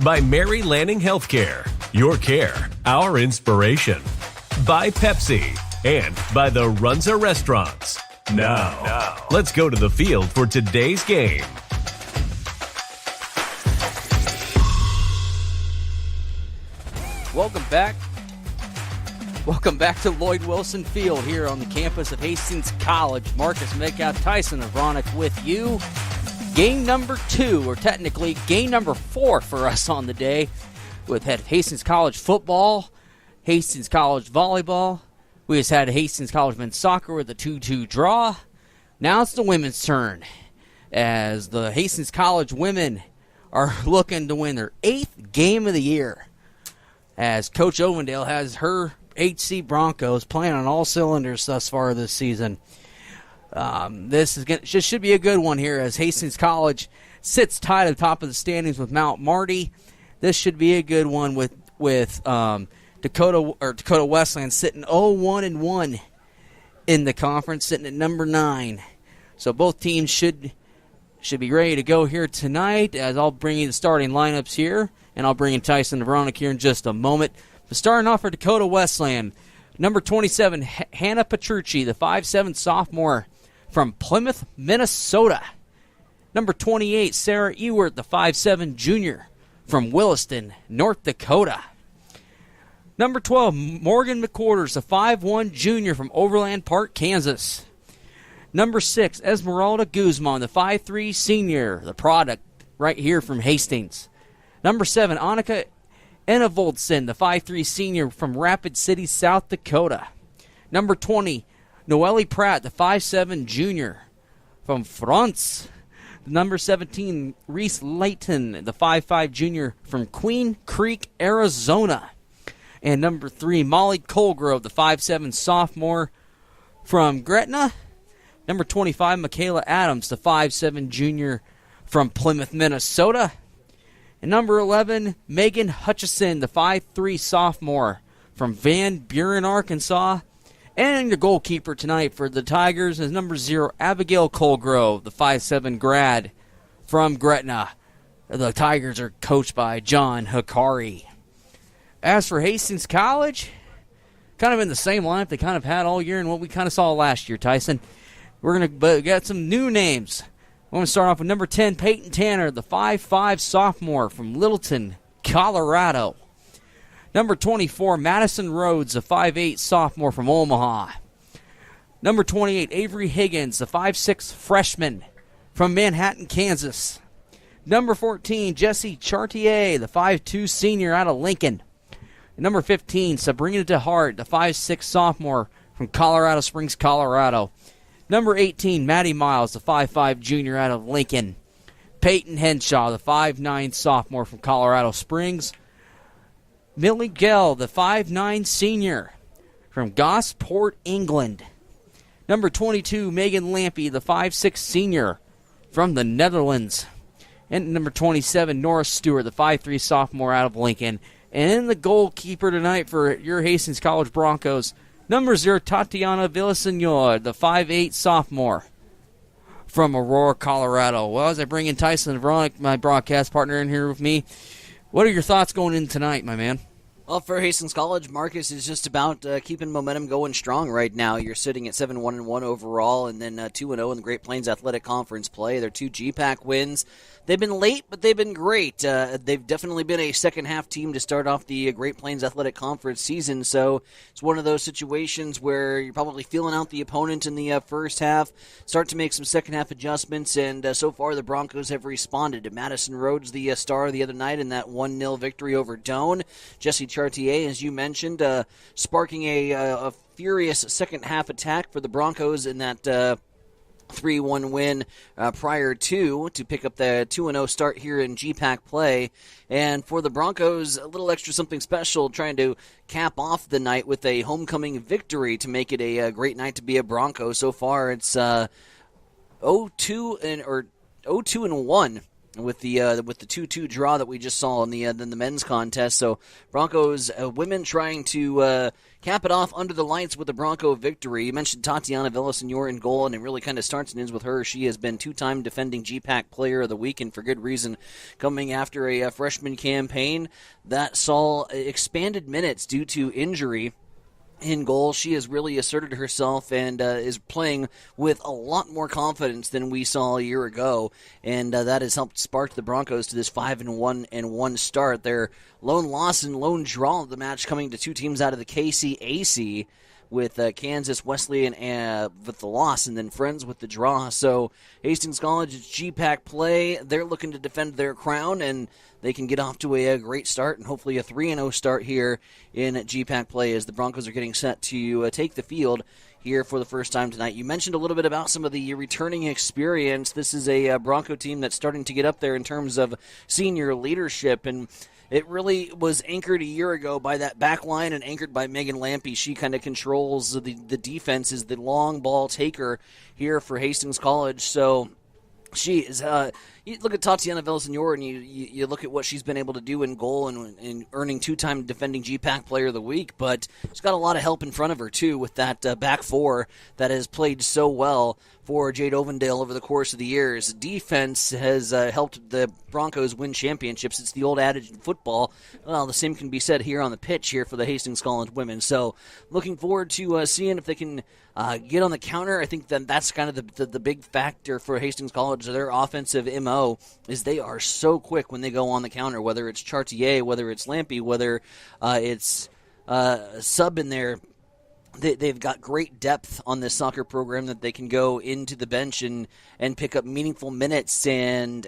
By Mary Lanning Healthcare, your care, our inspiration. By Pepsi, and by the Runza Restaurants. Now, let's go to the field for today's game. Welcome back. Welcome back to Lloyd Wilson Field here on the campus of Hastings College. Marcus Metcalf, Tyson Avronic with you. Game number 2, or technically game number 4 for us on the day. We've had Hastings College football, Hastings College volleyball. We just had Hastings College men's soccer with a 2-2 draw. Now it's the women's turn, as the Hastings College women are looking to win their 8th game of the year, as Coach Ovendale has her HC Broncos playing on all cylinders thus far this season. This should be a good one here, as Hastings College sits tied at the top of the standings with Mount Marty. This should be a good one with Dakota Wesleyan sitting 0-1-1 in the conference, sitting at number 9. So both teams should be ready to go here tonight, as I'll bring you the starting lineups here, and I'll bring in Tyson Avronic here in just a moment. But starting off for Dakota Wesleyan, number 27, Hannah Petrucci, the 5'7" sophomore from Plymouth, Minnesota. Number 28, Sarah Ewert, the 5'7" junior from Williston, North Dakota. Number 12, Morgan McQuarters, the 5'1" junior from Overland Park, Kansas. Number 6, Esmeralda Guzman, the 5'3" senior, the product right here from Hastings. Number 7, Annika Enevoldsen, the 5'3" senior from Rapid City, South Dakota. Number 20, Noelle Pratt, the 5'7" junior from France. Number 17, Reese Layton, the 5'5" junior from Queen Creek, Arizona. And number 3, Molly Colgrove, the 5'7" sophomore from Gretna. Number 25, Michaela Adams, the 5'7" junior from Plymouth, Minnesota. And number 11, Megan Hutchison, the 5'3" sophomore from Van Buren, Arkansas. And the goalkeeper tonight for the Tigers is number 0, Abigail Colgrove, the 5'7" grad from Gretna. The Tigers are coached by John Hikari. As for Hastings College, kind of in the same lineup they kind of had all year and what we kind of saw last year, Tyson. We're going to get some new names. I'm going to start off with number 10, Peyton Tanner, the 5'5" sophomore from Littleton, Colorado. Number 24, Madison Rhodes, the 5'8" sophomore from Omaha. Number 28, Avery Higgins, the 5'6" freshman from Manhattan, Kansas. Number 14, Jesse Chartier, the 5'2" senior out of Lincoln. And number 15, Sabrina DeHart, the 5'6" sophomore from Colorado Springs, Colorado. Number 18, Maddie Miles, the 5'5" junior out of Lincoln. Peyton Henshaw, the 5'9" sophomore from Colorado Springs. Millie Gell, the 5'9" senior from Gosport, England. Number 22, Megan Lampy, the 5'6" senior from the Netherlands. And number 27, Nora Stewart, the 5'3" sophomore out of Lincoln. And the goalkeeper tonight for your Hastings College Broncos, number 0, Tatiana Villasenor, the 5'8" sophomore from Aurora, Colorado. Well, as I bring in Tyson Avronic, my broadcast partner, in here with me, what are your thoughts going in tonight, my man? Well, for Hastings College, Marcus is just about keeping momentum going strong right now. You're sitting at 7-1-1 overall, and then 2-0 in the Great Plains Athletic Conference play. They're 2 GPAC wins. They've been late, but they've been great. They've definitely been a second-half team to start off the Great Plains Athletic Conference season, so it's one of those situations where you're probably feeling out the opponent in the first half, start to make some second-half adjustments, and so far the Broncos have responded. Madison Rhodes, the star the other night in that 1-0 victory over Doane. Jesse Chartier, as you mentioned, sparking a furious second-half attack for the Broncos in that 3-1 win prior to pick up the 2-0 start here in GPAC play. And for the Broncos, a little extra something special, trying to cap off the night with a homecoming victory to make it a great night to be a Bronco. So far, it's 0-2-1 with the 2-2 draw that we just saw in the men's contest. So Broncos women trying to cap it off under the lights with the Bronco victory. You mentioned Tatiana Villasenor in goal, and it really kind of starts and ends with her. She has been 2-time defending GPAC Player of the Week, and for good reason, coming after a freshman campaign that saw expanded minutes due to injury. In goal, she has really asserted herself and is playing with a lot more confidence than we saw a year ago, and that has helped spark the Broncos to this 5-1 start. Their lone loss and lone draw of the match coming to two teams out of the KCAC, with Kansas Wesleyan with the loss, and then Friends with the draw. So Hastings College, it's GPAC play. They're looking to defend their crown, and they can get off to a great start and hopefully a 3-0 start here in GPAC play as the Broncos are getting set to take the field here for the first time tonight. You mentioned a little bit about some of the returning experience. This is a Bronco team that's starting to get up there in terms of senior leadership, and it really was anchored a year ago by that back line and anchored by Megan Lampy. She kind of controls the defense, is the long ball taker here for Hastings College. So she is you look at Tatiana Villasenor and you look at what she's been able to do in goal and earning 2-time defending GPAC Player of the Week, but she's got a lot of help in front of her, too, with that back four that has played so well for Jade Ovendale over the course of the years. Defense has helped the Broncos win championships. It's the old adage in football. Well, the same can be said here on the pitch here for the Hastings College women. So looking forward to seeing if they can get on the counter. I think that's kind of the big factor for Hastings College. Their offensive MO is they are so quick when they go on the counter, whether it's Chartier, whether it's Lampy, whether it's sub in there. They've got great depth on this soccer program that they can go into the bench and pick up meaningful minutes and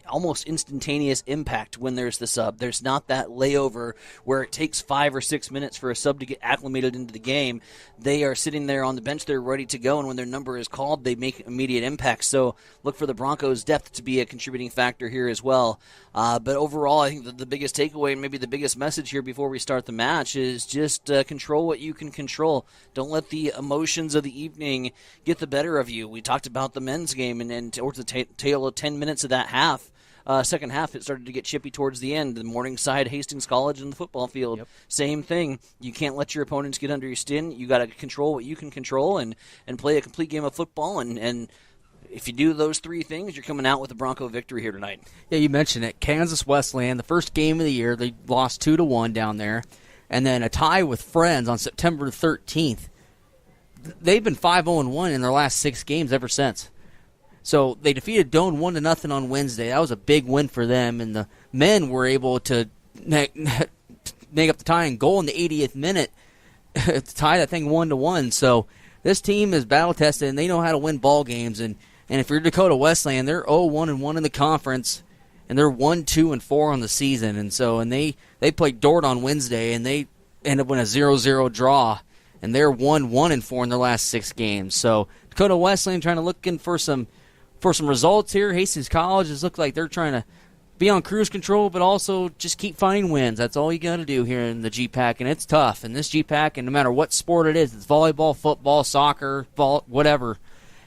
almost instantaneous impact when there's the sub. There's not that layover where it takes 5 or 6 minutes for a sub to get acclimated into the game. They are sitting there on the bench, they're ready to go, and when their number is called, they make immediate impact. So look for the Broncos' depth to be a contributing factor here as well. But overall, I think the biggest takeaway and maybe the biggest message here before we start the match is just control what you can control. Don't let the emotions of the evening get the better of you. We talked about the men's game, and towards the tail of 10 minutes of that half, second half, it started to get chippy towards the end. The Morningside, Hastings College, and the football field, Same thing. You can't let your opponents get under your skin. You got to control what you can control and play a complete game of football. And if you do those three things, you're coming out with a Bronco victory here tonight. Yeah, you mentioned it. Kansas Wesleyan, the first game of the year, they lost 2-1 down there. And then a tie with Friends on September 13th. They've been 5-0-1 in their last 6 games ever since. So they defeated Doane 1-0 on Wednesday. That was a big win for them, and the men were able to make up the tie and goal in the 80th minute to tie that thing 1-1. So this team is battle tested, and they know how to win ball games. And if you're Dakota Wesleyan, they're 0-1-1 in the conference, and they're 1-2-4 on the season. And they played Dordt on Wednesday, and they ended up with a 0-0 draw, and they're 1-1-4 in their last 6 games. So Dakota Wesleyan trying to look in for some results here. Hastings College has looked like they're trying to be on cruise control, but also just keep finding wins. That's all you got to do here in the GPAC, and it's tough. And this GPAC, and no matter what sport it is, it's volleyball, football, soccer, whatever,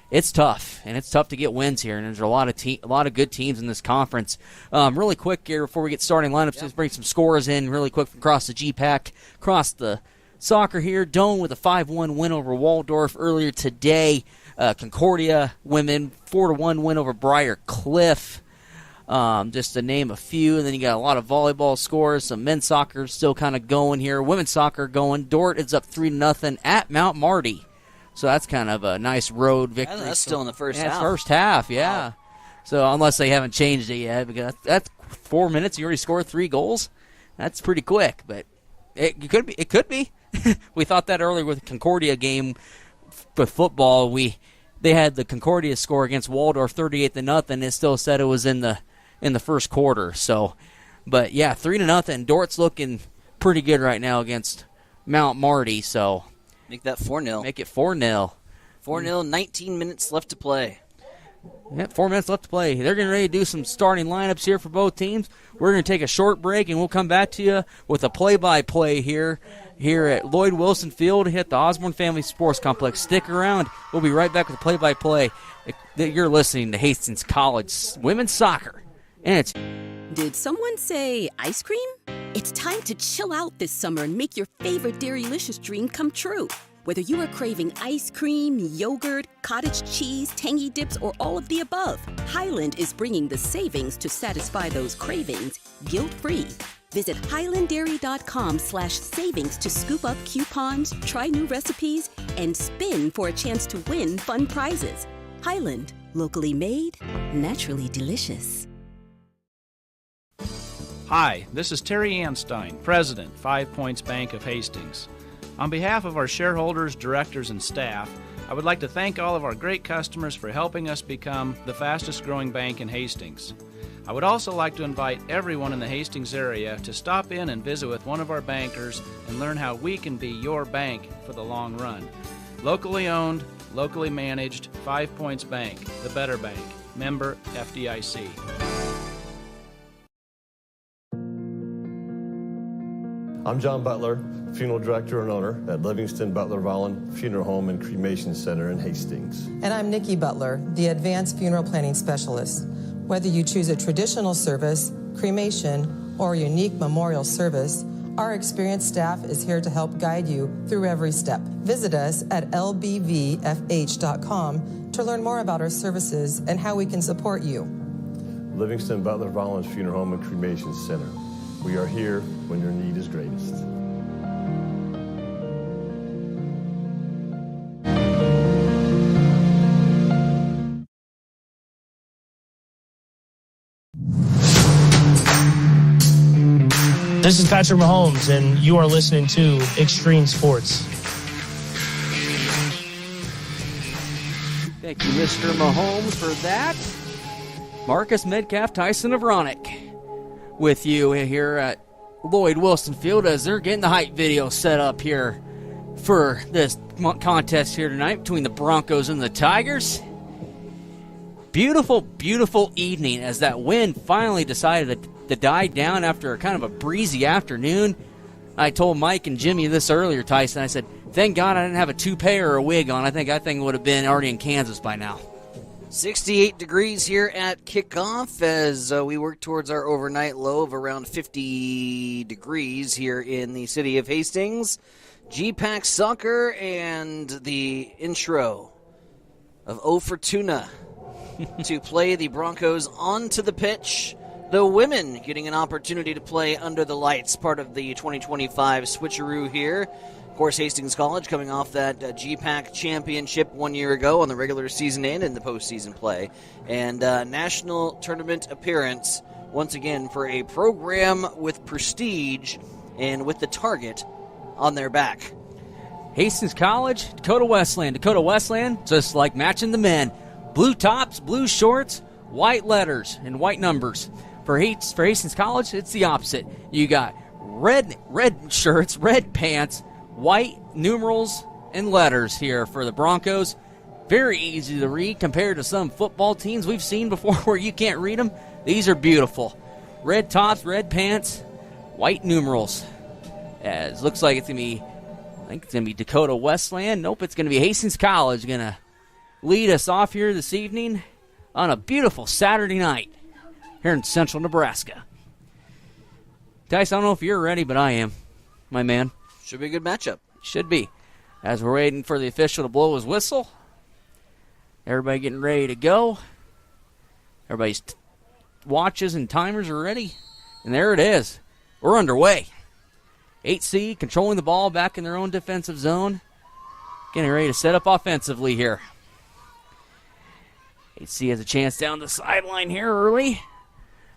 it's tough, and it's tough to get wins here. And there's a lot of good teams in this conference. Really quick here before we get starting lineups, just bring some scores in really quick across the GPAC, across the soccer here. Doane with a 5-1 win over Waldorf earlier today. Concordia women 4-1 win over Briar Cliff. Just to name a few, and then you got a lot of volleyball scores. Some men's soccer still kind of going here. Women's soccer going. Dordt is up 3-0 at Mount Marty. So that's kind of a nice road victory. Yeah, that's still in the first half. First half, yeah. Wow. So unless they haven't changed it yet, because that's 4 minutes, you already scored 3 goals. That's pretty quick, but it could be. We thought that earlier with the Concordia game with football. They had the Concordia score against Waldorf 38-0. It still said it was in the first quarter. So, but yeah, 3-0. Dort's looking pretty good right now against Mount Marty. So make that 4-0. Make it 4-0. 4-0. 19 minutes left to play. Yeah, 4 minutes left to play. They're getting ready to do some starting lineups here for both teams. We're going to take a short break, and we'll come back to you with a play-by-play here at Lloyd Wilson Field at the Osborne Family Sports Complex. Stick around. We'll be right back with a play-by-play. You're listening to Hastings College Women's Soccer And it's Did someone say ice cream? It's time to chill out this summer and make your favorite Dairylicious dream come true. Whether you are craving ice cream, yogurt, cottage cheese, tangy dips, or all of the above, Highland is bringing the savings to satisfy those cravings guilt-free. Visit highlanddairy.com/savings to scoop up coupons, try new recipes, and spin for a chance to win fun prizes. Highland, locally made, naturally delicious. Hi, this is Terry Anstein, President, 5 Points Bank of Hastings. On behalf of our shareholders, directors, and staff, I would like to thank all of our great customers for helping us become the fastest growing bank in Hastings. I would also like to invite everyone in the Hastings area to stop in and visit with one of our bankers and learn how we can be your bank for the long run. Locally owned, locally managed, 5 Points Bank, the better bank. Member FDIC. I'm John Butler, Funeral Director and Owner at Livingston Butler Volland Funeral Home and Cremation Center in Hastings. And I'm Nikki Butler, the Advanced Funeral Planning Specialist. Whether you choose a traditional service, cremation, or a unique memorial service, our experienced staff is here to help guide you through every step. Visit us at lbvfh.com to learn more about our services and how we can support you. Livingston Butler Volland Funeral Home and Cremation Center. We are here when your need is greatest. This is Patrick Mahomes, and you are listening to Extreme Sports. Thank you, Mr. Mahomes, for that. Marcus Metcalf, Tyson Avronic with you here at Lloyd Wilson Field as they're getting the hype video set up here for this contest here tonight between the Broncos and the Tigers. Beautiful, beautiful evening as that wind finally decided to die down after kind of a breezy afternoon. I told Mike and Jimmy this earlier, Tyson. I said, thank God I didn't have a toupee or a wig on. I think that thing would have been already in Kansas by now. 68 degrees here at kickoff as we work towards our overnight low of around 50 degrees here in the city of Hastings. G-Pack Soccer and the intro of O Fortuna to play the Broncos onto the pitch. The women getting an opportunity to play under the lights, part of the 2025 switcheroo here. Of course, Hastings College coming off that GPAC championship 1 year ago on the regular season and in the postseason play. And national tournament appearance, once again, for a program with prestige and with the target on their back. Hastings College, Dakota Wesleyan. Dakota Wesleyan, just like matching the men. Blue tops, blue shorts, white letters, and white numbers. For Hastings College, it's the opposite. You got red shirts, red pants, white numerals and letters here for the Broncos. Very easy to read compared to some football teams we've seen before where you can't read them. These are beautiful. Red tops, red pants, white numerals. As looks like it's going to be, I think it's going to be Dakota Wesleyan. Nope, it's going to be Hastings College going to lead us off here this evening on a beautiful Saturday night here in central Nebraska. Dice, I don't know if you're ready, but I am, my man. Should be a good matchup. Should be. As we're waiting for the official to blow his whistle. Everybody getting ready to go. Everybody's watches and timers are ready. And there it is. We're underway. 8C controlling the ball back in their own defensive zone. Getting ready to set up offensively here. 8C has a chance down the sideline here early.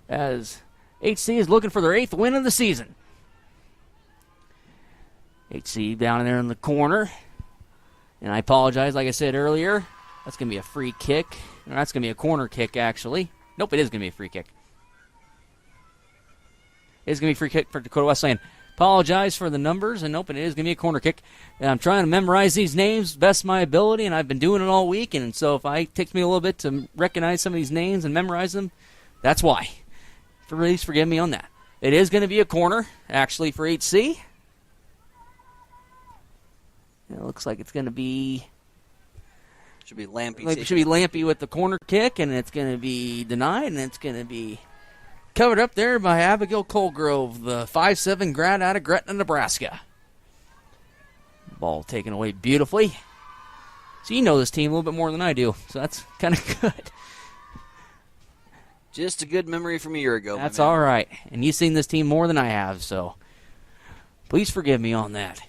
As 8C is looking for their 8th win of the season. 8C down in there in the corner. And I apologize, like I said earlier, that's going to be a free kick. Or that's going to be a corner kick, actually. Nope, it is going to be a free kick. It is going to be a free kick for Dakota Wesleyan. Apologize for the numbers, and nope, it is going to be a corner kick. And I'm trying to memorize these names best of my ability, and I've been doing it all week, and so if it takes me a little bit to recognize some of these names and memorize them, that's why. Please forgive me on that. It is going to be a corner, actually, for 8C. It looks like it's going to be... Should be Lampy. It should be Lampy with the corner kick, and it's going to be denied, and it's going to be covered up there by Abigail Colgrove, the 5'7" grad out of Gretna, Nebraska. Ball taken away beautifully. So you know this team a little bit more than I do, so that's kind of good. Just a good memory from a year ago. That's all right. And you've seen this team more than I have, so please forgive me on that.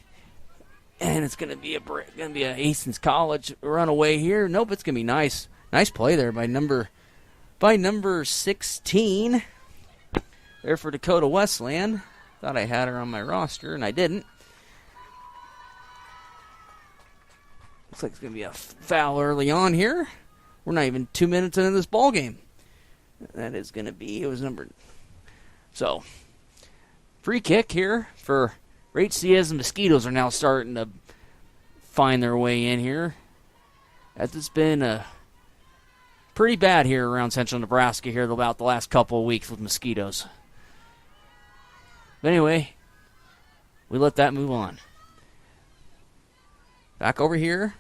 And it's going to be a Hastings College runaway here. Nope, it's going to be nice. Nice play there by number 16. There for Dakota Wesleyan. Thought I had her on my roster, and I didn't. Looks like it's going to be a foul early on here. We're not even 2 minutes into this ball game. That is going to be, it was number. So, free kick here for HC as the Mosquitoes are now starting to find their way in here. As it's been pretty bad here around central Nebraska here about the last couple of weeks with Mosquitoes. But anyway, we let that move on. Back over here,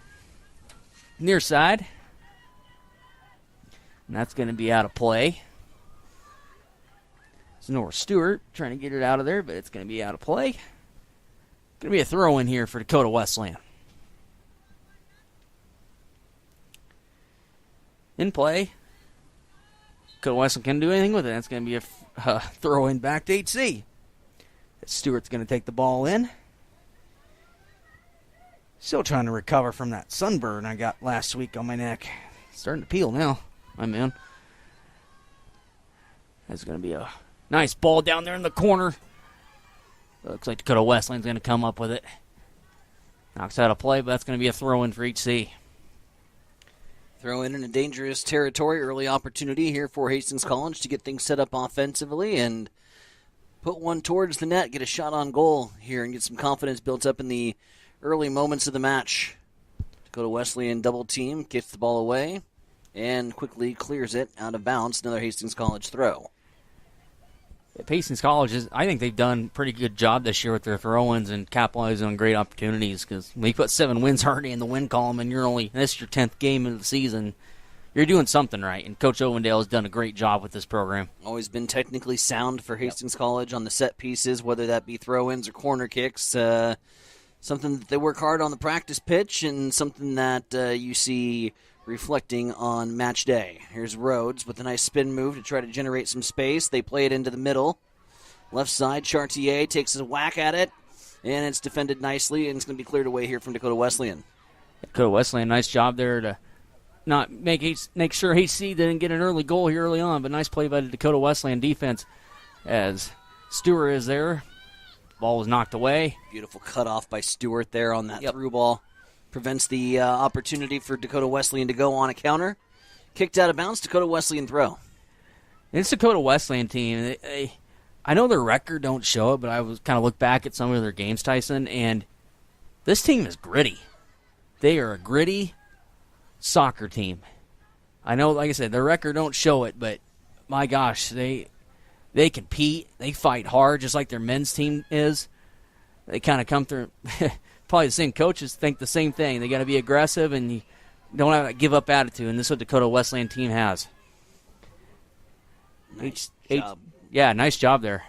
near side. And that's going to be out of play. It's Nora Stewart trying to get it out of there, but it's going to be out of play. Going to be a throw in here for Dakota Wesleyan. In play. Dakota Wesleyan can't do anything with it. That's going to be a throw in back to HC. Stewart's going to take the ball in. Still trying to recover from that sunburn I got last week on my neck. Starting to peel now. My man. That's going to be a nice ball down there in the corner. Looks like Dakota Wesleyan's going to come up with it. Knocks out a play, but that's going to be a throw-in for HC. Throw in a dangerous territory. Early opportunity here for Hastings College to get things set up offensively and put one towards the net, get a shot on goal here, and get some confidence built up in the early moments of the match. Dakota Wesleyan double team, gets the ball away, and quickly clears it out of bounds. Another Hastings College throw. Hastings College, I think they've done a pretty good job this year with their throw-ins and capitalizing on great opportunities, because when you put 7 wins already in the win column and this is your 10th game of the season, you're doing something right. And Coach Ovendale has done a great job with this program. Always been technically sound for Hastings College on the set pieces, whether that be throw-ins or corner kicks. Something that they work hard on the practice pitch and something that you see reflecting on match day. Here's Rhodes with a nice spin move to try to generate some space. They play it into the middle. Left side, Chartier takes a whack at it, and it's defended nicely, and it's going to be cleared away here from Dakota Wesleyan. Dakota Wesleyan, nice job there to not make sure HC didn't get an early goal here early on, but nice play by the Dakota Wesleyan defense as Stewart is there. Ball was knocked away. Beautiful cutoff by Stewart there on that through ball. Prevents the opportunity for Dakota Wesleyan to go on a counter. Kicked out of bounds, Dakota Wesleyan throw. This Dakota Wesleyan team, I know their record don't show it, but I was kind of look back at some of their games, Tyson, and this team is gritty. They are a gritty soccer team. I know, like I said, their record don't show it, but my gosh, they compete. They fight hard, just like their men's team is. They kind of come through. Probably the same coaches think the same thing. They got to be aggressive and you don't have that give-up attitude, and this is what Dakota Wesleyan team has. Nice job. Nice job there.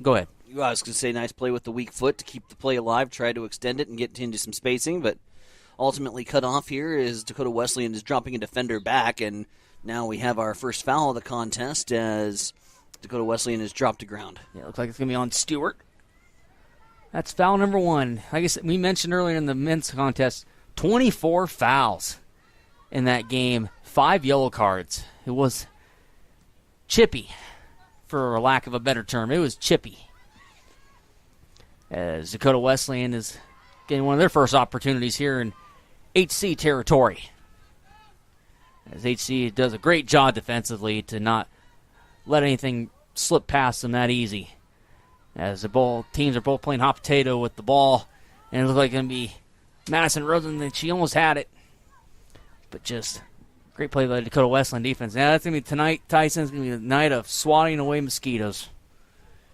Go ahead. I was going to say nice play with the weak foot to keep the play alive, try to extend it and get into some spacing, but ultimately cut off here is Dakota Wesleyan is dropping a defender back, and now we have our first foul of the contest as Dakota Wesleyan is dropped to ground. Yeah, looks like it's going to be on Stewart. That's foul number 1. Like I said, we mentioned earlier in the men's contest, 24 fouls in that game, 5 yellow cards. It was chippy, for lack of a better term. It was chippy. As Dakota Wesleyan is getting one of their first opportunities here in HC territory. As HC does a great job defensively to not let anything slip past them that easy. As the teams are both playing hot potato with the ball, and it looks like it's going to be Madison Rosen, and she almost had it. But just great play by the Dakota Wesleyan defense. Now that's going to be tonight, Tyson. It's going to be the night of swatting away mosquitoes.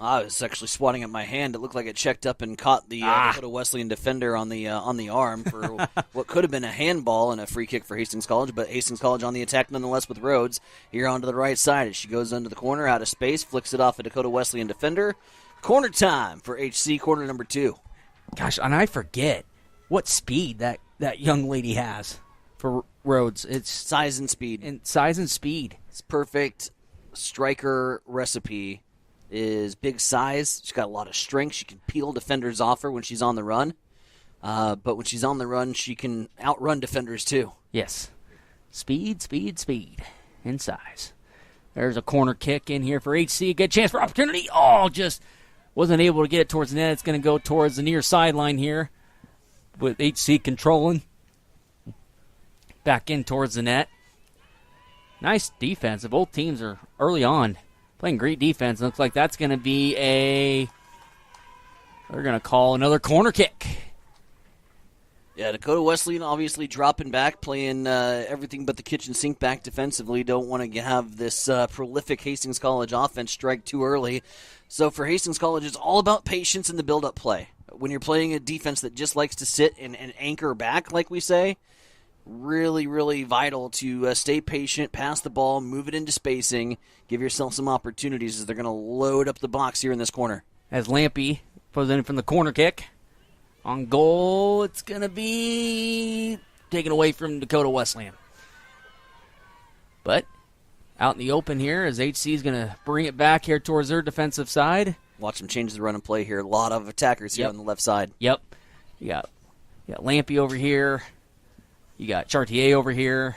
I was actually swatting at my hand. It looked like it checked up and caught the Dakota Wesleyan defender on the arm for what could have been a handball and a free kick for Hastings College, but Hastings College on the attack nonetheless with Rhodes. Here onto the right side as she goes under the corner, out of space, flicks it off a Dakota Wesleyan defender. Corner time for HC, corner number 2. Gosh, and I forget what speed that young lady has for Rhodes. It's size and speed. It's perfect striker recipe. Is big size. She's got a lot of strength. She can peel defenders off her when she's on the run. But when she's on the run, she can outrun defenders too. Yes. Speed, and size. There's a corner kick in here for HC. Good chance for opportunity. Oh, just wasn't able to get it towards the net. It's going to go towards the near sideline here with HC controlling. Back in towards the net. Nice defense. Both teams are early on playing great defense. Looks like that's going to be they're going to call another corner kick. Yeah, Dakota Wesleyan obviously dropping back, playing everything but the kitchen sink back defensively. Don't want to have this prolific Hastings College offense strike too early. So for Hastings College, it's all about patience in the build-up play. When you're playing a defense that just likes to sit and anchor back, like we say, really, really vital to stay patient, pass the ball, move it into spacing, give yourself some opportunities as they're going to load up the box here in this corner. As Lampy pulls in from the corner kick. On goal, it's going to be taken away from Dakota Wesleyan. But out in the open here as HC is going to bring it back here towards their defensive side. Watch them change the run and play here. A lot of attackers here on the left side. Yep. You got Lampy over here. You got Chartier over here.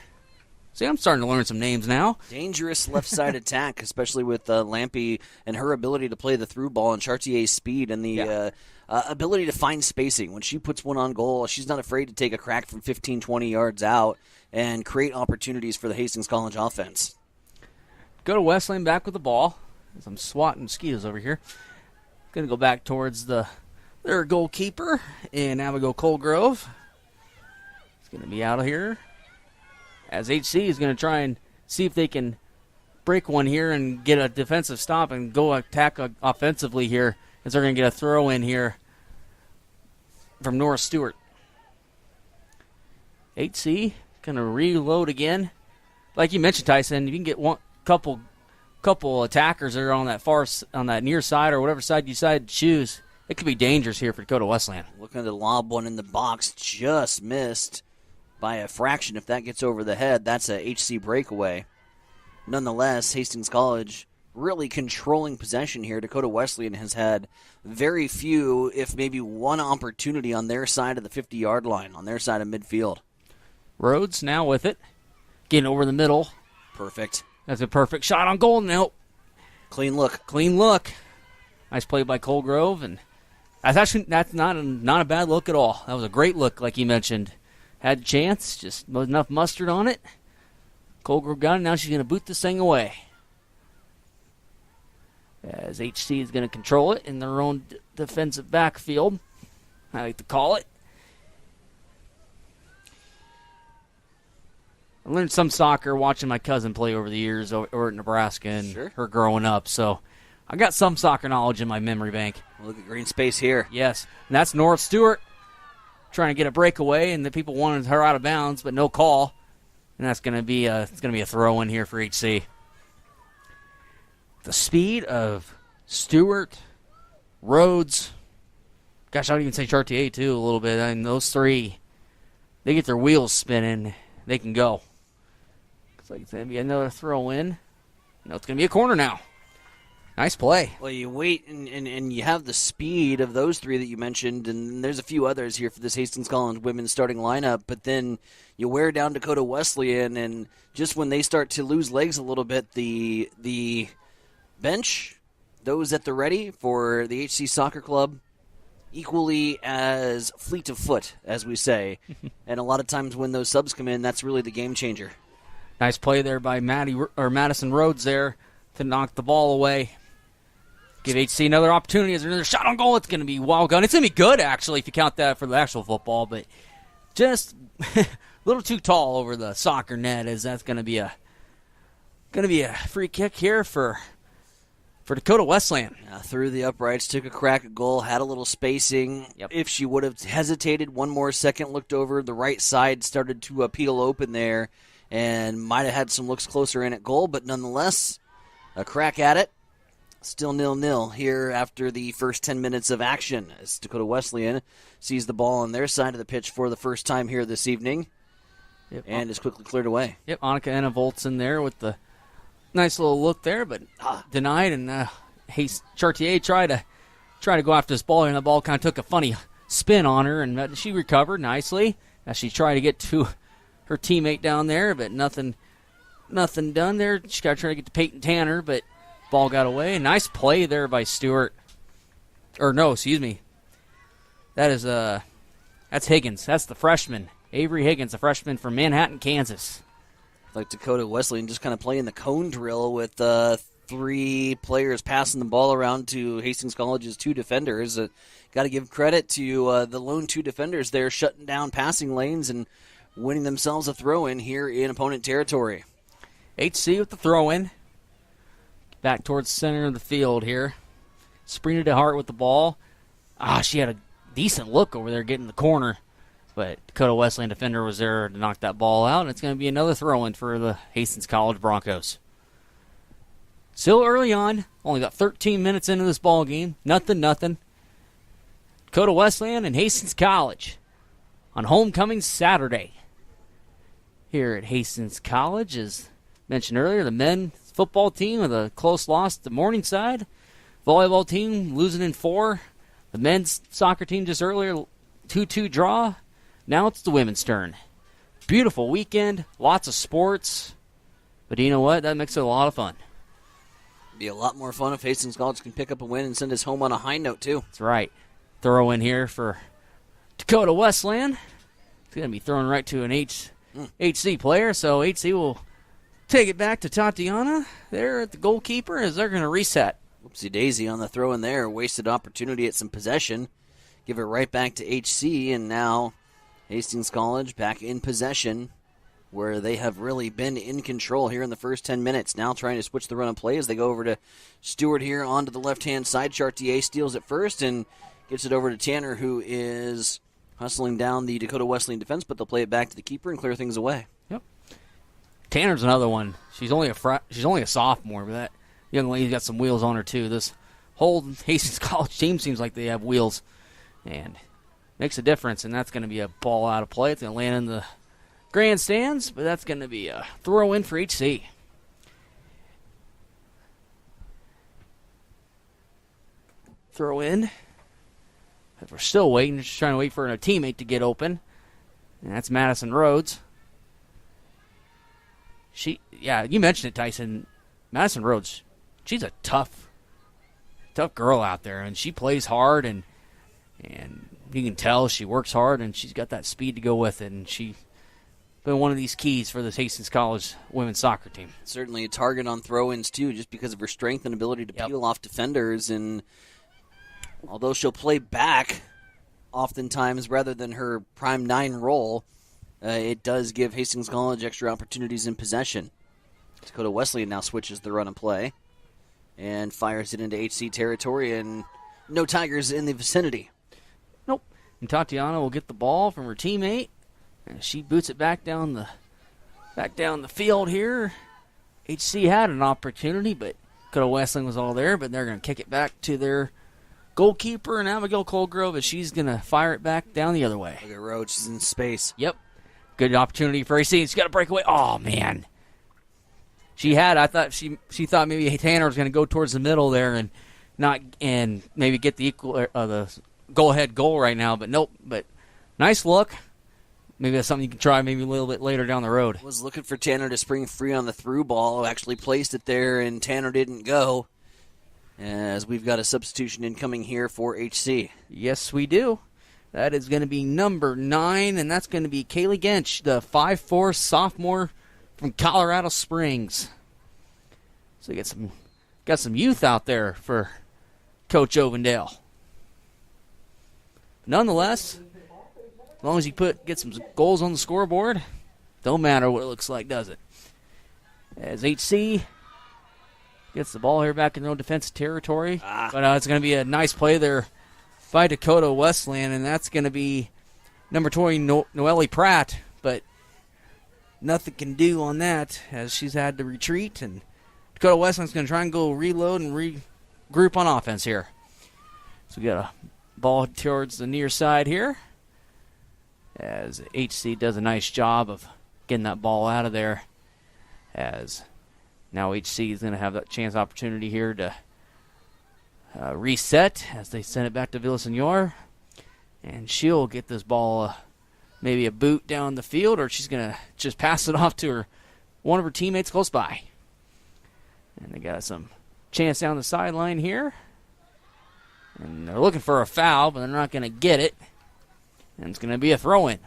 See, I'm starting to learn some names now. Dangerous left side attack, especially with Lampy and her ability to play the through ball and Chartier's speed and the ability to find spacing. When she puts one on goal, she's not afraid to take a crack from 15, 20 yards out and create opportunities for the Hastings College offense. Go to Wesleyan back with the ball. As I'm swatting mosquitoes over here. Going to go back towards their goalkeeper and Abigail Colgrove. Going to be out of here as HC is going to try and see if they can break one here and get a defensive stop and go attack offensively here as they're going to get a throw in here from Nora Stewart. HC going to reload again. Like you mentioned, Tyson, you can get one couple attackers that are on that near side or whatever side you decide to choose. It could be dangerous here for Dakota Wesleyan. Looking to lob one in the box, just missed by a fraction. If that gets over the head, that's a HC breakaway. Nonetheless, Hastings College really controlling possession here. Dakota Wesleyan has had very few, if maybe one opportunity on their side of the 50-yard line, on their side of midfield. Rhodes now with it. Getting over the middle. Perfect. That's a perfect shot on goal. Nope. Clean look. Nice play by Colgrove, and that's not a bad look at all. That was a great look, like you mentioned. Had a chance, just wasn't enough mustard on it. Colgrove got it. Now she's going to boot this thing away. As HC is going to control it in their own defensive backfield. I like to call it. I learned some soccer watching my cousin play over the years over at Nebraska and her growing up. So I got some soccer knowledge in my memory bank. Look at green space here. Yes, and that's Nora Stewart trying to get a breakaway, and the people wanted her out of bounds, but no call. And that's going to be a throw in here for HC. The speed of Stewart, Rhodes, gosh, I would even say Chartier too a little bit. I mean, those three, they get their wheels spinning, they can go. Looks like it's going to be another throw in. No, it's going to be a corner now. Nice play. Well, you wait, and you have the speed of those three that you mentioned, and there's a few others here for this Hastings College women's starting lineup, but then you wear down Dakota Wesleyan, and just when they start to lose legs a little bit, the bench, those at the ready for the HC Soccer Club, equally as fleet of foot, as we say. And a lot of times when those subs come in, that's really the game changer. Nice play there by Madison Rhodes there to knock the ball away. Give HC another opportunity. Is there another shot on goal? It's going to be wild gun. It's going to be good, actually, if you count that for the actual football, but just a little too tall over the soccer net, as that's going to be a free kick here for for Dakota Wesleyan. Through the uprights, took a crack at goal, had a little spacing. Yep. If she would have hesitated one more second, looked over, the right side started to peel open there, and might have had some looks closer in at goal, but nonetheless, a crack at it. Still 0-0 here after the first 10 minutes of action as Dakota Wesleyan sees the ball on their side of the pitch for the first time here this evening. Yep. And is quickly cleared away. Yep, Annika Anna Volts in there with the nice little look there, but denied, and Chartier tried to go after this ball, and the ball kind of took a funny spin on her, and she recovered nicely as she tried to get to her teammate down there, but nothing done there. She got to try to get to Peyton Tanner, but ball got away. Nice play there by Stewart. Or no, excuse me. That's Higgins. That's the freshman. Avery Higgins, a freshman from Manhattan, Kansas. Like Dakota Wesleyan just kind of playing the cone drill with 3 players passing the ball around to Hastings College's 2 defenders. Got to give credit to the lone 2 defenders there shutting down passing lanes and winning themselves a throw-in here in opponent territory. HC with the throw-in. Back towards the center of the field here. Sabrina DeHart with the ball. She had a decent look over there getting the corner. But Dakota Wesleyan defender was there to knock that ball out, and it's going to be another throw-in for the Hastings College Broncos. Still early on. Only got 13 minutes into this ball game. Nothing. Dakota Wesleyan and Hastings College on homecoming Saturday. Here at Hastings College, as mentioned earlier, the men's football team with a close loss to Morningside. Volleyball team losing in 4. The men's soccer team just earlier, 2-2 draw. Now it's the women's turn. Beautiful weekend, lots of sports. But you know what? That makes it a lot of fun. Be a lot more fun if Hastings College can pick up a win and send us home on a high note, too. That's right. Throw in here for Dakota Wesleyan. It's going to be thrown right to an HC player, so HC will take it back to Tatiana there at the goalkeeper as they're going to reset. Whoopsie daisy on the throw in there. Wasted opportunity at some possession. Give it right back to HC, and now Hastings College back in possession where they have really been in control here in the first 10 minutes. Now trying to switch the run of play as they go over to Stewart here onto the left-hand side. Chartier steals it first and gets it over to Tanner, who is hustling down the Dakota Wesleyan defense, but they'll play it back to the keeper and clear things away. Yep. Tanner's another one. She's only a sophomore, but that young lady's got some wheels on her too. This whole Hastings College team seems like they have wheels, and makes a difference. And that's going to be a ball out of play. It's going to land in the grandstands, but that's going to be a throw in for HC. Throw in. We're still waiting, just trying to wait for a teammate to get open. And that's Madison Rhodes. You mentioned it, Tyson. Madison Rhodes, she's a tough girl out there, and she plays hard, and you can tell she works hard, and she's got that speed to go with it, and she's been one of these keys for the Hastings College women's soccer team. Certainly a target on throw-ins, too, just because of her strength and ability to peel off defenders, and although she'll play back oftentimes rather than her prime 9 role, it does give Hastings College extra opportunities in possession. Dakota Wesleyan now switches the run and play and fires it into HC territory, and no Tigers in the vicinity. Nope. And Tatiana will get the ball from her teammate, and she boots it back down the field here. HC had an opportunity, but Dakota Wesleyan was all there, but they're going to kick it back to their goalkeeper, and Abigail Colgrove, as she's going to fire it back down the other way. Look at Rhodes. She's in space. Yep. Good opportunity for AC. She's got to break away. Oh, man. I thought she thought maybe Tanner was going to go towards the middle there and maybe get the the go-ahead goal right now, but nope. But nice look. Maybe that's something you can try maybe a little bit later down the road. Was looking for Tanner to spring free on the through ball. Actually placed it there, and Tanner didn't go. As we've got a substitution incoming here for HC. Yes, we do. That is going to be number 9, and that's going to be Kaylee Gench, the 5'4" sophomore from Colorado Springs. So you got some youth out there for Coach Ovendale. Nonetheless, as long as you get some goals on the scoreboard, don't matter what it looks like, does it? As HC Gets the ball here back in their own defensive territory. But it's going to be a nice play there by Dakota Wesleyan, and that's going to be number 20, Noelle Pratt. But nothing can do on that as she's had to retreat, and Dakota Wesleyan's going to try and go reload and regroup on offense here. So we got a ball towards the near side here as HC does a nice job of getting that ball out of there, as now HC is going to have that chance opportunity here to reset as they send it back to Villaseñor. And she'll get this ball maybe a boot down the field, or she's going to just pass it off to one of her teammates close by. And they got some chance down the sideline here. And they're looking for a foul, but they're not going to get it. And it's going to be a throw-in.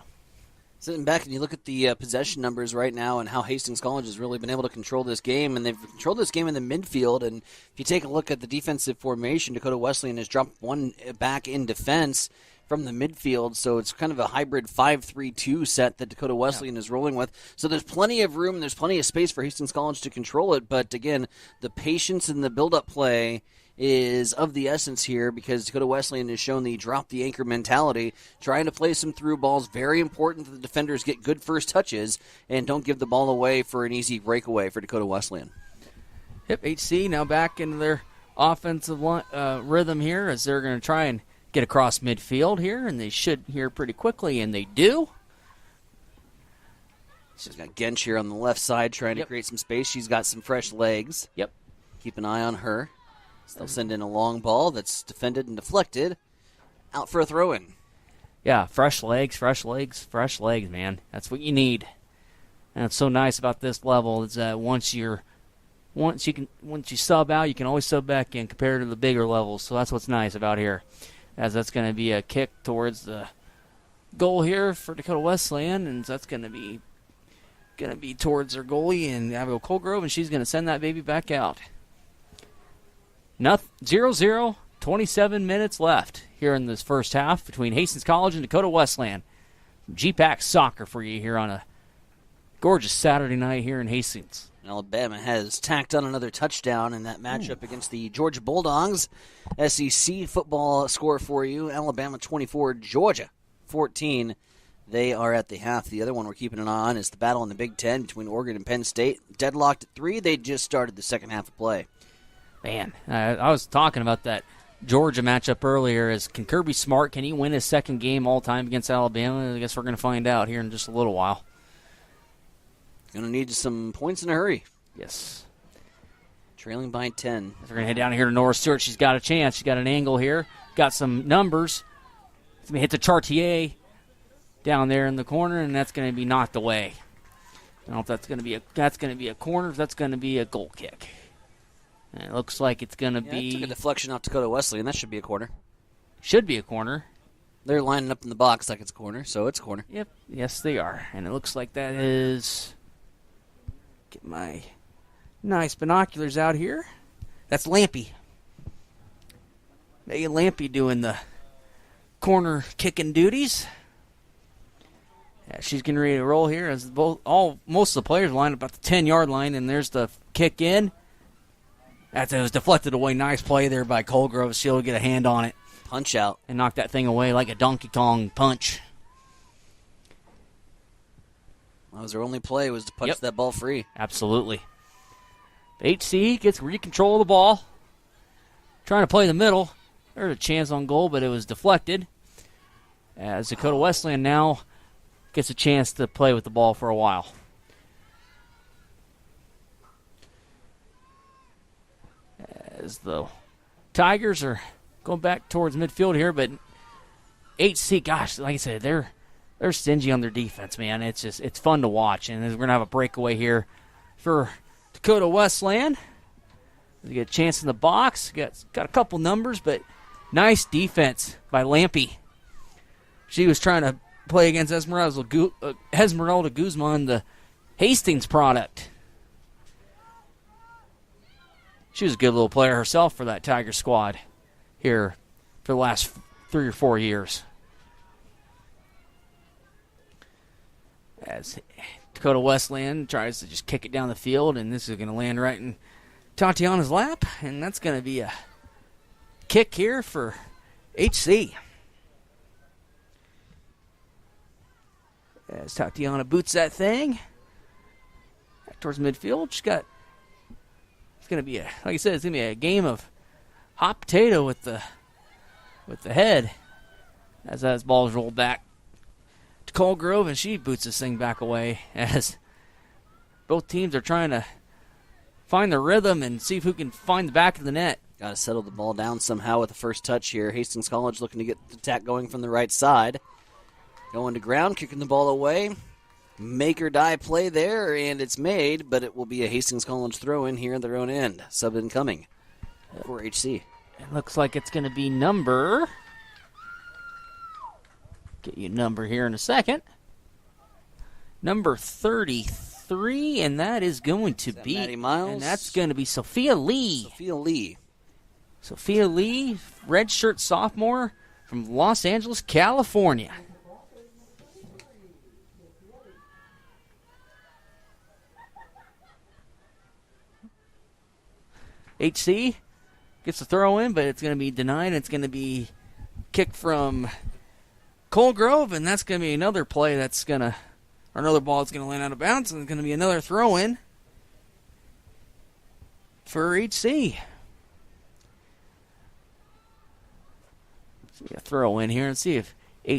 Sitting back and you look at the possession numbers right now and how Hastings College has really been able to control this game, and they've controlled this game in the midfield. And if you take a look at the defensive formation, Dakota Wesleyan has dropped one back in defense from the midfield, so it's kind of a hybrid 5-3-2 set that Dakota Wesleyan is rolling with. So there's plenty of room, there's plenty of space for Hastings College to control it, but again, the patience and the build-up play is of the essence here, because Dakota Wesleyan has shown the drop the anchor mentality, trying to play some through balls. Very important that the defenders get good first touches and don't give the ball away for an easy breakaway for Dakota Wesleyan. Yep, HC now back into their offensive rhythm here as they're going to try and get across midfield here, and they should here pretty quickly, and they do. She's got Gensch here on the left side trying to create some space. She's got some fresh legs. Yep. Keep an eye on her. They'll send in a long ball that's defended and deflected. Out for a throw-in. Yeah, fresh legs, man. That's what you need. And it's so nice about this level is that once you sub out, you can always sub back in compared to the bigger levels. So that's what's nice about here. As that's going to be a kick towards the goal here for Dakota Wesleyan, and that's going to be towards their goalie and Abigail Colgrove, and she's going to send that baby back out. 0-0, 27 minutes left here in this first half between Hastings College and Dakota Wesleyan. GPAC soccer for you here on a gorgeous Saturday night here in Hastings. Alabama has tacked on another touchdown in that matchup against the Georgia Bulldogs. SEC football score for you. Alabama 24, Georgia 14. They are at the half. The other one we're keeping an eye on is the battle in the Big Ten between Oregon and Penn State. Deadlocked at 3. They just started the second half of play. Man, I was talking about that Georgia matchup earlier. Can Kirby Smart, can he win his second game all time against Alabama? I guess we're going to find out here in just a little while. Going to need some points in a hurry. Yes. Trailing by 10. We're going to head down here to Nora Stewart. She's got a chance. She's got an angle here. Got some numbers. It's going to hit the Chartier down there in the corner, and that's going to be knocked away. I don't know if that's going to be a corner, if that's going to be a goal kick. And it looks like it's going to be... It took a deflection off Dakota Wesleyan. That should be a corner. Should be a corner. They're lining up in the box like it's a corner, so it's a corner. Yep. Yes, they are. And it looks like that is... Get my nice binoculars out here. That's Lampy. Megan Lampy doing the corner kicking duties. Yeah, she's getting ready to roll here as most of the players line up at the 10-yard line, and there's the kick in. It was deflected away. Nice play there by Colgrove. She'll get a hand on it. Punch out. And knock that thing away like a Donkey Kong punch. That was her only play, was to punch that ball free. Absolutely. HC gets control of the ball. Trying to play the middle. There's a chance on goal, but it was deflected. As Dakota Wesleyan now gets a chance to play with the ball for a while. As the Tigers are going back towards midfield here, but HC, gosh, like I said, they're stingy on their defense, man. It's fun to watch, and we're going to have a breakaway here for Dakota Wesleyan. They get a chance in the box. Got a couple numbers, but nice defense by Lampy. She was trying to play against Esmeralda Guzman, the Hastings product. She was a good little player herself for that Tiger squad here for the last 3 or 4 years. As Dakota Wesleyan tries to just kick it down the field, and this is going to land right in Tatiana's lap, and that's going to be a kick here for HC. As Tatiana boots that thing back towards midfield, it's going to be like I said, it's going to be a game of hot potato with the head as that ball is rolled back to Colgrove, and she boots this thing back away as both teams are trying to find the rhythm and see who can find the back of the net. Got to settle the ball down somehow with the first touch here. Hastings College looking to get the attack going from the right side. Going to ground, kicking the ball away. Make or die play there, and it's made, but it will be a Hastings College throw-in here at their own end. Sub incoming for HC. It looks like it's going to be number... Get you a number here in a second. Number 33, and that is going to be... Maddie Miles? And that's going to be Sophia Lee. Sophia Lee, redshirt sophomore from Los Angeles, California. HC gets the throw in, but it's going to be denied. It's going to be kicked from Colgrove, and that's going to be another play that's going to, or another ball that's going to land out of bounds, and it's going to be another throw in for HC. See a throw in here and see if,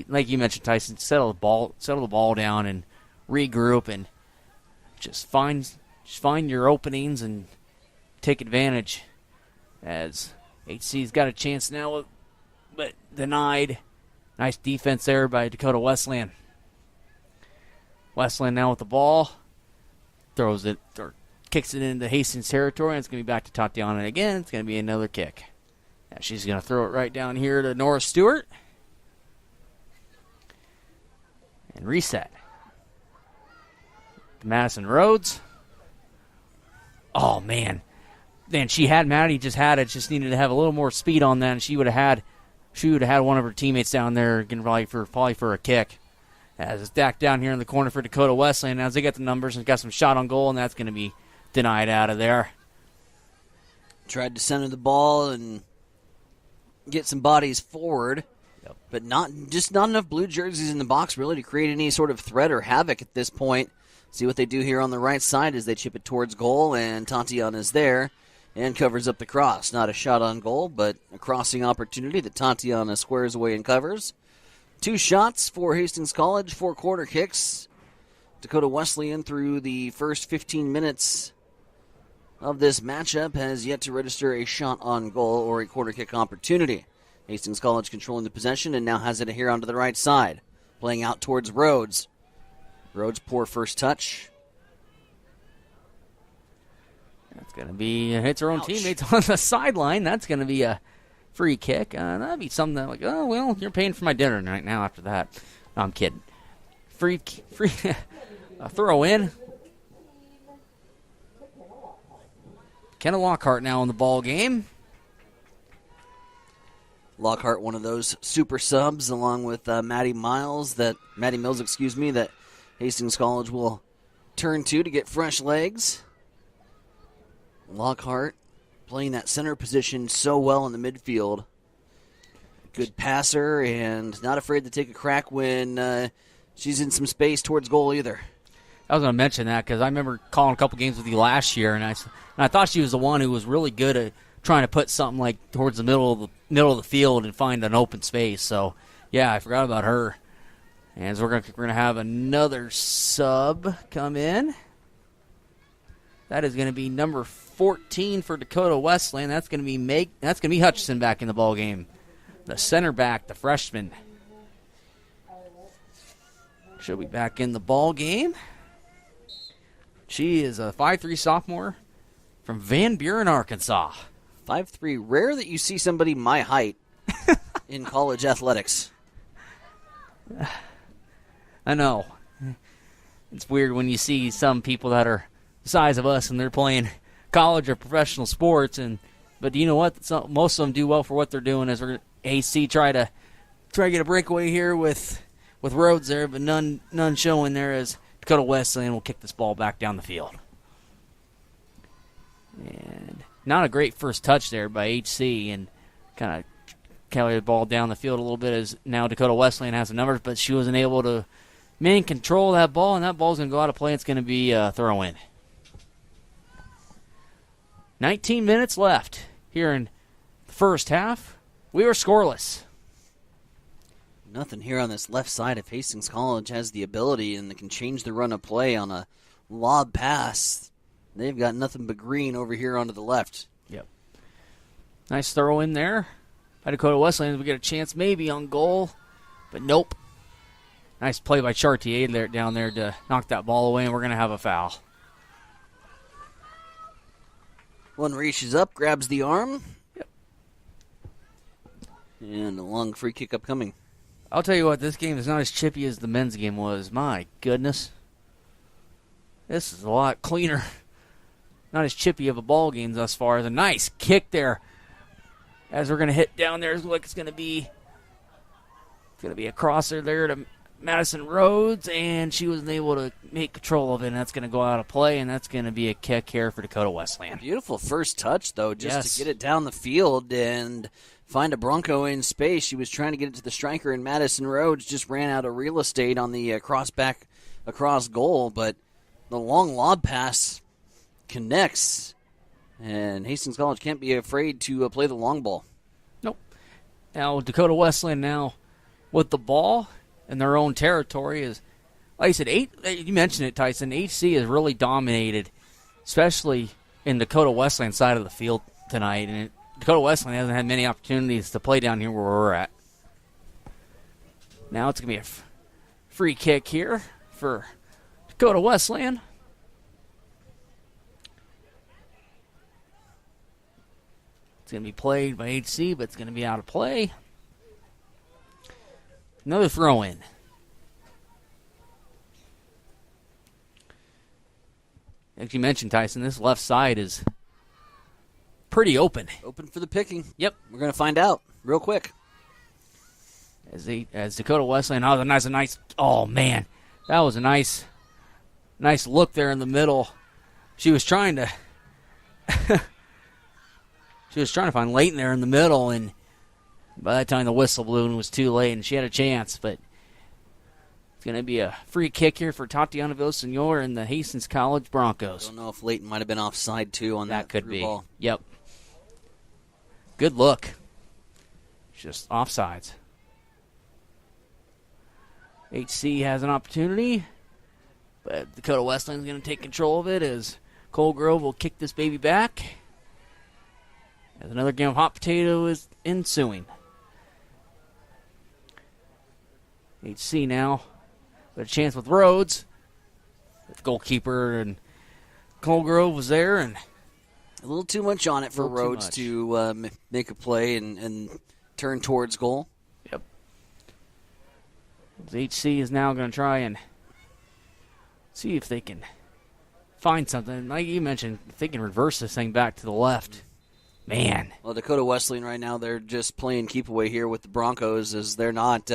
like you mentioned, Tyson, settle the ball down and regroup and just find your openings and take advantage, as HC's got a chance now, but denied. Nice defense there by Dakota Wesleyan. Wesleyan now with the ball, throws it or kicks it into Hastings territory, and it's going to be back to Tatiana again. It's going to be another kick. Now she's going to throw it right down here to Nora Stewart and reset. Madison Rhodes. Oh man. Man, Maddie just needed to have a little more speed on that, and she would have had one of her teammates down there getting probably for a kick. As it's back down here in the corner for Dakota Wesleyan. As they get the numbers and got some shot on goal, and that's going to be denied out of there. Tried to center the ball and get some bodies forward, but not enough blue jerseys in the box really to create any sort of threat or havoc at this point. See what they do here on the right side as they chip it towards goal, and Tatiana's there and covers up the cross. Not a shot on goal, but a crossing opportunity that Tatiana squares away and covers. 2 shots for Hastings College, 4 corner kicks. Dakota Wesleyan through the first 15 minutes of this matchup has yet to register a shot on goal or a corner kick opportunity. Hastings College controlling the possession and now has it here onto the right side. Playing out towards Rhodes. Rhodes' poor first touch. That's going to be, hits her own teammates on the sideline. That's going to be a free kick. That'd be something that, like, oh, well, you're paying for my dinner right now after that. No, I'm kidding. Free throw in. Kenna Lockhart now in the ball game. Lockhart, one of those super subs, along with Maddie Mills, that Hastings College will turn to get fresh legs. Lockhart playing that center position so well in the midfield. Good passer and not afraid to take a crack when she's in some space towards goal either. I was going to mention that because I remember calling a couple games with you last year, and I thought she was the one who was really good at trying to put something like towards the middle of the field and find an open space. So, yeah, I forgot about her. And so we're gonna have another sub come in. That is going to be number 14 for Dakota Wesleyan. That's going to be Hutchison back in the ball game. The center back, the freshman. She'll be back in the ball game. She is a 5'3" sophomore from Van Buren, Arkansas. 5'3", rare that you see somebody my height in college athletics. I know. It's weird when you see some people that are the size of us and they're playing college or professional sports, but you know what? Most of them do well for what they're doing. As we're AC try to get a breakaway here with Rhodes there, but none showing there as Dakota Wesleyan will kick this ball back down the field. And not a great first touch there by HC, and kind of carried the ball down the field a little bit as now Dakota Wesleyan has the numbers, but she wasn't able to maintain control of that ball, and that ball's going to go out of play. It's going to be a throw-in. 19 minutes left here in the first half. We were scoreless. Nothing here on this left side. If Hastings College has the ability and can change the run of play on a lob pass, they've got nothing but green over here onto the left. Yep. Nice throw in there by Dakota Wesleyan. We get a chance maybe on goal, but nope. Nice play by Chartier there, down there to knock that ball away, and we're going to have a foul. One reaches up, grabs the arm. Yep. And a long free kick upcoming. I'll tell you what, this game is not as chippy as the men's game was. My goodness. This is a lot cleaner. Not as chippy of a ball game thus far. A nice kick there. As we're going to hit down there, it's going to be a crosser there to Madison Rhodes, and she wasn't able to make control of it, and that's going to go out of play, and that's going to be a kick here for Dakota Wesleyan. Beautiful first touch, though, just to get it down the field and find a Bronco in space. She was trying to get it to the striker, and Madison Rhodes just ran out of real estate on the cross back across goal, but the long lob pass connects, and Hastings College can't be afraid to play the long ball. Nope. Now Dakota Wesleyan now with the ball in their own territory is, like I said, you mentioned it, Tyson. HC has really dominated, especially in Dakota Wesleyan side of the field tonight, and Dakota Wesleyan hasn't had many opportunities to play down here where we're at. Now it's going to be a free kick here for Dakota Wesleyan. It's going to be played by HC, but it's going to be out of play. Another throw-in. As you mentioned, Tyson, this left side is pretty open. Open for the picking. Yep. We're going to find out real quick. As Dakota Wesleyan, oh man, that was a nice look there in the middle. She was trying to find Leighton there in the middle, and by that time the whistle blew and it was too late, and she had a chance, but it's going to be a free kick here for Tatiana Villasenor and the Hastings College Broncos. I don't know if Leighton might have been offside too on that could be. Ball. Yep. Good look. Just offsides. HC has an opportunity, but Dakota Wesleyan's going to take control of it as Cole Grove will kick this baby back. As another game of hot potato is ensuing. HC now with a chance with Rhodes. The goalkeeper and Cole Grove was there, and a little too much on it for Rhodes to make a play and turn towards goal. Yep. HC is now going to try and see if they can find something. Like you mentioned, if they can reverse this thing back to the left. Man. Well, Dakota Wesleyan right now, they're just playing keep away here with the Broncos, as they're not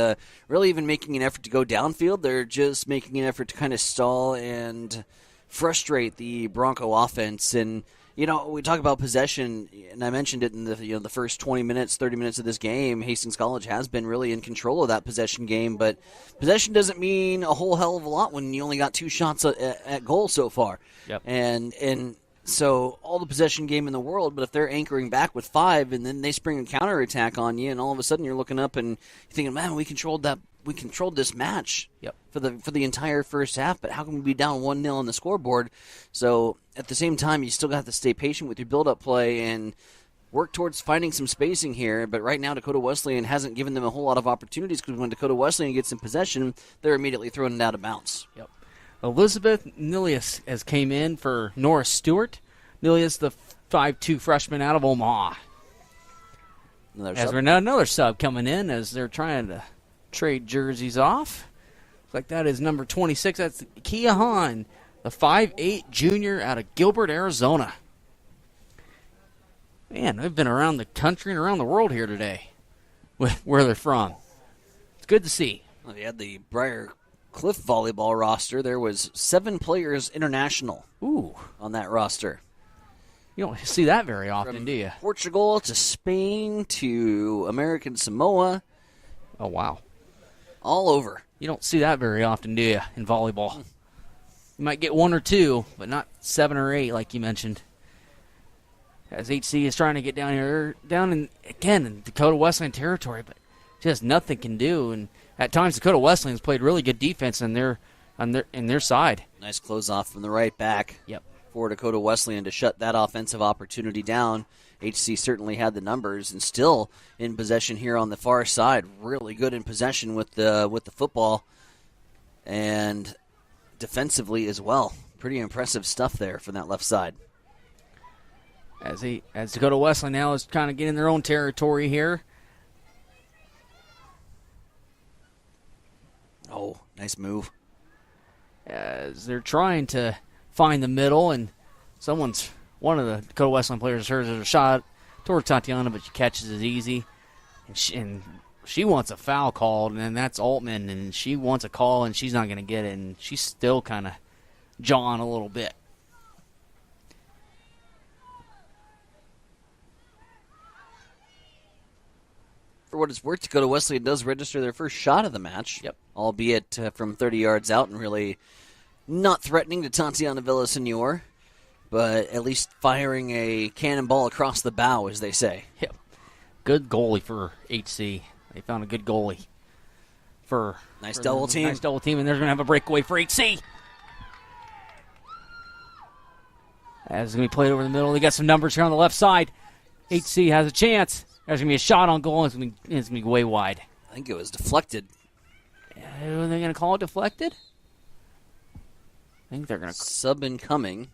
really even making an effort to go downfield. They're just making an effort to kind of stall and frustrate the Bronco offense. And, you know, we talk about possession, and I mentioned it in the first 20 minutes, 30 minutes of this game. Hastings College has been really in control of that possession game, but possession doesn't mean a whole hell of a lot when you only got 2 shots at goal so far. Yep. And so all the possession game in the world, but if they're anchoring back with 5 and then they spring a counterattack on you, and all of a sudden you're looking up and you're thinking, man, we controlled this match. Yep. For the entire first half, but how can we be down 1-0 on the scoreboard? So at the same time, you still got to stay patient with your build-up play and work towards finding some spacing here. But right now, Dakota Wesleyan hasn't given them a whole lot of opportunities, because when Dakota Wesleyan gets in possession, they're immediately throwing it out of bounds. Yep. Elizabeth Nilius has came in for Norris Stewart. Nilius, the 5'2 freshman out of Omaha. Another sub coming in as they're trying to trade jerseys off. Looks like that is number 26. That's Kia Hahn, the 5'8 junior out of Gilbert, Arizona. Man, they've been around the country and around the world here today with where they're from. It's good to see. Well, they had the Briar Cliff volleyball roster. There was 7 players international on that roster. You don't see that very often, do you? Portugal to Spain to American Samoa. Oh, wow. All over. You don't see that very often, do you, in volleyball? You might get 1 or 2, but not 7 or 8 like you mentioned. As HC is trying to get down in Dakota Wesleyan territory, but just nothing can do. And at times Dakota Wesleyan's played really good defense in their side. Nice close off from the right back. Yep. For Dakota Wesleyan to shut that offensive opportunity down. HC certainly had the numbers and still in possession here on the far side. Really good in possession with the football and defensively as well. Pretty impressive stuff there from that left side. As Dakota Wesleyan now is kind of getting their own territory here. Oh, nice move. As they're trying to find the middle, and one of the Dakota Wesleyan players heard a shot towards Tatiana, but she catches it easy. And she wants a foul called, and that's Altman, and she wants a call, and she's not going to get it, and she's still kind of jawing a little bit. For what it's worth, Dakota Wesleyan does register their first shot of the match. Yep. Albeit from 30 yards out and really not threatening to Tatiana Villasenor, but at least firing a cannonball across the bow, as they say. Yep. Good goalie for HC. They found a good goalie for nice double team. Nice double team, and they're going to have a breakaway for HC. As it's going to be played over the middle. They got some numbers here on the left side. HC has a chance. There's going to be a shot on goal, and it's going to be way wide. I think it was deflected. Are they going to call it deflected? I think they're going to... Sub incoming.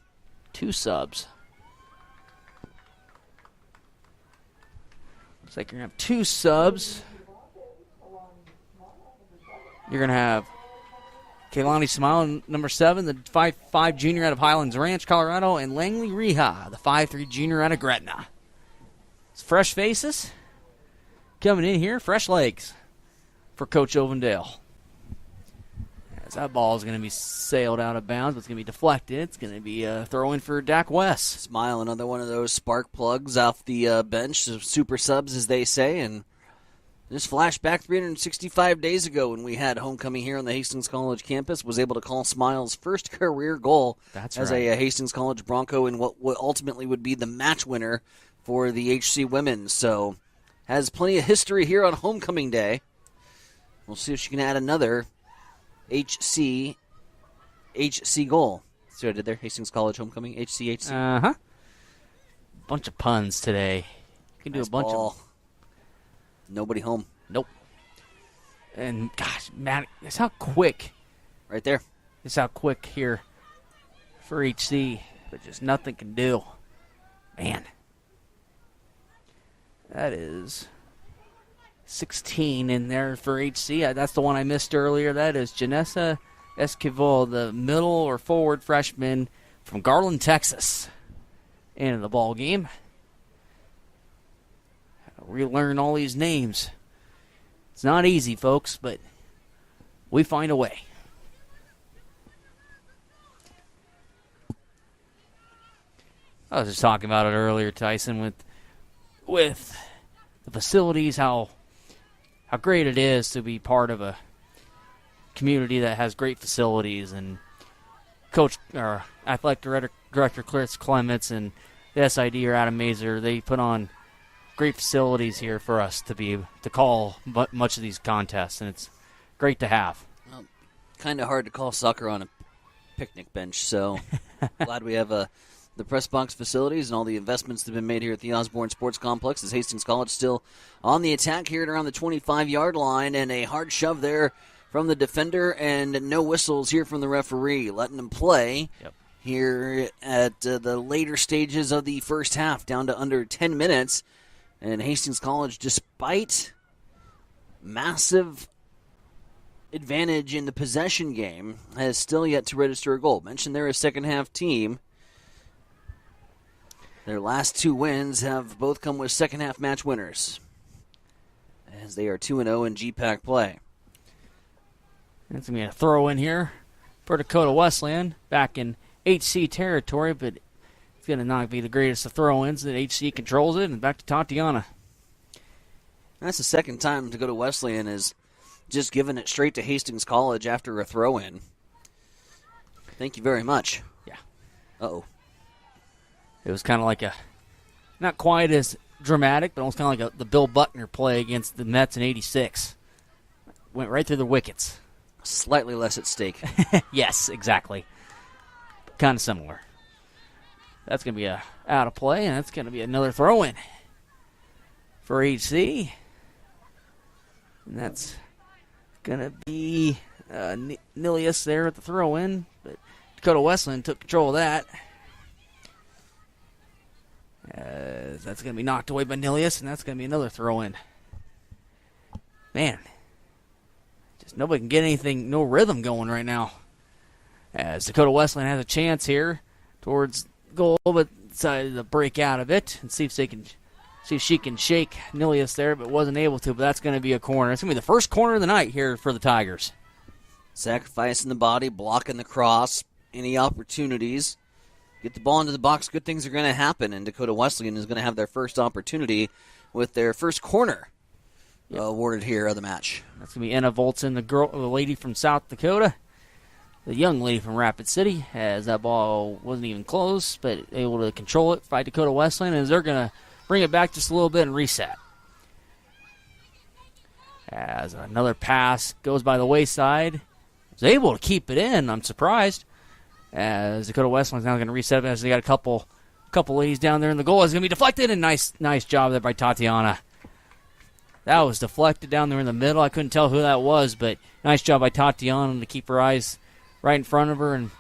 2 subs. Looks like you're going to have 2 subs. You're going to have Kaylani Smile, number 7, the 5'5 junior out of Highlands Ranch, Colorado, and Langley Reha, the 5'3 junior out of Gretna. It's fresh faces coming in here, fresh legs for Coach Ovendale. As that ball is going to be sailed out of bounds, but it's going to be deflected. It's going to be a throw-in for Dak West. Smile, another one of those spark plugs off the bench, super subs, as they say, and just flashback 365 days ago when we had homecoming here on the Hastings College campus, was able to call Smile's first career goal as a Hastings College Bronco in what ultimately would be the match winner for the HC women. So has plenty of history here on homecoming day. We'll see if she can add another HC goal. See what I did there? Hastings College homecoming, HC. Uh-huh. Bunch of puns today. You can do Nice a bunch ball. of... Nobody home. Nope. And, gosh, man, it's how quick. Right there. It's how quick here for HC, but just nothing can do. Man. That is 16 in there for HC. That's the one I missed earlier. That is Janessa Esquivel, the middle or forward freshman from Garland, Texas, into the ball game. Relearn all these names. It's not easy, folks, but we find a way. I was just talking about it earlier, Tyson, with the facilities, how great it is to be part of a community that has great facilities, and athletic director Chris Clements and the SID or Adam Mazer, they put on great facilities here for us to call much of these contests, and it's great to have. Well, kind of hard to call soccer on a picnic bench, so glad we have the press box facilities and all the investments that have been made here at the Osborne Sports Complex, as Hastings College still on the attack here at around the 25-yard line, and a hard shove there from the defender, and no whistles here from the referee, letting them play here at the later stages of the first half, down to under 10 minutes. And Hastings College, despite massive advantage in the possession game, has still yet to register a goal. Mentioned they're a second-half team. Their last 2 wins have both come with second-half match winners, as they are 2-0 in GPAC play. That's going to be a throw in here for Dakota Wesleyan, back in HC territory, but It's going to not be the greatest of throw-ins. That HC controls it, and back to Tatiana. That's the second time Dakota Wesleyan is just giving it straight to Hastings College after a throw-in. Thank you very much. Yeah. Uh-oh. It was kind of like not quite as dramatic, but almost kind of like the Bill Buckner play against the Mets in '86. Went right through the wickets. Slightly less at stake. Yes, exactly. Kind of similar. That's going to be out of play, and that's going to be another throw-in for HC. And that's going to be Nilius there at the throw-in, but Dakota Wesleyan took control of that. That's going to be knocked away by Nilius, and that's going to be another throw-in. Man, just nobody can get anything, no rhythm going right now. As Dakota Wesleyan has a chance here towards goal, but decided to break out of it and see if she can shake Nilius there, but wasn't able to. But that's going to be a corner. It's going to be the first corner of the night here for the Tigers. Sacrificing the body, blocking the cross, any opportunities. Get the ball into the box, good things are going to happen, and Dakota Wesleyan is going to have their first opportunity with their first corner awarded here of the match. That's going to be Anna Voltson, the lady from South Dakota, the young lady from Rapid City, as that ball wasn't even close, but able to control it by Dakota Wesleyan, as they're going to bring it back just a little bit and reset. As another pass goes by the wayside, was able to keep it in. I'm surprised. As Dakota Wesleyan's now going to reset it, as they got a couple ladies down there in the goal. It's going to be deflected, and nice job there by Tatiana. That was deflected down there in the middle. I couldn't tell who that was, but nice job by Tatiana to keep her eyes right in front of her and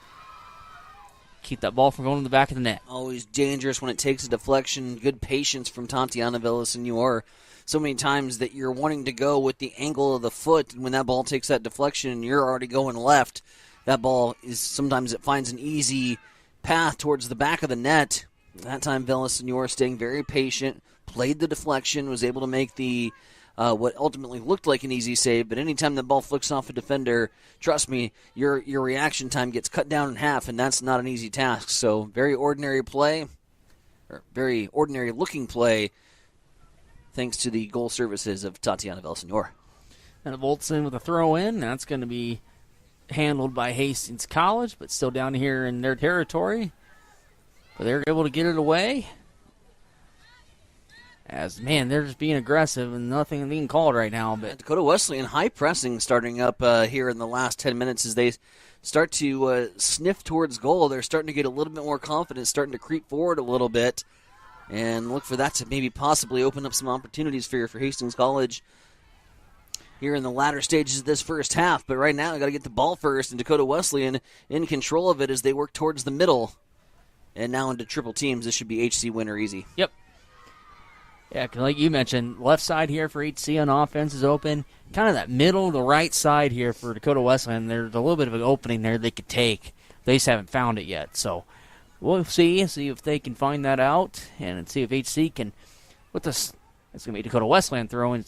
keep that ball from going to the back of the net. Always dangerous when it takes a deflection. Good patience from Tatiana Villasenor. So many times that you're wanting to go with the angle of the foot, and when that ball takes that deflection and you're already going left, that ball sometimes it finds an easy path towards the back of the net. That time Villasenor staying very patient, played the deflection, was able to make the what ultimately looked like an easy save, but anytime the ball flicks off a defender, trust me, your reaction time gets cut down in half, and that's not an easy task. So very ordinary play, or very ordinary looking play, thanks to the goal services of Tatiana Villasenor. And Voltson with a throw-in. That's going to be handled by Hastings College, but still down here in their territory. But they're able to get it away. As, man, they're just being aggressive and nothing being called right now. But Dakota Wesleyan high pressing starting up here in the last 10 minutes as they start to sniff towards goal. They're starting to get a little bit more confident, starting to creep forward a little bit, and look for that to maybe possibly open up some opportunities for Hastings College here in the latter stages of this first half. But right now, you got to get the ball first, and Dakota Wesleyan in control of it as they work towards the middle. And now into triple teams, this should be HC winner easy. Yep. Yeah, like you mentioned, left side here for HC on offense is open. Kind of that middle, the right side here for Dakota Wesleyan. There's a little bit of an opening there they could take. They just haven't found it yet. So we'll see if they can find that out and see if HC can. With this, it's going to be Dakota Wesleyan throwing,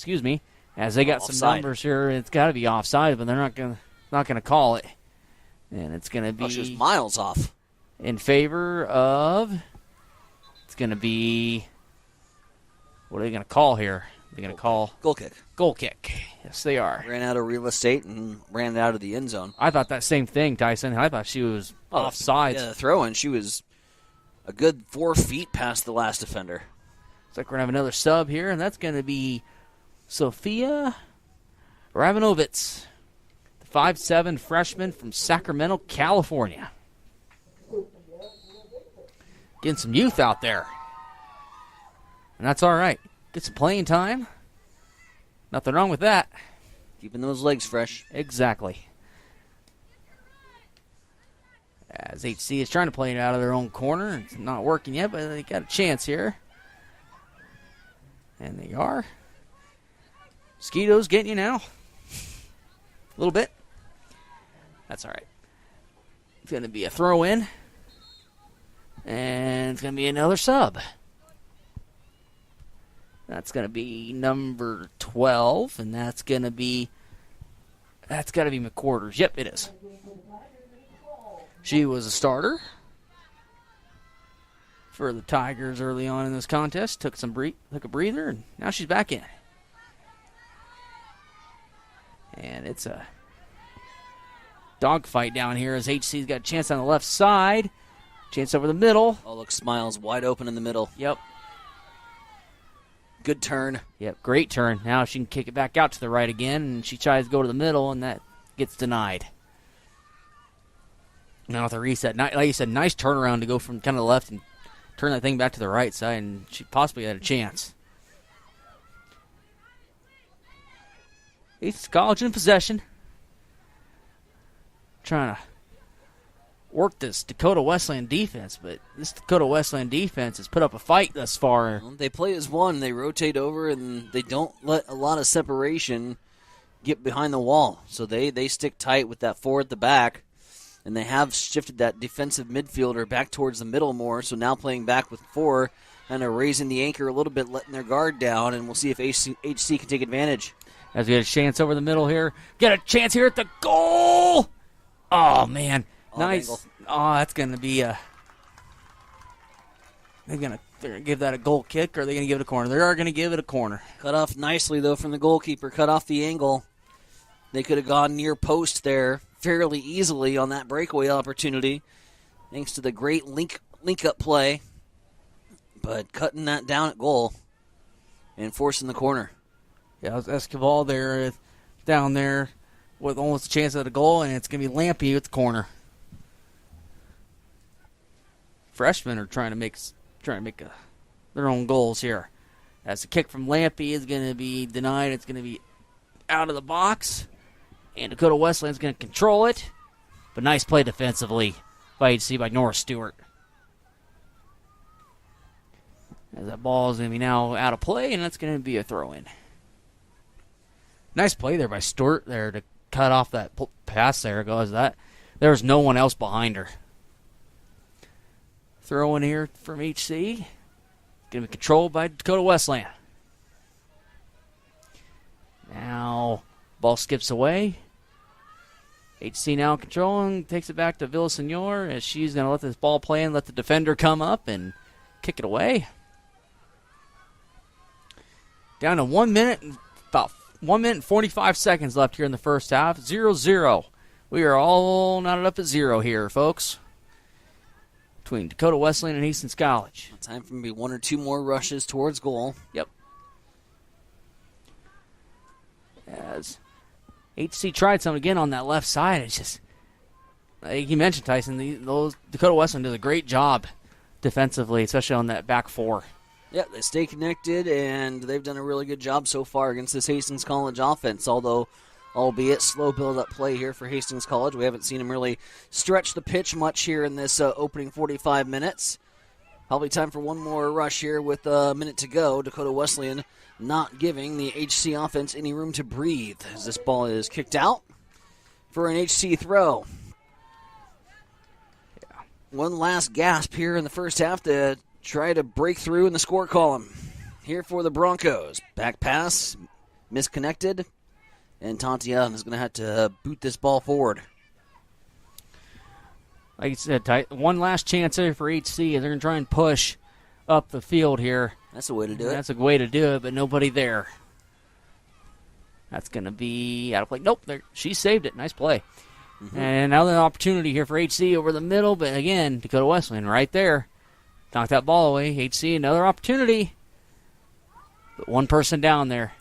as they got some numbers here. It's got to be offside, but they're not going to call it. And it's going to be just miles off. In favor of, it's going to be, what are they going to call here? They're going to call goal kick. Goal kick. Yes, they are. Ran out of real estate and ran it out of the end zone. I thought that same thing, Tyson. I thought she was offside. Yeah, the throw-in, she was a good 4 feet past the last defender. Looks like we're going to have another sub here, and that's going to be Sophia Rabinovitz, the 5'7" freshman from Sacramento, California. Getting some youth out there. And that's all right. Get some playing time. Nothing wrong with that. Keeping those legs fresh. Exactly. As HC is trying to play it out of their own corner. It's not working yet, but they got a chance here. And they are. Mosquitoes getting you now. A little bit. That's all right. It's going to be a throw-in. And it's going to be another sub. That's going to be number 12, and that's got to be McQuarters. Yep, it is. She was a starter for the Tigers early on in this contest. Took a breather, and now she's back in. And it's a dogfight down here as HC's got a chance on the left side. Chance over the middle. Oh, look, Smiles wide open in the middle. Yep. Good turn. Yep, great turn. Now she can kick it back out to the right again, and she tries to go to the middle, and that gets denied. Now with a reset, like you said, nice turnaround to go from kind of the left and turn that thing back to the right side, and she possibly had a chance. East College in possession. Trying to work this Dakota Wesleyan defense, but this Dakota Wesleyan defense has put up a fight thus far. Well, they play as one. They rotate over, and they don't let a lot of separation get behind the wall. So they stick tight with that 4 at the back, and they have shifted that defensive midfielder back towards the middle more. So now playing back with 4, kind of raising the anchor a little bit, letting their guard down, and we'll see if HC can take advantage. As we get a chance over the middle here. Get a chance here at the goal! Oh, man. Nice. Angle. Oh, that's going to be a... They're going to give that a goal kick, or are they going to give it a corner? They are going to give it a corner. Cut off nicely, though, from the goalkeeper. Cut off the angle. They could have gone near post there fairly easily on that breakaway opportunity, thanks to the great link-up play. But cutting that down at goal and forcing the corner. Yeah, it was Escobar there, down there, with almost a chance at a goal, and it's going to be Lampy at the corner. Freshmen are trying to make their own goals here. As the kick from Lampy is going to be denied. It's going to be out of the box, and Dakota Wesleyan is going to control it. But nice play defensively by HC by Norris Stewart. As that ball is going to be now out of play, and that's going to be a throw-in. Nice play there by Stewart there to cut off that pass there. Goes that. There's no one else behind her. Throw in here from HC. Going to be controlled by Dakota Wesleyan. Now, ball skips away. HC now controlling. Takes it back to Villasenor as she's going to let this ball play and let the defender come up and kick it away. Down to 1 minute and about 1 minute and 45 seconds left here in the first half. 0-0. We are all knotted up at 0 here, folks, between Dakota Wesleyan and Hastings College. Time for maybe 1 or 2 more rushes towards goal. Yep. As HC tried something again on that left side, it's just, like you mentioned, Tyson, those Dakota Wesleyan does a great job defensively, especially on that back 4. Yeah, they stay connected, and they've done a really good job so far against this Hastings College offense, albeit slow build-up play here for Hastings College. We haven't seen them really stretch the pitch much here in this opening 45 minutes. Probably time for one more rush here with a minute to go. Dakota Wesleyan not giving the HC offense any room to breathe as this ball is kicked out for an HC throw. Yeah. One last gasp here in the first half to try to break through in the score column. Here for the Broncos. Back pass, misconnected, and Tatiana is going to have to boot this ball forward. Like you said, one last chance here for HC. They're going to try and push up the field here. That's a way to do it. That's a way to do it, but nobody there. That's going to be out of play. Nope, she saved it. Nice play. Mm-hmm. And now the opportunity here for HC over the middle, but again, Dakota Wesleyan right there. Knocked that ball away. HC, another opportunity. But one person down there.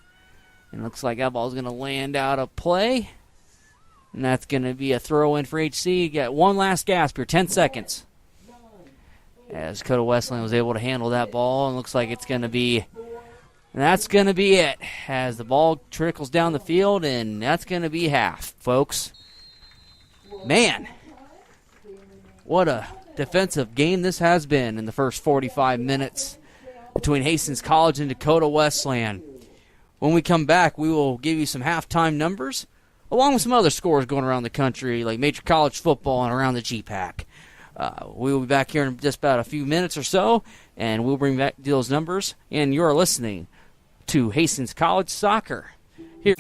And it looks like that ball's going to land out of play. And that's going to be a throw-in for HC. Got one last gasp here, 10 seconds. As Dakota Wesleyan was able to handle that ball. And looks like it's going to be... And that's going to be it. As the ball trickles down the field, and that's going to be half, folks. Man. What a defensive game this has been in the first 45 minutes between Hastings College and Dakota Wesleyan. When we come back, we will give you some halftime numbers, along with some other scores going around the country, like major college football and around the GPAC. We will be back here in just about a few minutes or so, and we'll bring back those numbers. And you're listening to Hastings College Soccer. Here.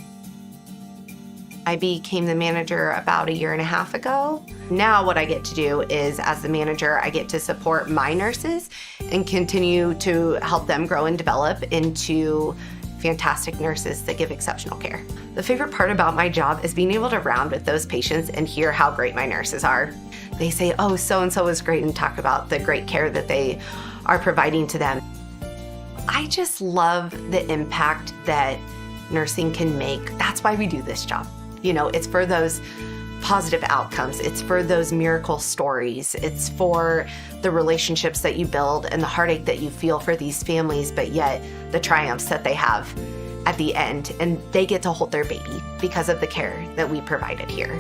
I became the manager about 1.5 years ago. Now what I get to do is, as the manager, I get to support my nurses and continue to help them grow and develop into fantastic nurses that give exceptional care. The favorite part about my job is being able to round with those patients and hear how great my nurses are. They say, oh, so-and-so was great, and talk about the great care that they are providing to them. I just love the impact that nursing can make. That's why we do this job. You know, it's for those positive outcomes. It's for those miracle stories. It's for the relationships that you build and the heartache that you feel for these families, but yet the triumphs that they have at the end. And they get to hold their baby because of the care that we provided here.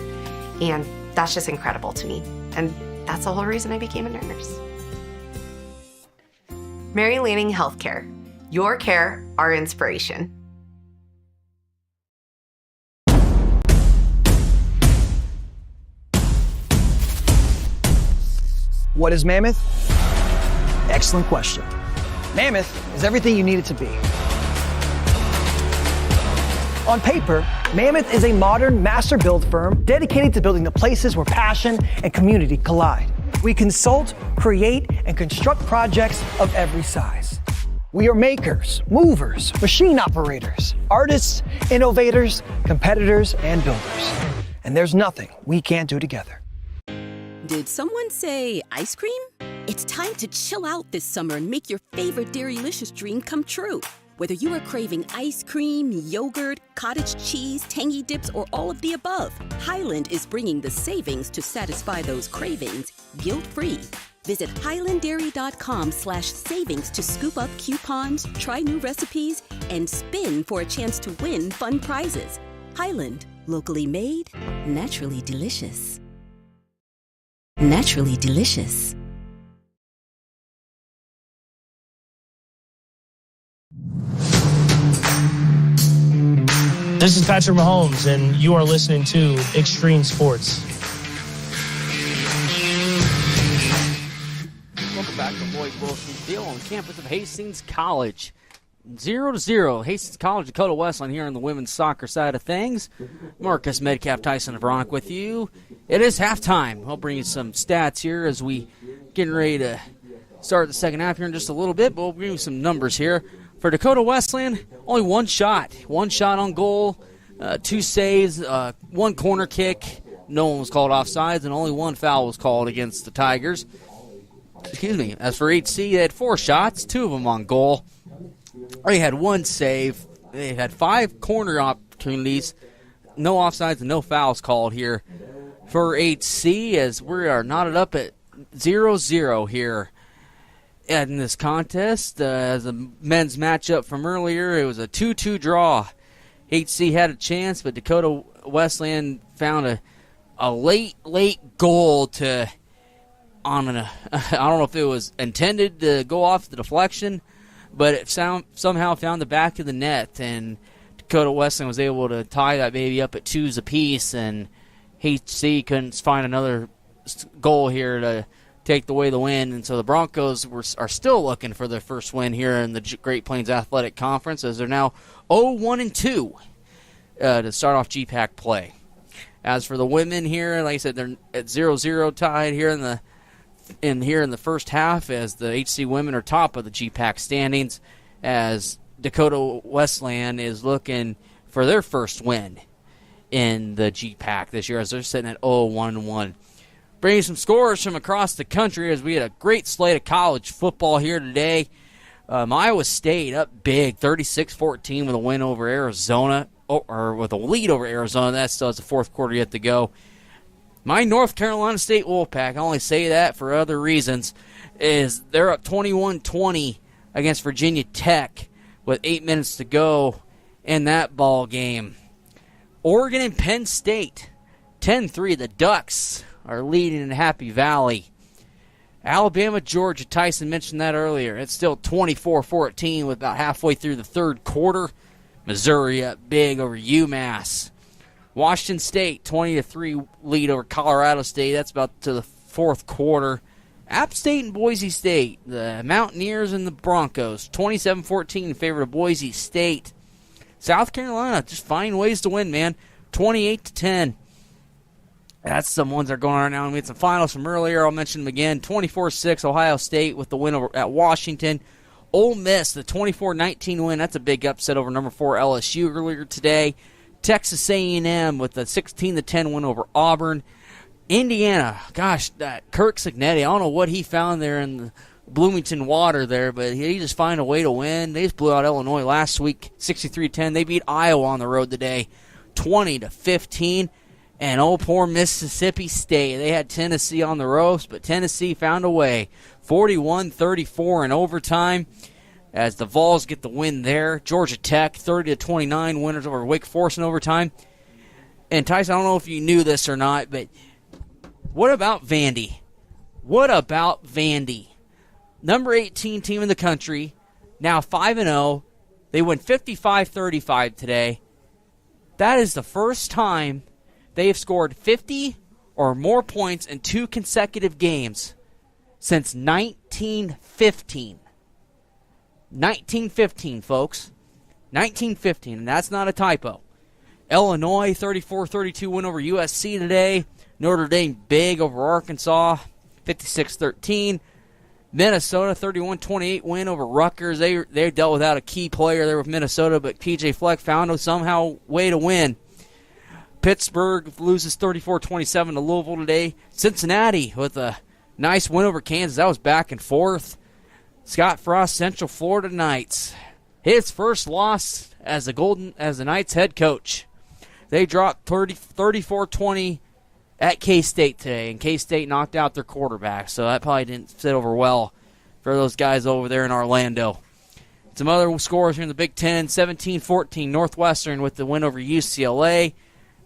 And that's just incredible to me. And that's the whole reason I became a nurse. Mary Lanning Healthcare. Your care, our inspiration. What is Mammoth? Excellent question. Mammoth is everything you need it to be. On paper, Mammoth is a modern master build firm dedicated to building the places where passion and community collide. We consult, create, and construct projects of every size. We are makers, movers, machine operators, artists, innovators, competitors, and builders. And there's nothing we can't do together. Did someone say ice cream? It's time to chill out this summer and make your favorite Dairylicious dream come true. Whether you are craving ice cream, yogurt, cottage cheese, tangy dips, or all of the above, Highland is bringing the savings to satisfy those cravings guilt-free. Visit highlanddairy.com/savings to scoop up coupons, try new recipes, and spin for a chance to win fun prizes. Highland, locally made, naturally delicious. Naturally delicious. This is Patrick Mahomes, and you are listening to Extreme Sports. Welcome back to Lloyd Wilson Field on campus of Hastings College. 0-0. Hastings College, Dakota Wesleyan here on the women's soccer side of things. Marcus Metcalf, Tyson Veronik with you. It is halftime. I'll bring you some stats here as we getting ready to start the second half here in just a little bit, but we'll bring you some numbers here. For Dakota Wesleyan, only one shot. One shot on goal, 2 saves, 1 corner kick. No one was called offsides, and only 1 foul was called against the Tigers. Excuse me. As for HC, they had 4 shots, 2 of them on goal. They had 1 save. They had 5 corner opportunities. No offsides and no fouls called here for HC, as we are knotted up at 0-0 here in this contest. As a men's matchup from earlier, it was a 2-2 draw. HC had a chance, but Dakota Wesleyan found a late goal to on I don't know if it was intended to go off the deflection, but it somehow found the back of the net, and Dakota Wesleyan was able to tie that baby up at 2s apiece, and HC couldn't find another goal here to take away the win, and so the Broncos are still looking for their first win here in the Great Plains Athletic Conference, as they're now 0-1-2 to start off GPAC play. As for the women here, like I said, they're at 0-0 tied here in the first half, as the HC women are top of the GPAC standings, as Dakota Wesleyan is looking for their first win in the GPAC this year, as they're sitting at 0-1-1. Bringing some scores from across the country, as we had a great slate of college football here today. Iowa State up big, 36-14 with a win over Arizona, or with a lead over Arizona. That still has the fourth quarter yet to go. My North Carolina State Wolfpack, I only say that for other reasons, is they're up 21-20 against Virginia Tech with 8 minutes to go in that ball game. Oregon and Penn State, 10-3. The Ducks are leading in Happy Valley. Alabama, Georgia, Tyson mentioned that earlier. It's still 24-14 with about halfway through the third quarter. Missouri up big over UMass. Washington State, 20-3 lead over Colorado State. That's about to the fourth quarter. App State and Boise State, the Mountaineers and the Broncos, 27-14 in favor of Boise State. South Carolina, just finding ways to win, man. 28-10. That's some ones that are going on right now. And we had some finals from earlier. I'll mention them again. 24-6, Ohio State with the win over at Washington. Ole Miss, the 24-19 win. That's a big upset over number 4 LSU earlier today. Texas A&M with the 16-10 win over Auburn. Indiana, gosh, that Kirk Cignetti, I don't know what he found there in the Bloomington water there, but he just found a way to win. They just blew out Illinois last week, 63-10. They beat Iowa on the road today, 20-15. And oh, poor Mississippi State. They had Tennessee on the ropes, but Tennessee found a way. 41-34 in overtime as the Vols get the win there. Georgia Tech, 30-29 winners over Wake Forest in overtime. And Tyson, I don't know if you knew this or not, but what about Vandy? What about Vandy? Number 18 team in the country, now 5-0. They win 55-35 today. That is the first time they have scored 50 or more points in 2 consecutive games since 1915. 1915, folks. 1915, and that's not a typo. Illinois, 34-32 win over USC today. Notre Dame big over Arkansas, 56-13. Minnesota, 31-28 win over Rutgers. They dealt without a key player there with Minnesota, but P.J. Fleck found a somehow way to win. Pittsburgh loses 34-27 to Louisville today. Cincinnati with a nice win over Kansas. That was back and forth. Scott Frost, Central Florida Knights. His first loss as the Knights head coach. They dropped 34-20 at K-State today, and K-State knocked out their quarterback, so that probably didn't sit over well for those guys over there in Orlando. Some other scores here in the Big Ten, 17-14 Northwestern with the win over UCLA.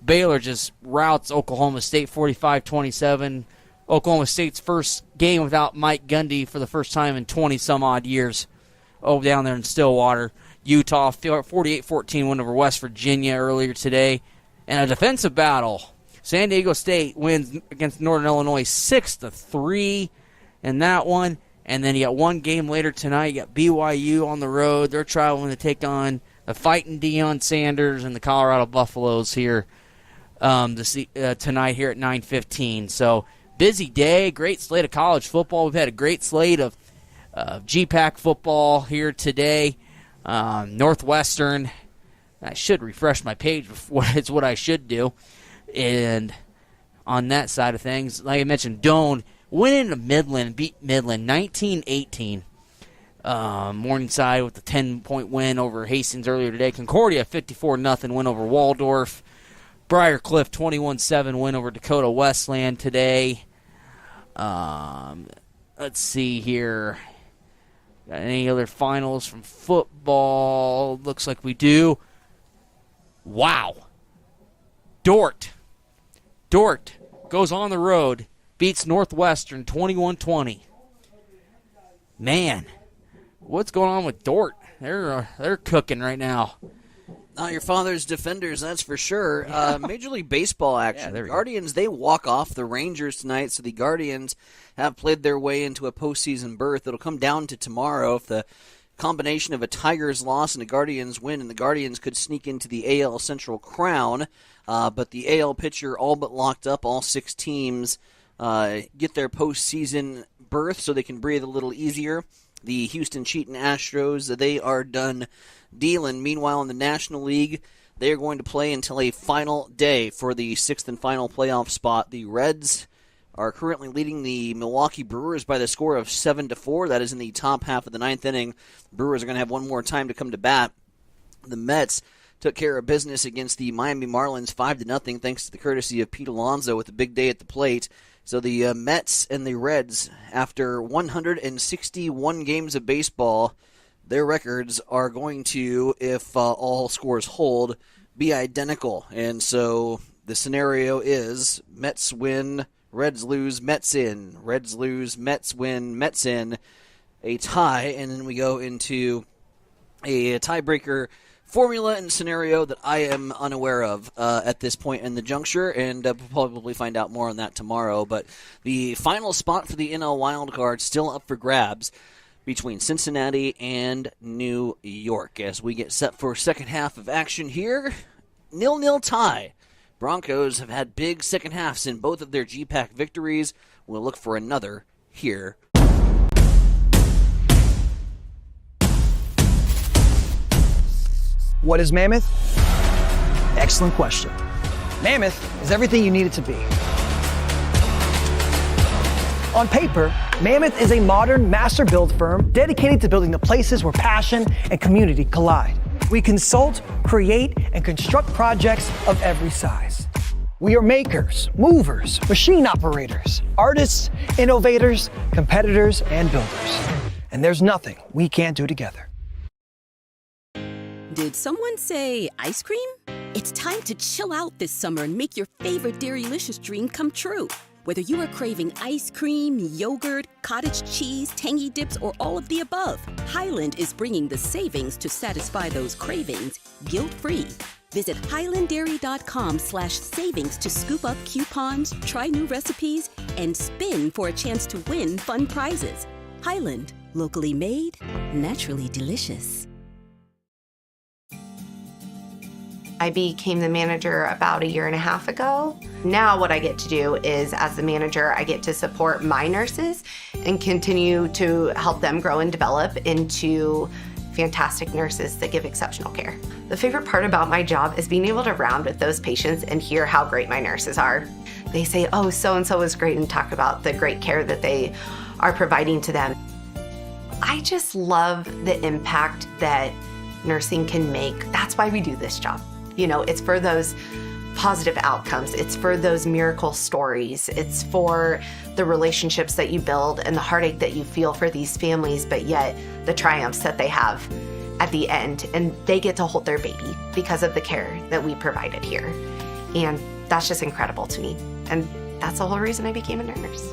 Baylor just routs Oklahoma State 45-27. Oklahoma State's first game without Mike Gundy for the first time in 20-some-odd years down there in Stillwater. Utah 48-14 win over West Virginia earlier today. And a defensive battle. San Diego State wins against Northern Illinois 6-3 in that one. And then you got one game later tonight. You got BYU on the road. They're traveling to take on the fighting Deion Sanders and the Colorado Buffaloes here tonight here at 9:15. So busy day, great slate of college football. We've had a great slate of GPAC football here today. Northwestern, I should refresh my page. It's what I should do. And on that side of things, like I mentioned, Doane went into Midland, beat Midland 19-18. Morningside with the 10-point win over Hastings earlier today. Concordia 54-0 win over Waldorf. Briarcliff 21-7 win over Dakota Wesleyan today. Let's see here. Got any other finals from football? Looks like we do. Wow. Dort goes on the road, beats Northwestern 21-20. Man, what's going on with Dort? They're cooking right now. Not your father's defenders, that's for sure. Major League Baseball action. Yeah, Guardians, they walk off the Rangers tonight, so the Guardians have played their way into a postseason berth. It'll come down to tomorrow if the combination of a Tigers loss and a Guardians win, and the Guardians could sneak into the AL Central crown. But the AL picture all but locked up. All 6 teams get their postseason berth so they can breathe a little easier. The Houston Cheatin' Astros, they are done dealing. Meanwhile, in the National League, they are going to play until a final day for the 6th and final playoff spot. The Reds are currently leading the Milwaukee Brewers by the score of 7-4. That is in the top half of the 9th inning. Brewers are going to have one more time to come to bat. The Mets took care of business against the Miami Marlins 5-0 thanks to the courtesy of Pete Alonso with a big day at the plate. So the Mets and the Reds, after 161 games of baseball, their records are going to, if all scores hold, be identical. And so the scenario is Mets win, Reds lose, Mets in. Reds lose, Mets win, Mets in. A tie, and then we go into a tiebreaker formula and scenario that I am unaware of at this point in the juncture, and we'll probably find out more on that tomorrow. But the final spot for the NL wildcard still up for grabs between Cincinnati and New York as we get set for second half of action here. 0-0 tie Broncos have had big second halves in both of their GPAC victories. We'll look for another here. What is Mammoth? Excellent question. Mammoth is everything you need it to be. On paper, Mammoth is a modern master build firm dedicated to building the places where passion and community collide. We consult, create, and construct projects of every size. We are makers, movers, machine operators, artists, innovators, competitors, and builders. And there's nothing we can't do together. Did someone say ice cream? It's time to chill out this summer and make your favorite Dairylicious dream come true. Whether you are craving ice cream, yogurt, cottage cheese, tangy dips, or all of the above, Highland is bringing the savings to satisfy those cravings guilt-free. Visit highlanddairy.com/savings to scoop up coupons, try new recipes, and spin for a chance to win fun prizes. Highland, locally made, naturally delicious. I became the manager about 1.5 years ago. Now what I get to do is, as the manager, I get to support my nurses and continue to help them grow and develop into fantastic nurses that give exceptional care. The favorite part about my job is being able to round with those patients and hear how great my nurses are. They say, oh, so-and-so is great, and talk about the great care that they are providing to them. I just love the impact that nursing can make. That's why we do this job. You know, it's for those positive outcomes. It's for those miracle stories. It's for the relationships that you build and the heartache that you feel for these families, but yet the triumphs that they have at the end. And they get to hold their baby because of the care that we provided here. And that's just incredible to me. And that's the whole reason I became a nurse.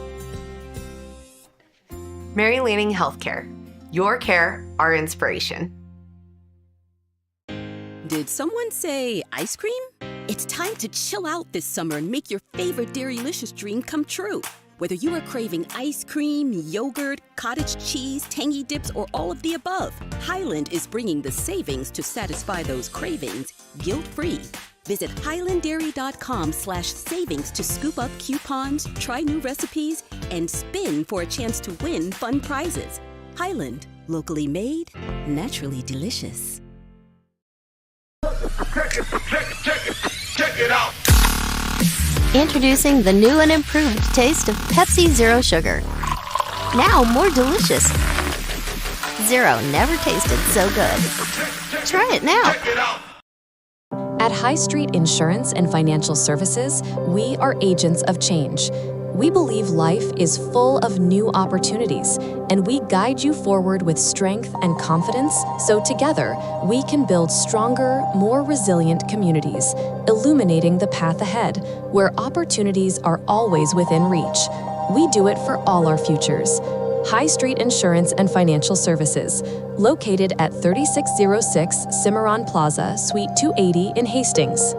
Mary Lanning Healthcare. Your care, our inspiration. Did someone say ice cream? It's time to chill out this summer and make your favorite Dairylicious dream come true. Whether you are craving ice cream, yogurt, cottage cheese, tangy dips, or all of the above, Highland is bringing the savings to satisfy those cravings guilt-free. Visit highlanddairy.com/savings to scoop up coupons, try new recipes, and spin for a chance to win fun prizes. Highland, locally made, naturally delicious. Check it out. Introducing the new and improved taste of Pepsi Zero Sugar. Now more delicious. Zero never tasted so good. Try it now. At High Street Insurance and Financial Services, we are agents of change. We believe life is full of new opportunities, and we guide you forward with strength and confidence so together we can build stronger, more resilient communities, illuminating the path ahead, where opportunities are always within reach. We do it for all our futures. High Street Insurance and Financial Services, located at 3606 Cimarron Plaza, Suite 280 in Hastings.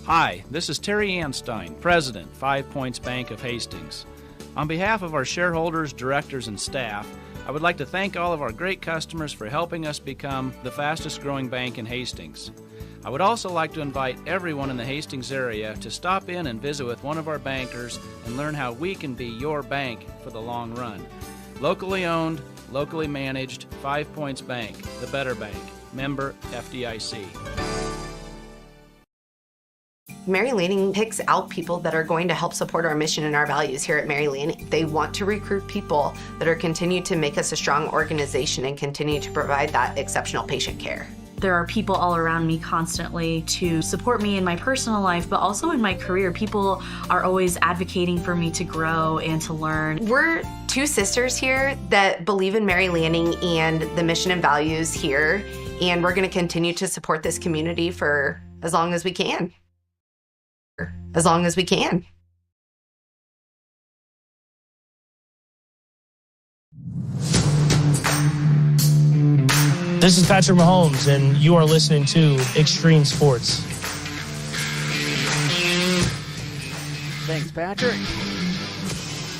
Hi, this is Terry Anstein, President, 5 Points Bank of Hastings. On behalf of our shareholders, directors, and staff, I would like to thank all of our great customers for helping us become the fastest growing bank in Hastings. I would also like to invite everyone in the Hastings area to stop in and visit with one of our bankers and learn how we can be your bank for the long run. Locally owned, locally managed, 5 Points Bank, the better bank. Member FDIC. Mary Lanning picks out people that are going to help support our mission and our values here at Mary Lanning. They want to recruit people that are continue to make us a strong organization and continue to provide that exceptional patient care. There are people all around me constantly to support me in my personal life, but also in my career. People are always advocating for me to grow and to learn. We're two sisters here that believe in Mary Lanning and the mission and values here, and we're going to continue to support this community for as long as we can. As long as we can. This is Patrick Mahomes, and you are listening to Extreme Sports. Thanks, Patrick.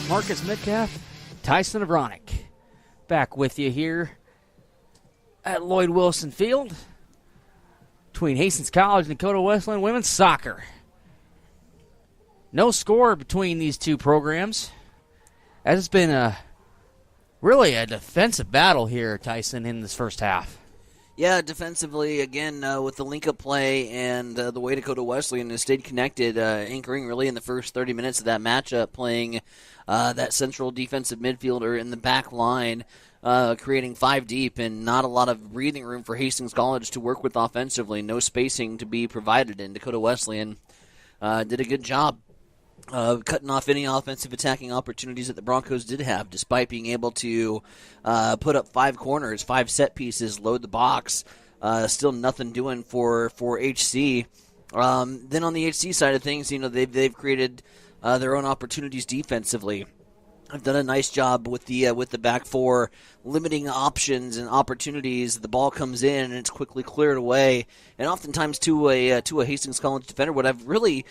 Marcus Metcalf, Tyson Avronic, back with you here at Lloyd Wilson Field. between Hastings College and Dakota Wesleyan women's soccer. No score between these two programs. It's been really a defensive battle here, Tyson, in this first half. Yeah, defensively, again, with the link-up play and the way Dakota Wesleyan has stayed connected, anchoring really in the first 30 minutes of that matchup, playing that central defensive midfielder in the back line, creating 5 deep, and not a lot of breathing room for Hastings College to work with offensively. No spacing to be provided, and Dakota Wesleyan did a good job cutting off any offensive attacking opportunities that the Broncos did have, despite being able to put up 5 corners, 5 set pieces, load the box. Still nothing doing for HC. Then on the HC side of things, they've created their own opportunities defensively. I've done a nice job with the back four, limiting options and opportunities. The ball comes in and it's quickly cleared away, and oftentimes to a Hastings College defender. What I've really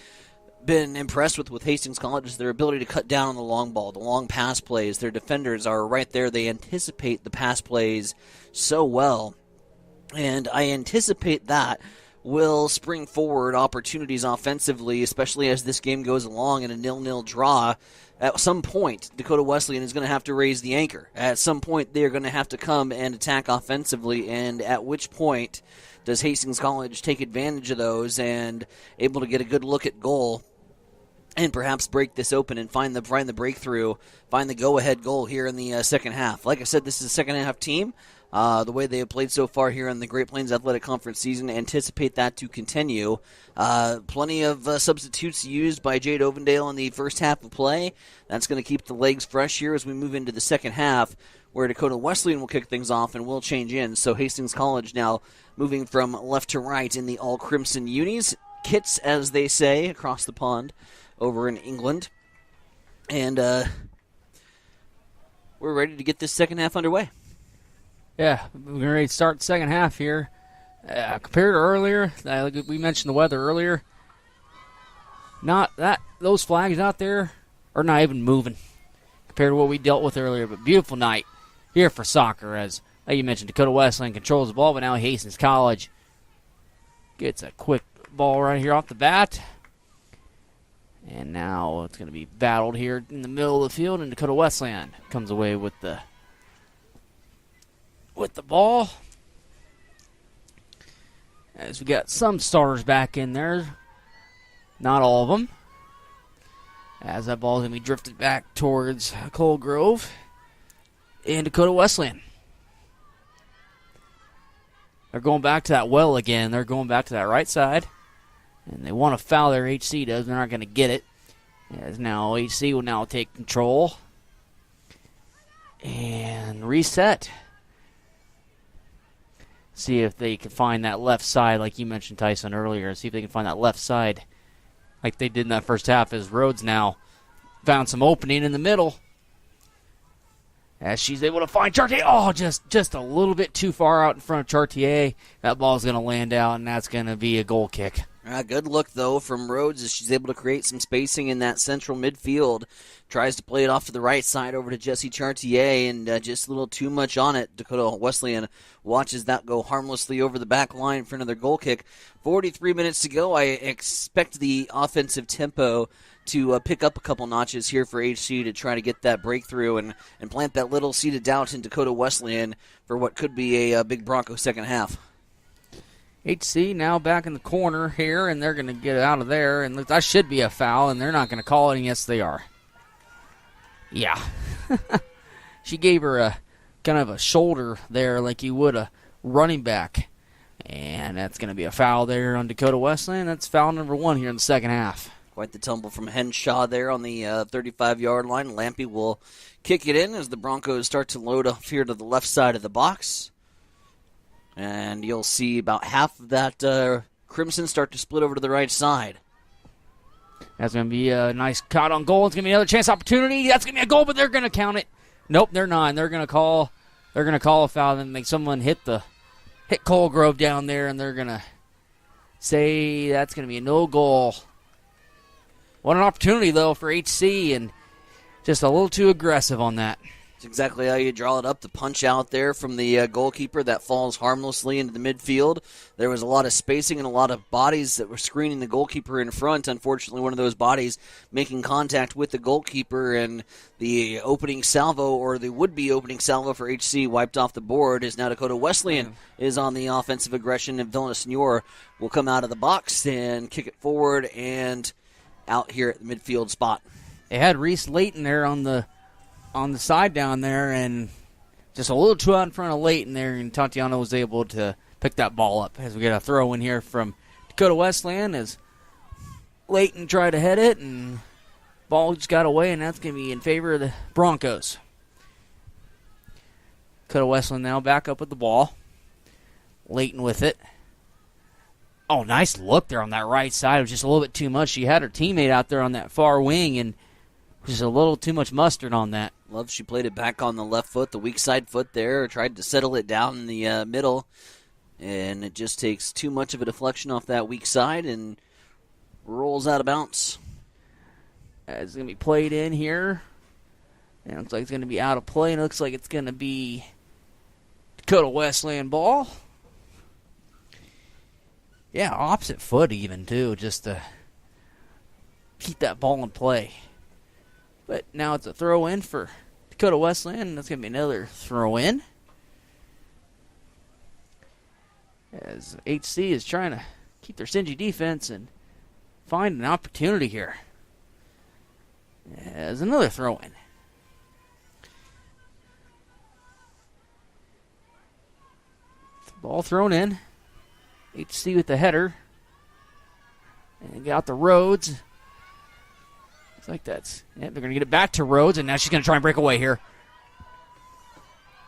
been impressed with Hastings College is their ability to cut down on the long ball, the long pass plays. Their defenders are right there. They anticipate the pass plays so well, and I anticipate that will spring forward opportunities offensively, especially as this game goes along in a 0-0 draw. At some point, Dakota Wesleyan is going to have to raise the anchor. At some point, they're going to have to come and attack offensively, and at which point does Hastings College take advantage of those and able to get a good look at goal and perhaps break this open and find the breakthrough, find the go-ahead goal here in the second half. Like I said, this is a second-half team. The way they have played so far here in the Great Plains Athletic Conference season, anticipate that to continue. Plenty of substitutes used by Jade Ovendale in the first half of play. That's going to keep the legs fresh here as we move into the second half, where Dakota Wesleyan will kick things off and will change in. So Hastings College now moving from left to right in the all-crimson unis, kits, as they say, across the pond over in England. And we're ready to get this second half underway. Yeah, we're ready to start the second half here. Compared to earlier, like we mentioned the weather earlier, those flags out there are not even moving compared to what we dealt with earlier. But beautiful night here for soccer, as like you mentioned, Dakota Wesleyan controls the ball, but now Hastings College gets a quick ball right here off the bat. And now it's going to be battled here in the middle of the field, and Dakota Wesleyan comes away with the ball. As we got some starters back in there. Not all of them. As that ball is going to be drifted back towards Cole Grove and Dakota Wesleyan. They're going back to that well again. They're going back to that right side. And they want to foul their HC does. They're not going to get it. As now HC will now take control. And reset. See if they can find that left side, like you mentioned, Tyson, earlier. See if they can find that left side like they did in that first half, as Rhodes now found some opening in the middle. As she's able to find Chartier. Oh, just a little bit too far out in front of Chartier. That ball's going to land out, and that's going to be a goal kick. Good look, though, from Rhodes as she's able to create some spacing in that central midfield. Tries to play it off to the right side over to Jessie Chartier, and just a little too much on it. Dakota Wesleyan watches that go harmlessly over the back line for another goal kick. 43 minutes to go. I expect the offensive tempo to pick up a couple notches here for HC to try to get that breakthrough and plant that little seed of doubt in Dakota Wesleyan for what could be a big Bronco second half. HC now back in the corner here, and they're going to get out of there. And that should be a foul, and they're not going to call it, and yes, they are. Yeah. She gave her a kind of a shoulder there like you would a running back. And that's going to be a foul there on Dakota Wesleyan. That's foul number 1 here in the second half. Quite the tumble from Henshaw there on the 35-yard line. Lampy will kick it in as the Broncos start to load up here to the left side of the box. And you'll see about half of that Crimson start to split over to the right side. That's going to be a nice caught on goal. It's going to be another chance opportunity. That's going to be a goal, but they're going to count it. Nope, they're not. They're going to call a foul and make someone hit Cole Grove down there, and they're going to say that's going to be a no goal. What an opportunity, though, for HC, and just a little too aggressive on that. That's exactly how you draw it up. The punch out there from the goalkeeper that falls harmlessly into the midfield. There was a lot of spacing and a lot of bodies that were screening the goalkeeper in front. Unfortunately, one of those bodies making contact with the goalkeeper, and the opening salvo, or the would-be opening salvo for HC, wiped off the board. Is now Dakota Wesleyan is on the offensive aggression, and Villasenor will come out of the box and kick it forward and out here at the midfield spot. They had Reese Layton there on the side down there, and just a little too out in front of Layton there, and Tatiana was able to pick that ball up as we get a throw in here from Dakota Wesleyan as Layton tried to head it, and ball just got away, and that's going to be in favor of the Broncos. Dakota Wesleyan now back up with the ball. Layton with it. Oh, nice look there on that right side. It was just a little bit too much. She had her teammate out there on that far wing, and just a little too much mustard on that. Love she played it back on the left foot, the weak side foot there, tried to settle it down in the middle, and it just takes too much of a deflection off that weak side and rolls out of bounds. It's going to be played in here. And it looks like it's going to be out of play, and it looks like it's going to be Dakota Wesleyan ball. Yeah, opposite foot even, too, just to keep that ball in play. But now it's a throw-in for Dakota Wesleyan, and that's going to be another throw-in. As HC is trying to keep their stingy defense and find an opportunity here. As another throw-in. Ball thrown in. HC with the header. And got the Rhodes. Looks like that's... Yeah, they're going to get it back to Rhodes, and now she's going to try and break away here.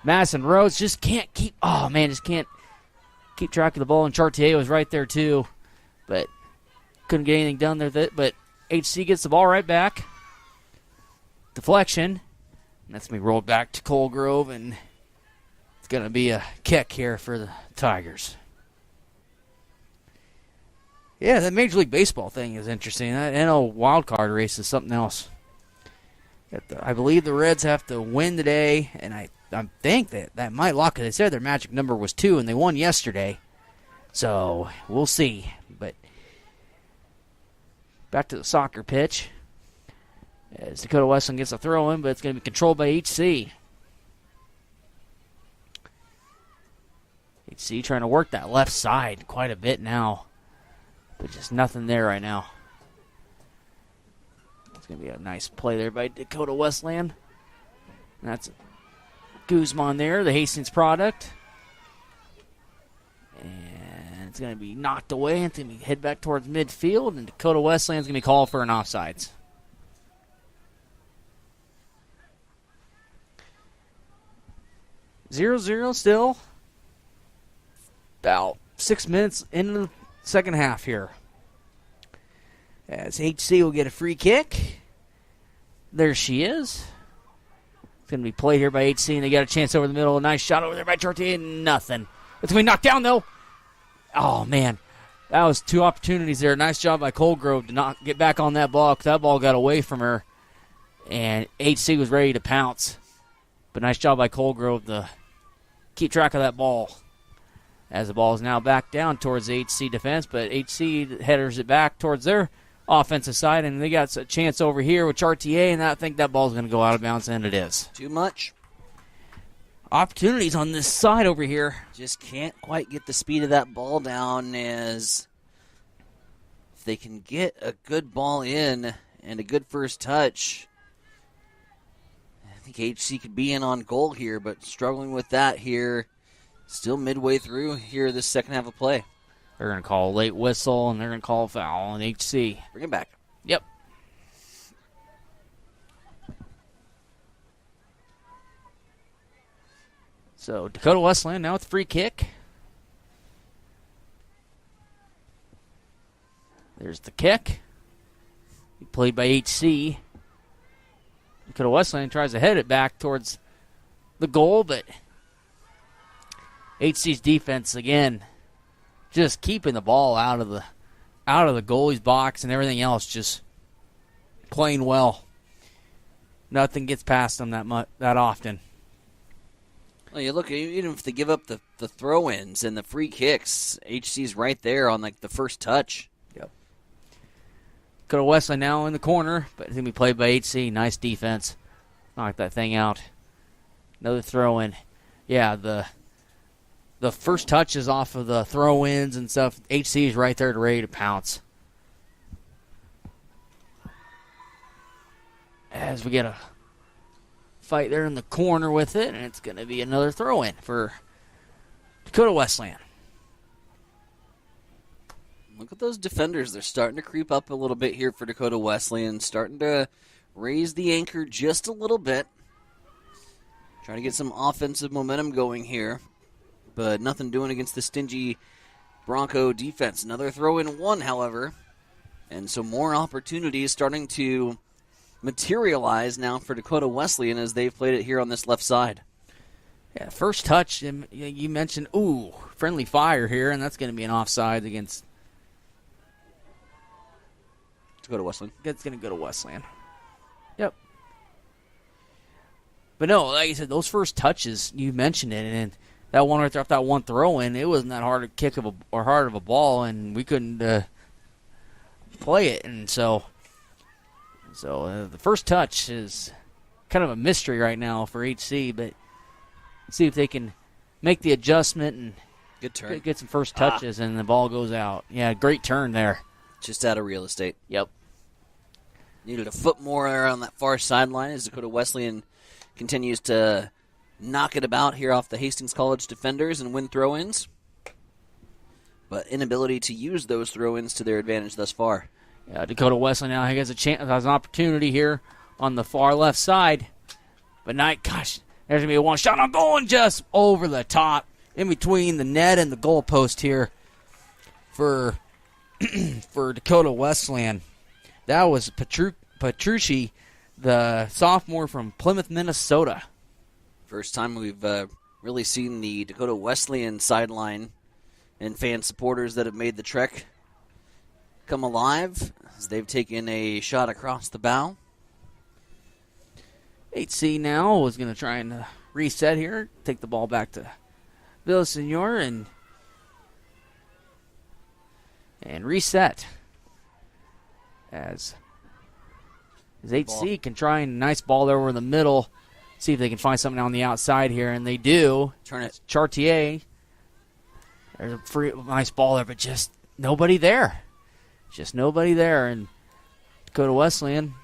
Madison Rhodes just can't keep... Oh, man, just can't keep track of the ball, and Chartier was right there, too. But couldn't get anything done there with it. But HC gets the ball right back. Deflection. And that's going to be rolled back to Colgrove, and it's going to be a kick here for the Tigers. Yeah, that Major League Baseball thing is interesting. That NL wildcard race is something else. I believe the Reds have to win today, and I think that might lock it. They said their magic number was 2, and they won yesterday. So, we'll see. But back to the soccer pitch. As Dakota Wesleyan gets a throw in, but it's going to be controlled by HC. HC trying to work that left side quite a bit now. But just nothing there right now. It's going to be a nice play there by Dakota Wesleyan. And that's Guzman there, the Hastings product. And it's going to be knocked away. It's going to be head back towards midfield. And Dakota Wesleyan's going to be called for an offsides. Zero still. About 6 minutes into the second half here. As HC will get a free kick. There she is. It's going to be played here by HC, and they got a chance over the middle. A nice shot over there by Chartier. Nothing. It's going to be knocked down, though. Oh, man. That was 2 opportunities there. Nice job by Colgrove to not get back on that ball, because that ball got away from her. And HC was ready to pounce. But nice job by Colgrove to keep track of that ball. As the ball is now back down towards the HC defense, but HC headers it back towards their offensive side, and they got a chance over here with Chartier, and I think that ball's going to go out of bounds, and it is. Too much. Opportunities on this side over here. Just can't quite get the speed of that ball down, as if they can get a good ball in and a good first touch, I think HC could be in on goal here, but struggling with that here. Still midway through here this second half of play. They're going to call a late whistle, and they're going to call a foul on HC. Bring it back. Yep. So Dakota Wesleyan now with the free kick. There's the kick. Played by HC. Dakota Wesleyan tries to head it back towards the goal, but HC's defense again just keeping the ball out of the goalie's box and everything else, just playing well. Nothing gets past them that often. Well, you look, even if they give up the throw-ins and the free kicks, HC's right there on like the first touch. Yep. Go to Wesley now in the corner, but it's going to be played by HC. Nice defense. Knock that thing out. Another throw-in. Yeah, the first touch is off of the throw-ins and stuff. HC is right there ready to pounce. As we get a fight there in the corner with it, and it's going to be another throw-in for Dakota Wesleyan. Look at those defenders. They're starting to creep up a little bit here for Dakota Wesleyan, starting to raise the anchor just a little bit. Trying to get some offensive momentum going here, but nothing doing against the stingy Bronco defense. Another throw-in one, however, and so more opportunities starting to materialize now for Dakota Wesleyan as they've played it here on this left side. Yeah, first touch, you mentioned, friendly fire here, and that's going to be an offside against Dakota Wesleyan. It's going to go to Wesleyan. Yep. But no, like I said, those first touches, you mentioned it, and that one right there, off that one throw-in, it wasn't that hard a kick or hard of a ball, and we couldn't play it, and so the first touch is kind of a mystery right now for HC, but see if they can make the adjustment and good turn. Get some first touches, and the ball goes out. Yeah, great turn there. Just out of real estate. Yep. Needed a foot more on that far sideline as Dakota Wesleyan continues to knock it about here off the Hastings College defenders and win throw-ins, but inability to use those throw-ins to their advantage thus far. Yeah, Dakota Wesleyan now has an opportunity here on the far left side. But there's going to be a one shot. I'm going just over the top in between the net and the goalpost here for Dakota Wesleyan. That was Petrucci, the sophomore from Plymouth, Minnesota. First time we've really seen the Dakota Wesleyan sideline and fan supporters that have made the trek come alive as they've taken a shot across the bow. HC now is going to try and reset here, take the ball back to Villasenor and reset as HC can try and nice ball there over the middle, see if they can find something on the outside here, and they do. Turn it. Chartier. There's a nice ball there, but just nobody there. Just nobody there, and Dakota Wesleyan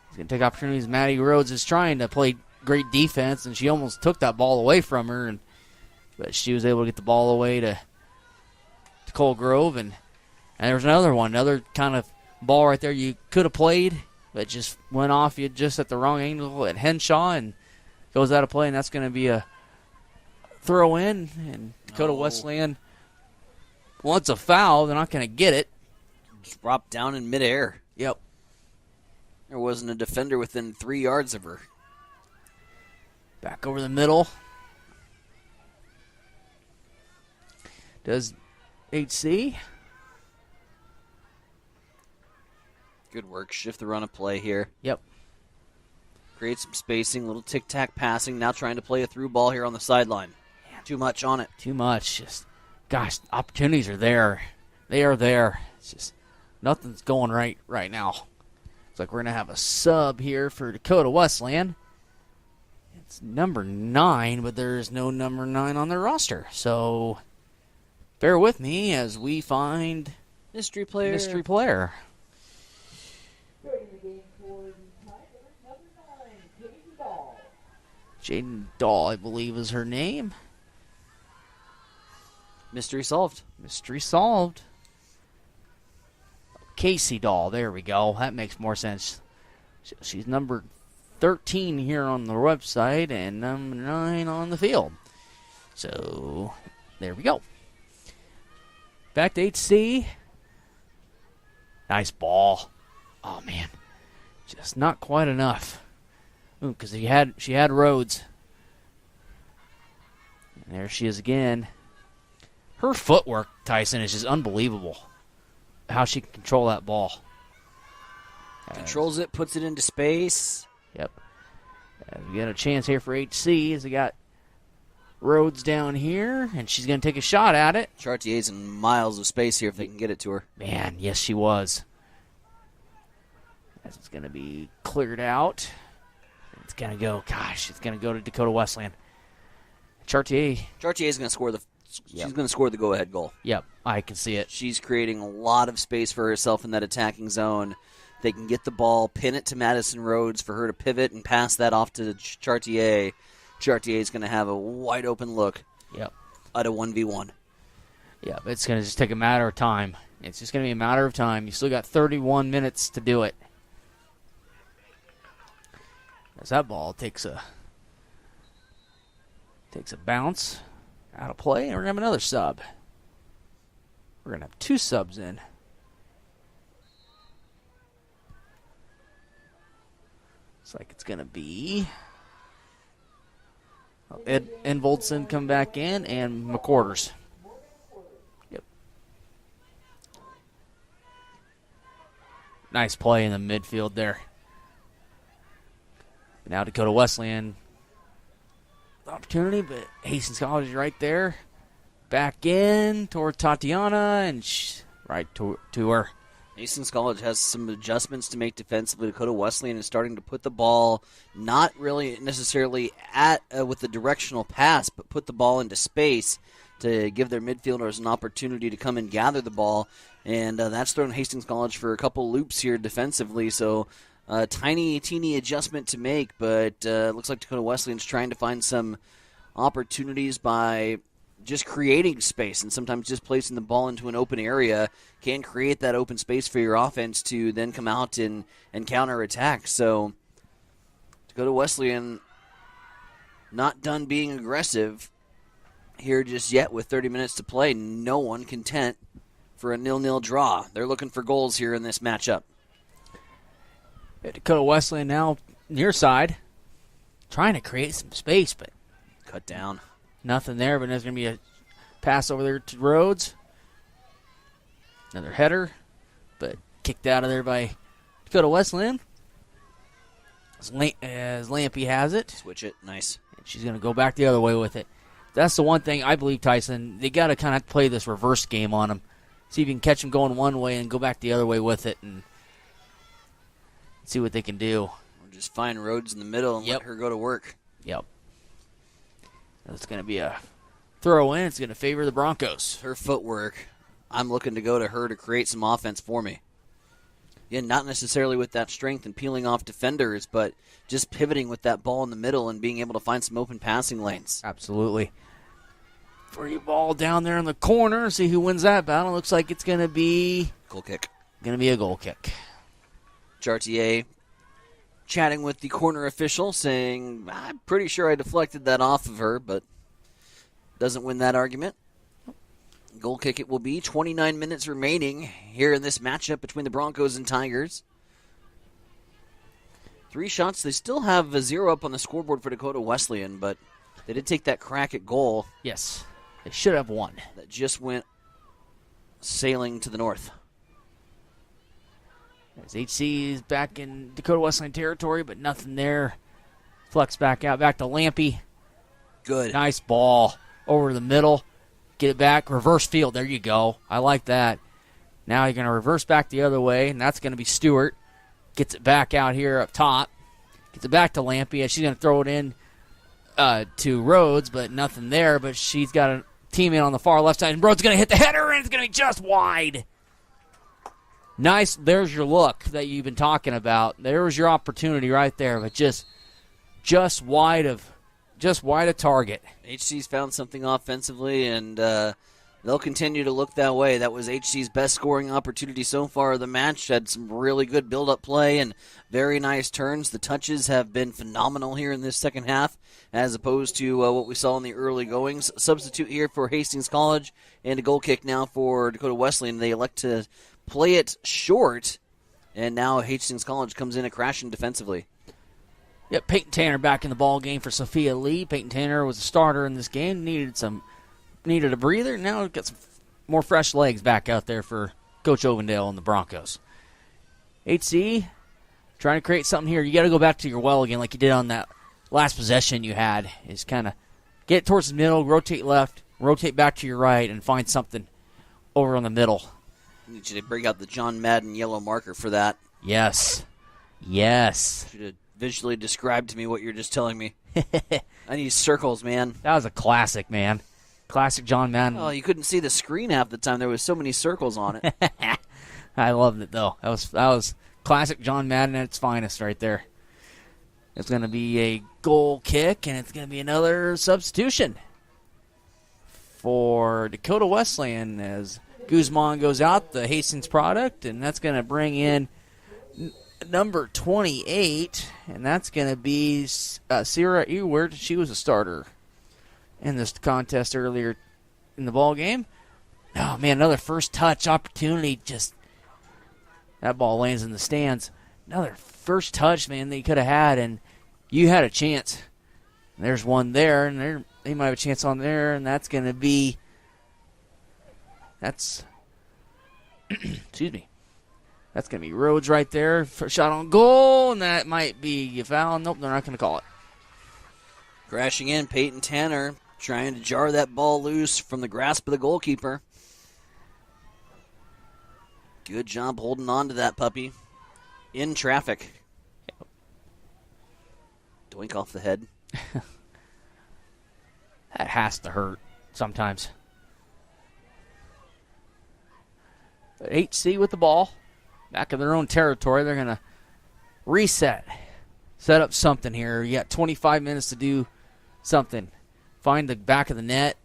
is going to take opportunities. Maddie Rhodes is trying to play great defense, and she almost took that ball away from her, but she was able to get the ball away to Cole Grove, and there was another kind of ball right there you could have played, but just went off you just at the wrong angle at Henshaw and goes out of play, and that's going to be a throw in, and Dakota Wesleyan wants a foul. They're not going to get it. Just dropped down in midair. Yep. There wasn't a defender within 3 yards of her. Back over the middle. Does HC. Good work. Shift the run of play here. Yep. Create some spacing, little tic-tac passing. Now trying to play a through ball here on the sideline. Yeah, too much on it. Too much. Just, opportunities are there. They are there. It's just nothing's going right now. It's like we're going to have a sub here for Dakota Wesleyan. It's number 9, but there's no number 9 on their roster. So bear with me as we find mystery player. Jaden Dahl, I believe, is her name. Mystery solved. Casey Dahl, there we go. That makes more sense. She's number 13 here on the website and number 9 on the field. So, there we go. Back to HC. Nice ball. Oh, man. Just not quite enough. Because she had Rhodes. And there she is again. Her footwork, Tyson, is just unbelievable. How she can control that ball. Controls it, puts it into space. Yep. We got a chance here for HC as they got Rhodes down here, and she's going to take a shot at it. Chartier's in miles of space here if they can get it to her. Man, yes, she was. As it's going to be cleared out. It's going to go, it's going to go to Dakota Wesleyan. Chartier's going to score she's going to score the go-ahead goal. Yep, I can see it. She's creating a lot of space for herself in that attacking zone. They can get the ball, pin it to Madison Rhodes for her to pivot and pass that off to Chartier. Chartier's going to have a wide-open look at a 1v1. Yeah, it's going to just take a matter of time. It's just going to be a matter of time. You still got 31 minutes to do it. As that ball takes a bounce out of play, and we're going to have another sub. We're going to have 2 subs in. Looks like it's going to be Ed Envoldson come back in, and McQuarters. Yep. Nice play in the midfield there. Now Dakota Wesleyan opportunity, but Hastings College is right there. Back in toward Tatiana, and right to her. Hastings College has some adjustments to make defensively. Dakota Wesleyan is starting to put the ball not really necessarily with the directional pass, but put the ball into space to give their midfielders an opportunity to come and gather the ball. And that's thrown Hastings College for a couple loops here defensively. So teeny adjustment to make, but looks like Dakota Wesleyan's trying to find some opportunities by just creating space, and sometimes just placing the ball into an open area can create that open space for your offense to then come out and counterattack. So Dakota Wesleyan not done being aggressive here just yet with 30 minutes to play. No one content for a 0-0 draw. They're looking for goals here in this matchup. Dakota Wesleyan now near side, trying to create some space, but cut down. Nothing there, but there's going to be a pass over there to Rhodes. Another header, but kicked out of there by Dakota Wesleyan. As Lampy has it. Switch it, nice. And she's going to go back the other way with it. That's the one thing I believe, Tyson, they got to kind of play this reverse game on them. See if you can catch them going one way and go back the other way with it and see what they can do. Or just find Rhodes in the middle and let her go to work. Yep. It's going to be a throw in. It's going to favor the Broncos. Her footwork, I'm looking to go to her to create some offense for me. Again, not necessarily with that strength and peeling off defenders, but just pivoting with that ball in the middle and being able to find some open passing lanes. Absolutely. Free ball down there in the corner. See who wins that battle. Looks like it's going to be goal kick. Going to be a goal kick. Chartier chatting with the corner official, saying, I'm pretty sure I deflected that off of her, but doesn't win that argument. Goal kick it will be. 29 minutes remaining here in this matchup between the Broncos and Tigers. 3 shots. They still have a 0 up on the scoreboard for Dakota Wesleyan, but they did take that crack at goal. Yes, they should have won. That just went sailing to the north. As HC is back in Dakota Wesleyan territory, but nothing there. Flex back out, back to Lampy. Good. Nice ball over the middle. Get it back, reverse field. There you go. I like that. Now you're going to reverse back the other way, and that's going to be Stewart. Gets it back out here up top. Gets it back to Lampy, and she's going to throw it in to Rhodes, but nothing there. But she's got a teammate on the far left side, and Rhodes is going to hit the header, and it's going to be just wide. Nice. There's your look that you've been talking about. There was your opportunity right there, but just wide of target. HC's found something offensively, and they'll continue to look that way. That was HC's best scoring opportunity so far of the match. Had some really good build-up play and very nice turns. The touches have been phenomenal here in this second half, as opposed to what we saw in the early goings. Substitute here for Hastings College, and a goal kick now for Dakota Wesleyan. They elect to play it short, and now Hastings College comes in a crashing defensively. Yep, Peyton Tanner back in the ball game for Sophia Lee. Peyton Tanner was a starter in this game, needed a breather. Now got some more fresh legs back out there for Coach Ovendale and the Broncos. HC trying to create something here. You got to go back to your well again, like you did on that last possession you had is kind of get towards the middle, rotate left, rotate back to your right, and find something over on the middle. I need you to bring out the John Madden yellow marker for that. Yes. Should have visually described to me what you're just telling me. I need circles, man. That was a classic, man. Classic John Madden. Oh, you couldn't see the screen half the time. There was so many circles on it. I loved it, though. That was classic John Madden at its finest right there. It's going to be a goal kick, and it's going to be another substitution for Dakota Wesleyan as Guzman goes out, the Hastings product, and that's going to bring in number 28, and that's going to be Sierra Ewert. She was a starter in this contest earlier in the ball game. Oh, man, another first touch opportunity. Just that ball lands in the stands. Another first touch, man, that you could have had, and you had a chance. There's one there, and they might have a chance on there, and that's going to be excuse me. That's going to be Rhodes right there. First shot on goal, and that might be a foul. Nope, they're not going to call it. Crashing in, Peyton Tanner trying to jar that ball loose from the grasp of the goalkeeper. Good job holding on to that puppy. In traffic. Doink off the head. That has to hurt sometimes. But HC with the ball. Back in their own territory. They're going to reset. Set up something here. You got 25 minutes to do something. Find the back of the net.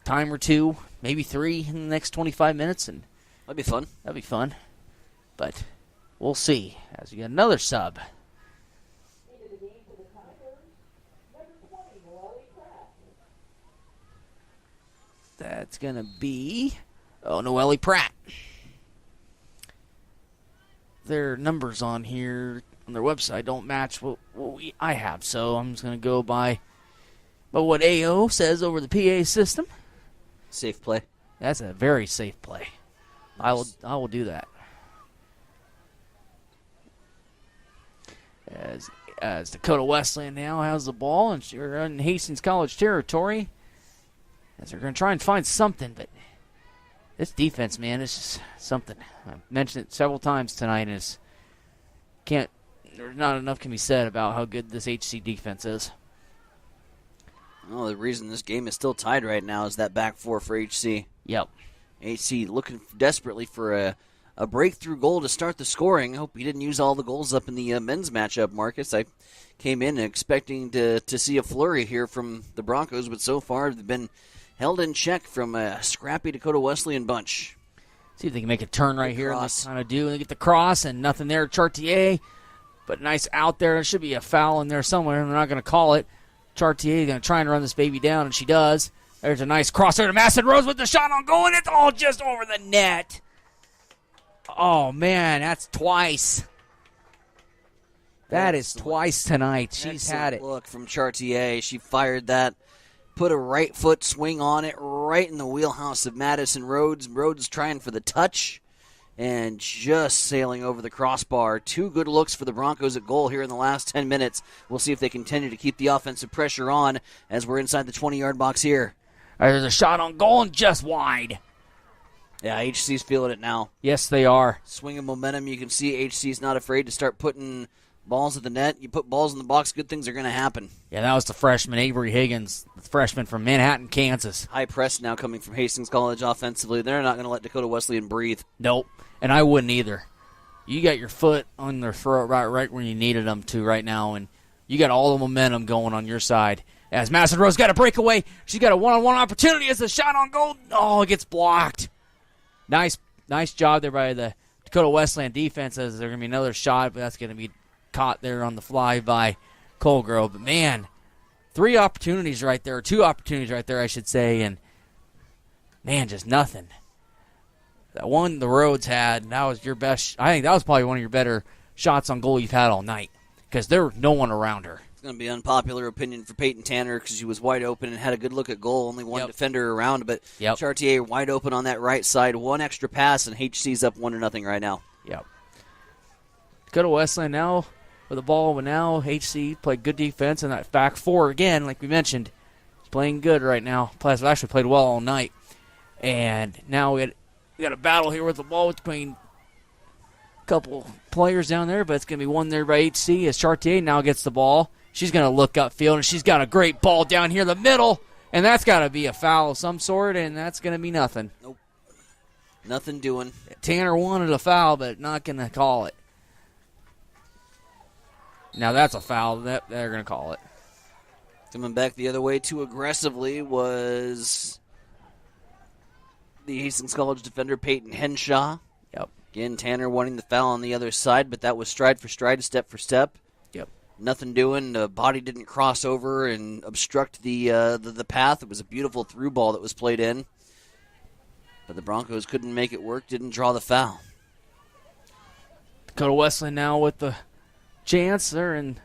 Time or two, maybe 3 in the next 25 minutes. And that'd be fun. That'd be fun. But we'll see as we get another sub. That's going to be, Noelle Pratt. Their numbers on here on their website don't match what I have, so I'm just going to go by what AO says over the PA system. Safe play. That's a very safe play. Nice. I will do that. As Dakota Wesleyan now has the ball, and they're in Hastings College territory. As they're going to try and find something, but this defense, man, is just something. I've mentioned it several times tonight, and there's not enough can be said about how good this HC defense is. Well, the reason this game is still tied right now is that back four for HC. Yep. HC looking desperately for a breakthrough goal to start the scoring. I hope he didn't use all the goals up in the men's matchup, Marcus. I came in expecting to see a flurry here from the Broncos, but so far they've been held in check from a scrappy Dakota Wesleyan bunch. See if they can make a turn right here. And they kind of do. And they get the cross, and nothing there. Chartier, but nice out there. There should be a foul in there somewhere, and they're not going to call it. Chartier going to try and run this baby down, and she does. There's a nice cross there to Madison Rose with the shot on goal, and it's all just over the net. Oh, man, that's twice. That is twice tonight. She's had it. Look from Chartier. She fired that. Put a right foot swing on it right in the wheelhouse of Madison Rhodes. Rhodes trying for the touch and just sailing over the crossbar. 2 good looks for the Broncos at goal here in the last 10 minutes. We'll see if they continue to keep the offensive pressure on as we're inside the 20-yard box here. All right, there's a shot on goal and just wide. Yeah, HC's feeling it now. Yes, they are. Swing of momentum. You can see HC's not afraid to start putting balls at the net. You put balls in the box, good things are going to happen. Yeah, that was the freshman, Avery Higgins, the freshman from Manhattan, Kansas. High press now coming from Hastings College offensively. They're not going to let Dakota Wesleyan breathe. Nope, and I wouldn't either. You got your foot on their throat right where you needed them to right now, and you got all the momentum going on your side. As Madison Rose got a breakaway, she's got a one-on-one opportunity as a shot on goal. Oh, it gets blocked. Nice job there by the Dakota Wesleyan defense as there's going to be another shot, but that's going to be caught there on the fly by Colgrove. But, man, 2 opportunities right there, I should say, and, man, just nothing. That one the Rhodes had, that was your best. I think that was probably one of your better shots on goal you've had all night because there was no one around her. It's going to be an unpopular opinion for Peyton Tanner because she was wide open and had a good look at goal. Only one defender around, but Chartier wide open on that right side. One extra pass, and HC's up 1-0 right now. Yep. Dakota Wesleyan now with the ball, but now HC played good defense, and that back four again, like we mentioned, is playing good right now. Players have actually played well all night. And now we got a battle here with the ball between a couple players down there, but it's going to be won there by HC as Chartier now gets the ball. She's going to look upfield, and she's got a great ball down here in the middle, and that's got to be a foul of some sort, and that's going to be nothing. Nope. Nothing doing. Tanner wanted a foul, but not going to call it. Now that's a foul. That they're going to call it. Coming back the other way too aggressively was the Hastings College defender, Peyton Henshaw. Yep. Again, Tanner wanting the foul on the other side, but that was stride for stride, step for step. Yep. Nothing doing. The body didn't cross over and obstruct the path. It was a beautiful through ball that was played in. But the Broncos couldn't make it work, didn't draw the foul. Dakota Wesleyan now with the chance. They're in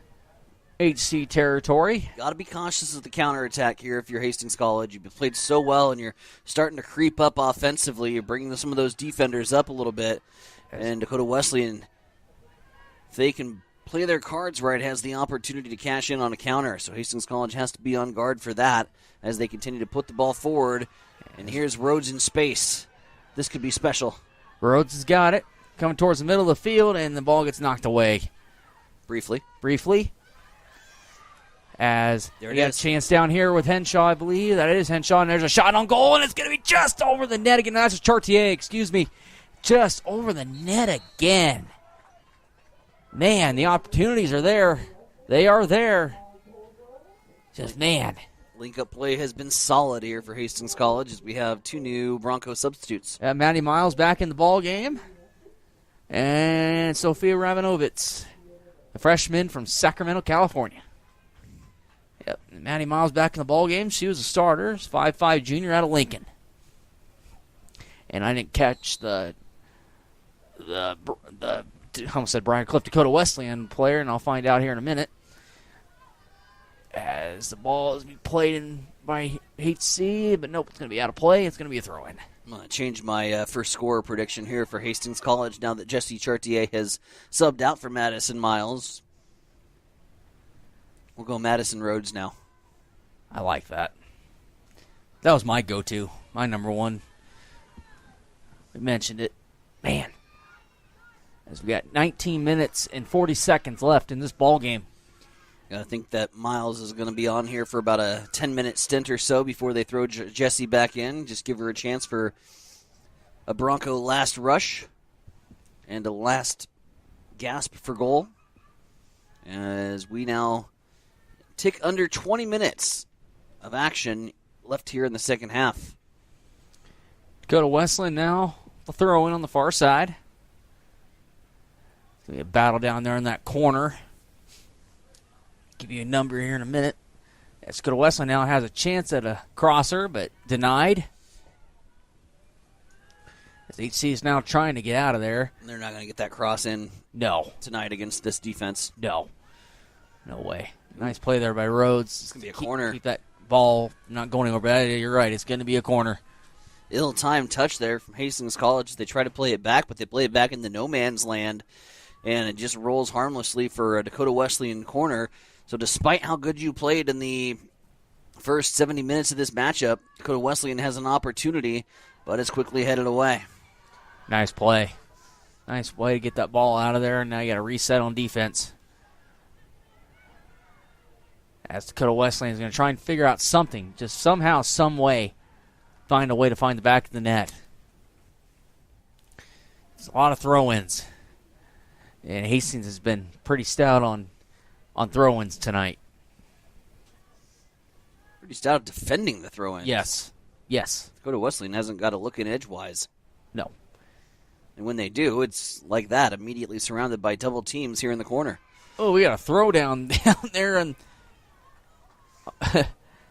HC territory. Got to be cautious of the counterattack here if you're Hastings College. You've played so well, and you're starting to creep up offensively. You're bringing some of those defenders up a little bit. And Dakota Wesleyan, if they can play their cards right, has the opportunity to cash in on a counter. So Hastings College has to be on guard for that as they continue to put the ball forward. And here's Rhodes in space. This could be special. Rhodes has got it. Coming towards the middle of the field, and the ball gets knocked away. Briefly. As there we got is. a chance down here with Henshaw, I believe. That is Henshaw, and there's a shot on goal, and it's going to be just over the net again. That's Chartier, excuse me. Just over the net again. Man, the opportunities are there. They are there. Just, man. Link-up play has been solid here for Hastings College as we have two new Bronco substitutes. Maddie Miles back in the ball game. And Sophia Ravinovitz, a freshman from Sacramento, California. Yep, Maddie Miles back in the ball game. She was a starter, 5'5" junior out of Lincoln. And I didn't catch the I almost said Brian Cliff, Dakota Wesleyan player, and I'll find out here in a minute. As the ball is being played in by HC, but nope, it's going to be out of play. It's going to be a throw-in. I'm going to change my first scorer prediction here for Hastings College now that Jesse Chartier has subbed out for Madison Miles. We'll go Madison Rhodes now. I like that. That was my go-to, my number one. We mentioned it. Man. As we got 19 minutes and 40 seconds left in this ball game. I think that Miles is going to be on here for about a 10-minute stint or so before they throw Jessie back in. Just give her a chance for a Bronco last rush and a last gasp for goal. As we now tick under 20 minutes of action left here in the second half. Go to Wesleyan now. The throw in on the far side. It's going to be a battle down there in that corner. Give you a number here in a minute. Dakota Wesleyan now has a chance at a crosser, but denied. As HC is now trying to get out of there. They're not going to get that cross in tonight against this defense. No way. Nice play there by Rhodes. It's going to be a corner. Keep that ball not going over. You're right. It's going to be a corner. Ill-timed touch there from Hastings College. They try to play it back, but they play it back into no man's land, and it just rolls harmlessly for a Dakota Wesleyan corner. So despite how good you played in the first 70 minutes of this matchup, Dakota Wesleyan has an opportunity, but it's quickly headed away. Nice play. Nice way to get that ball out of there, and now you got to reset on defense. As Dakota Wesleyan is going to try and figure out something, just somehow, some way, find a way to find the back of the net. There's a lot of throw-ins. And Hastings has been pretty stout on throw-ins tonight. Pretty stout defending the throw-ins. Yes. Dakota Wesleyan hasn't got a look in edgewise. No. And when they do, it's like that, immediately surrounded by double teams here in the corner. Oh, we got a throw down there, and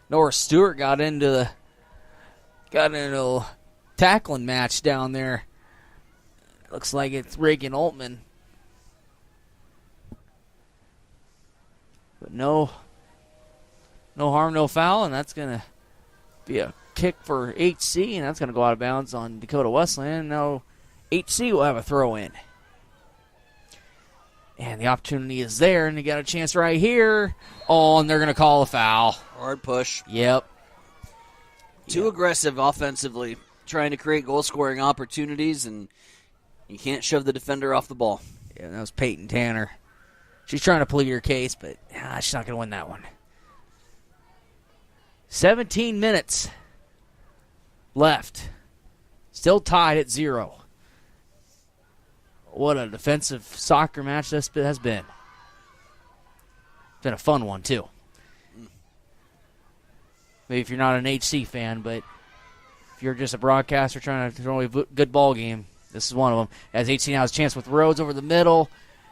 Nora Stewart got into a tackling match down there. Looks like it's Reagan Altman. But no harm, no foul, and that's going to be a kick for HC, and that's going to go out of bounds on Dakota Wesleyan. Now HC will have a throw in. And the opportunity is there, and they got a chance right here. Oh, and they're going to call a foul. Hard push. Yep. Too aggressive offensively, trying to create goal-scoring opportunities, and you can't shove the defender off the ball. Yeah, that was Peyton Tanner. She's trying to plead her case, but she's not going to win that one. 17 minutes left. Still tied at 0. What a defensive soccer match this has been. It's been a fun one, too. Maybe if you're not an HC fan, but if you're just a broadcaster trying to throw a good ball game, this is one of them. As HC now has a chance with Rhodes over the middle.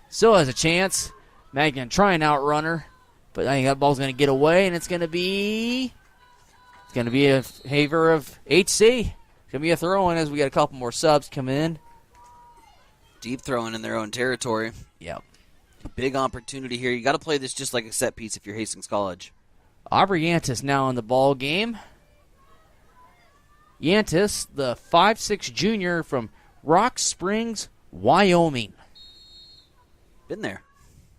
Still has a chance. Matt going to try and outrun her, but I think that ball's going to get away, and it's going to be a favor of HC. It's going to be a throw-in as we got a couple more subs come in. Deep throwing in their own territory. Yep. Big opportunity here. You got to play this just like a set piece if you're Hastings College. Aubrey Yantis now in the ball game. Yantis, the 5'6" junior from Rock Springs, Wyoming. Been there.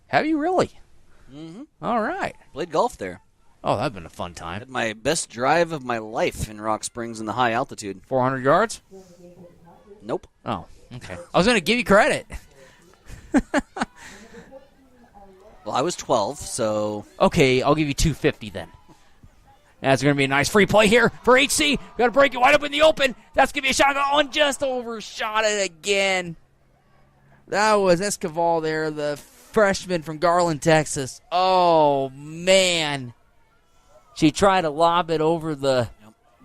Have you really? Mm-hmm. All right. Played golf there. Oh, that'd been a fun time. Had my best drive of my life in Rock Springs in the high altitude. 400 yards? Nope. Oh, okay. I was going to give you credit. Well, I was 12, so... Okay, I'll give you 250 then. That's going to be a nice free play here for HC. Got to break it wide up in the open. That's going to be a shot. Oh, and just overshot it again. That was Escoval there, the freshman from Garland, Texas. Oh, man. She tried to lob it over the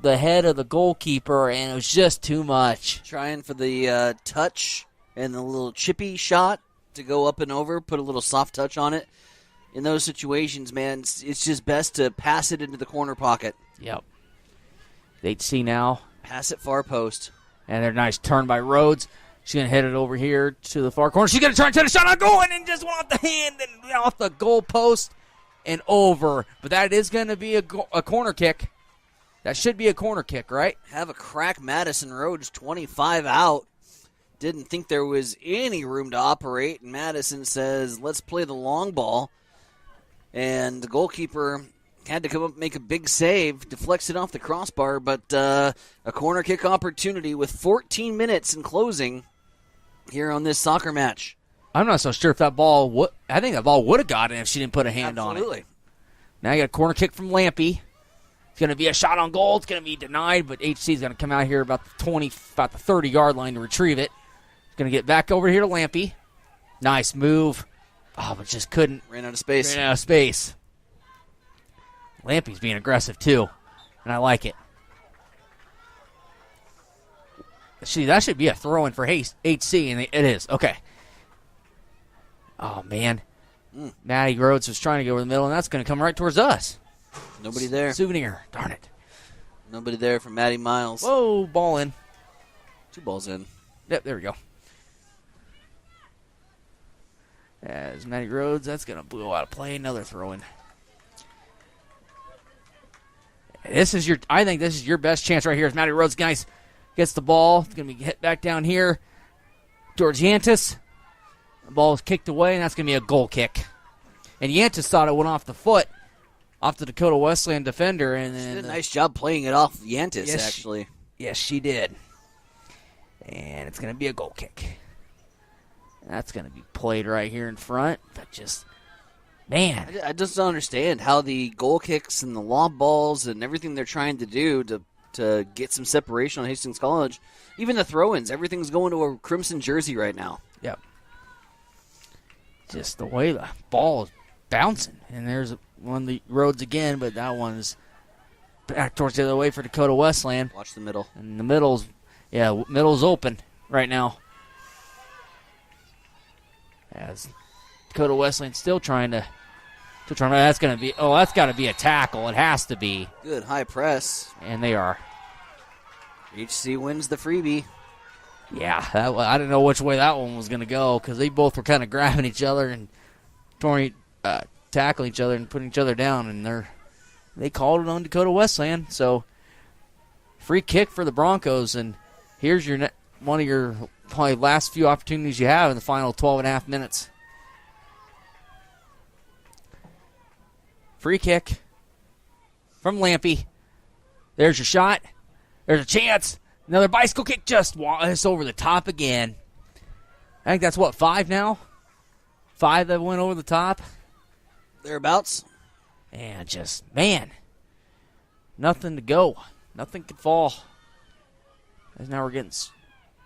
head of the goalkeeper, and it was just too much. Trying for the touch and the little chippy shot to go up and over, put a little soft touch on it. In those situations, man, it's just best to pass it into the corner pocket. Yep. HC now. Pass it far post. And they're nice turn by Rhodes. She's going to hit it over here to the far corner. She's going to try and take a shot on goal, and just went off the hand and off the goal post and over. But that is going to be a corner kick. That should be a corner kick, right? Have a crack. Madison Rhodes, 25 out. Didn't think there was any room to operate, and Madison says, let's play the long ball. And the goalkeeper had to come up and make a big save, deflects it off the crossbar, but a corner kick opportunity with 14 minutes in closing here on this soccer match. I'm not so sure if that ball would. I think that ball would have gotten if she didn't put a hand on it. Absolutely. Now you got a corner kick from Lampy. It's going to be a shot on goal. It's going to be denied, but HC is going to come out here about the 30-yard line to retrieve it. It's going to get back over here to Lampy. Nice move. Oh, but just couldn't. Ran out of space. Lampy's being aggressive, too, and I like it. See, that should be a throw-in for HC, and it is. Okay. Oh, man. Maddie Rhodes was trying to go over the middle, and that's going to come right towards us. Nobody there. Souvenir. Darn it. Nobody there from Maddie Miles. Whoa, ball in. 2 balls in. Yep, there we go. As Maddie Rhodes, that's going to blow out of play. Another throw-in. I think this is your best chance right here. As Maddie Rhodes, guys, gets the ball. It's going to be hit back down here towards Yantis. The ball is kicked away, and that's going to be a goal kick. And Yantis thought it went off the foot, off the Dakota Wesleyan defender. And then she did a nice job playing it off Yantis, actually. Yes, she did. And it's going to be a goal kick. That's going to be played right here in front. But just, man. I just don't understand how the goal kicks and the lob balls and everything they're trying to do to get some separation on Hastings College, even the throw-ins, everything's going to a crimson jersey right now. Yep. Just the way the ball is bouncing. And there's one of the Rhodes again, but that one's back towards the other way for Dakota Wesleyan. Watch the middle. And the middle's open right now. As Dakota Wesleyan still trying to that's got to be a tackle. It has to be. Good high press. And they are. HC wins the freebie. Yeah, I didn't know which way that one was going to go because they both were kind of grabbing each other and tackling each other and putting each other down, and they called it on Dakota Wesleyan. So free kick for the Broncos, and here's one of your probably last few opportunities you have in the final 12 and a half minutes. Free kick from Lampy. There's your shot. There's a chance. Another bicycle kick, just over the top again. I think that's, 5 now? 5 that went over the top. Thereabouts. And just, man, nothing to go. Nothing could fall. As now we're getting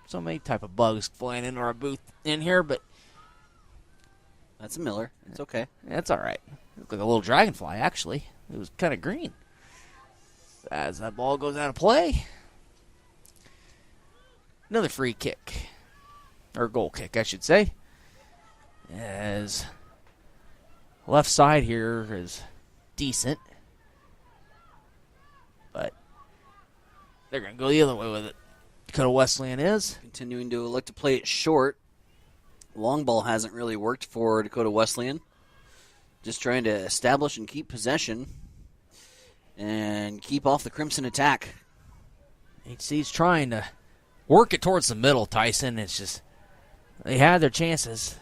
so many type of bugs flying into our booth in here, but that's a Miller. It's okay. That's all right. It looked like a little dragonfly, actually. It was kind of green. As that ball goes out of play, another free kick. Or goal kick, I should say. As left side here is decent. But they're going to go the other way with it. Dakota Wesleyan is. Continuing to look to play it short. Long ball hasn't really worked for Dakota Wesleyan. Just trying to establish and keep possession and keep off the Crimson attack. HC's trying to work it towards the middle, Tyson. It's just, they had their chances.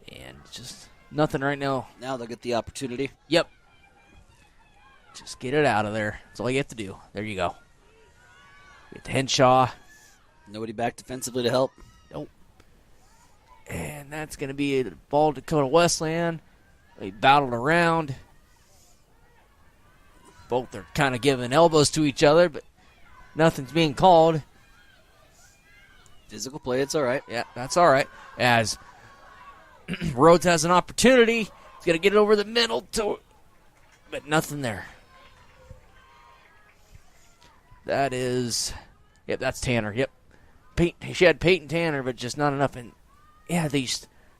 And just nothing right now. Now they'll get the opportunity. Yep. Just get it out of there. That's all you have to do. There you go. Get to Henshaw. Nobody back defensively to help. Nope. And that's going to be a ball to Dakota Wesleyan. They battled around. Both are kind of giving elbows to each other, but nothing's being called. Physical play, it's all right. Yeah, that's all right. As Rhodes has an opportunity, he's going to get it over the middle, but nothing there. That is, yep, that's Tanner. Yep, she had Peyton Tanner, but just not enough. And yeah, they're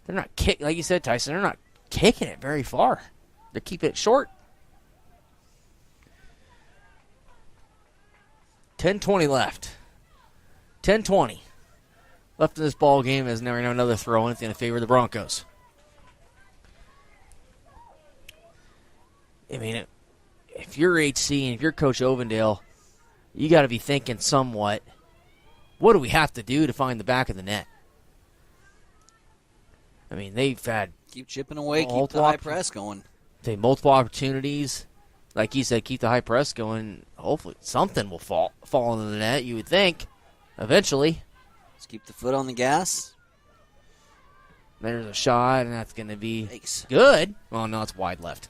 not kick like you said, Tyson. They're not kicking it very far. They're keeping it short. 10:20 left. 10:20 left in this ball game. As now another throw in. It's going to favor the Broncos. I mean, if you're HC and if you're Coach Ovendale, you got to be thinking somewhat, what do we have to do to find the back of the net? I mean, they've had... Keep chipping away, keep the high press going. Multiple opportunities. Like you said, keep the high press going. Hopefully something will fall into the net, you would think, eventually. Let's keep the foot on the gas. There's a shot, and that's going to be good. Well, no, it's wide left.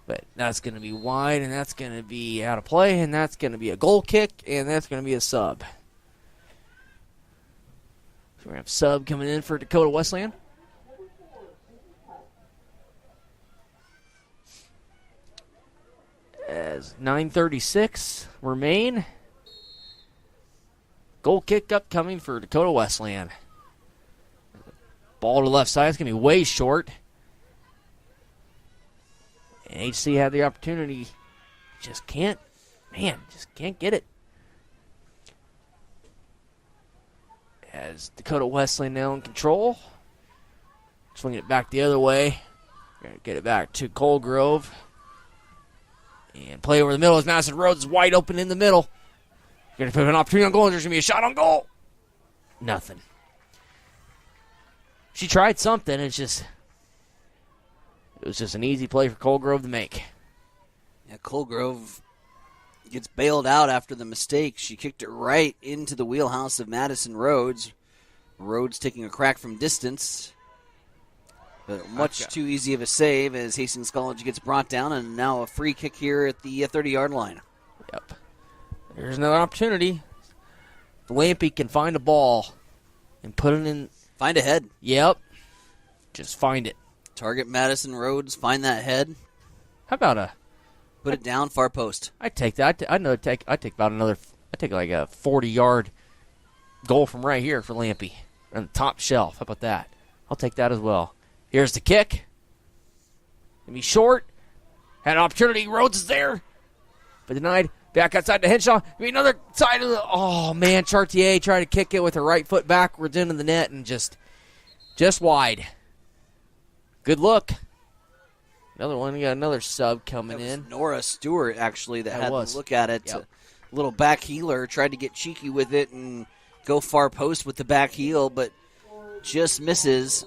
But that's going to be wide, and that's going to be out of play, and that's going to be a goal kick, and that's going to be a sub. So we're going to have sub coming in for Dakota Wesleyan. As 9:36 remain. Goal kick upcoming for Dakota Wesleyan. Ball to the left side. It's going to be way short. And HC had the opportunity. Just can't get it. As Dakota Wesleyan now in control. Swinging it back the other way. Going to get it back to Colgrove. And play over the middle as Madison Rhodes is wide open in the middle. Going to put an opportunity on goal. There's going to be a shot on goal. Nothing. She tried something. It was just an easy play for Colgrove to make. Yeah, Colgrove gets bailed out after the mistake. She kicked it right into the wheelhouse of Madison Rhodes. Rhodes taking a crack from distance. But much too easy of a save as Hastings College gets brought down, and now a free kick here at the 30-yard line. Yep. There's another opportunity. If Lampy can find a ball and put it in. Find a head. Yep. Just find it. Target Madison Rhodes, find that head. How about put it down, far post. I'd take that. I'd take like a 40-yard goal from right here for Lampy on the top shelf. How about that? I'll take that as well. Here's the kick. Gonna be short. Had an opportunity. Rhodes is there, but denied. Back outside to Henshaw. Maybe another side of the. Oh man, Chartier tried to kick it with her right foot backwards into the net and just wide. Good look. Another one. We got another sub coming in. Nora Stewart actually that had to look at it. Yep. Little back heeler, tried to get cheeky with it and go far post with the back heel, but just misses.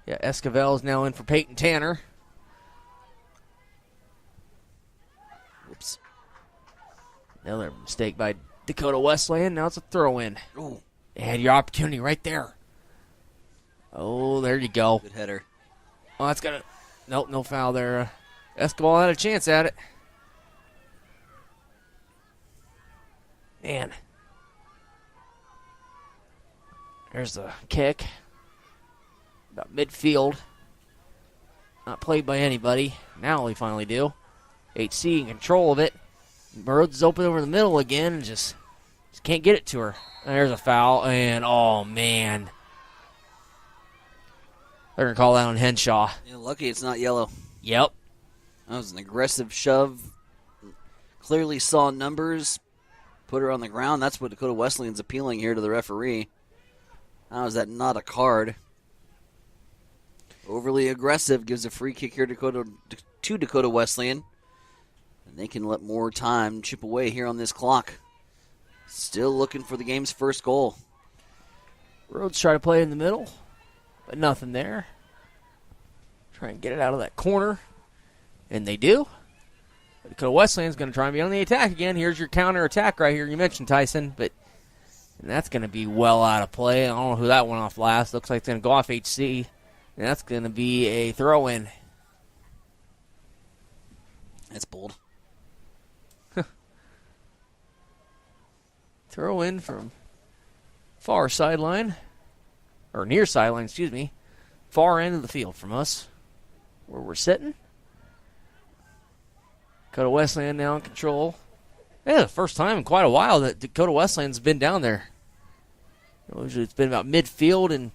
Yeah, Esquivel is now in for Peyton Tanner. Another mistake by Dakota Wesleyan. Now it's a throw-in. Ooh. They had your opportunity right there. Oh, there you go. Good header. Oh, that's got to... Nope, no foul there. Escobar had a chance at it. Man. There's the kick. About midfield. Not played by anybody. Now we finally do. HC in control of it. Rhodes is open over the middle again and just can't get it to her. There's a foul, and oh, man. They're going to call that on Henshaw. Yeah, lucky it's not yellow. Yep. That was an aggressive shove. Clearly saw numbers. Put her on the ground. That's what Dakota Wesleyan's appealing here to the referee. How is that not a card? Overly aggressive gives a free kick here to Dakota Wesleyan. And they can let more time chip away here on this clock. Still looking for the game's first goal. Rhodes try to play in the middle, but nothing there. Try and get it out of that corner, and they do. Dakota Wesleyan's going to try and be on the attack again. Here's your counter attack right here. You mentioned Tyson, and that's going to be well out of play. I don't know who that went off last. Looks like it's going to go off HC, and that's going to be a throw-in. That's bold. Throw in from far sideline, or near sideline, excuse me. Far end of the field from us, where we're sitting. Dakota Wesleyan now in control. Yeah, the first time in quite a while that Dakota Wesleyan's been down there. Usually it's been about midfield and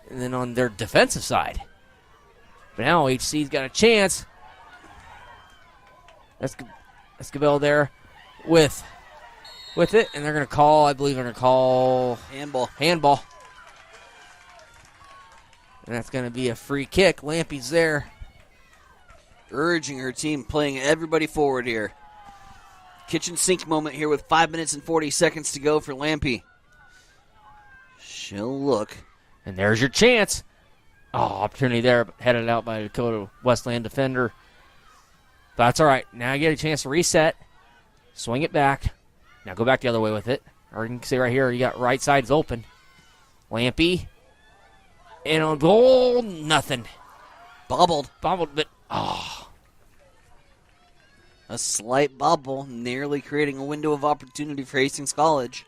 then on their defensive side. But now HC's got a chance. Escobar there with it, and they're going to call, I believe they're going to call... Handball. And that's going to be a free kick. Lampy's there. Urging her team, playing everybody forward here. Kitchen sink moment here with 5 minutes and 40 seconds to go for Lampy. She'll look. And there's your chance. Oh, opportunity there, headed out by Dakota Wesleyan defender. But that's all right. Now you get a chance to reset. Swing it back. Now go back the other way with it. Or you can see right here, you got right side's open. Lampy. And on goal, nothing. Bobbled, but a slight bobble, nearly creating a window of opportunity for Hastings College.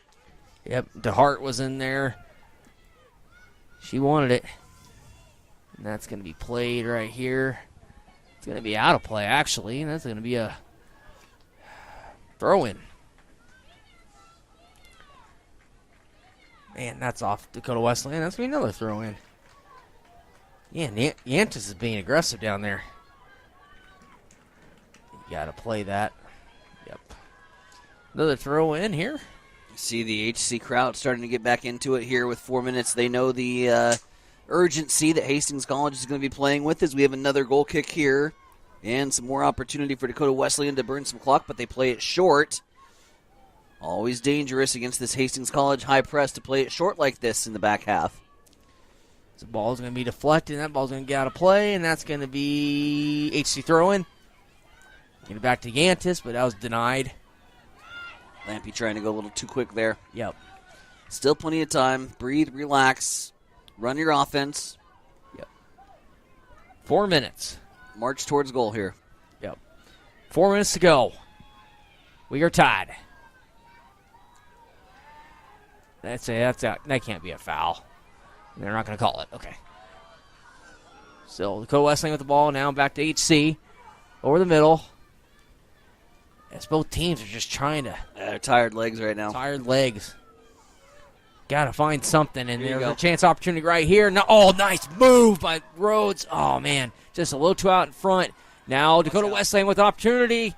Yep, DeHart was in there. She wanted it. And that's going to be played right here. It's going to be out of play, actually. And that's going to be a throw-in. Man, that's off Dakota Wesleyan. That's going to be another throw-in. Yeah, Yantis is being aggressive down there. You got to play that. Yep. Another throw-in here. You see the HC crowd starting to get back into it here with 4 minutes. They know the urgency that Hastings College is going to be playing with as we have another goal kick here. And some more opportunity for Dakota Wesleyan to burn some clock, but they play it short. Always dangerous against this Hastings College high press to play it short like this in the back half. The ball's going to be deflected, and that ball's going to get out of play, and that's going to be HC throw-in. Get it back to Yantis, but that was denied. Lampy trying to go a little too quick there. Yep. Still plenty of time. Breathe, relax, run your offense. Yep. 4 minutes. March towards goal here. Yep. 4 minutes to go. We are tied. That's out. That can't be a foul. They're not going to call it. Okay. So Dakota Wesleyan with the ball now back to HC. Over the middle. As both teams are just trying to. They're tired legs right now. Tired legs. Got to find something. And there's a chance opportunity right here. No, nice move by Rhodes. Oh, man. Just a little too out in front. Now Dakota Wesleyan with opportunity.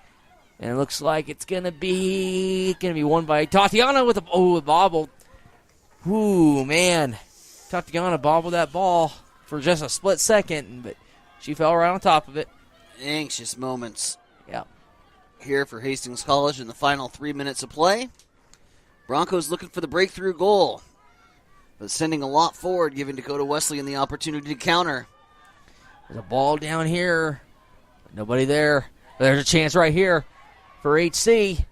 And it looks like it's going to be won by Tatiana with a bobble. Ooh, man. Tatiana bobbled that ball for just a split second, but she fell right on top of it. Anxious moments. Yeah. Here for Hastings College in the final 3 minutes of play. Broncos looking for the breakthrough goal, but sending a lot forward, giving Dakota Wesleyan the opportunity to counter. There's a ball down here. Nobody there. But there's a chance right here for HC.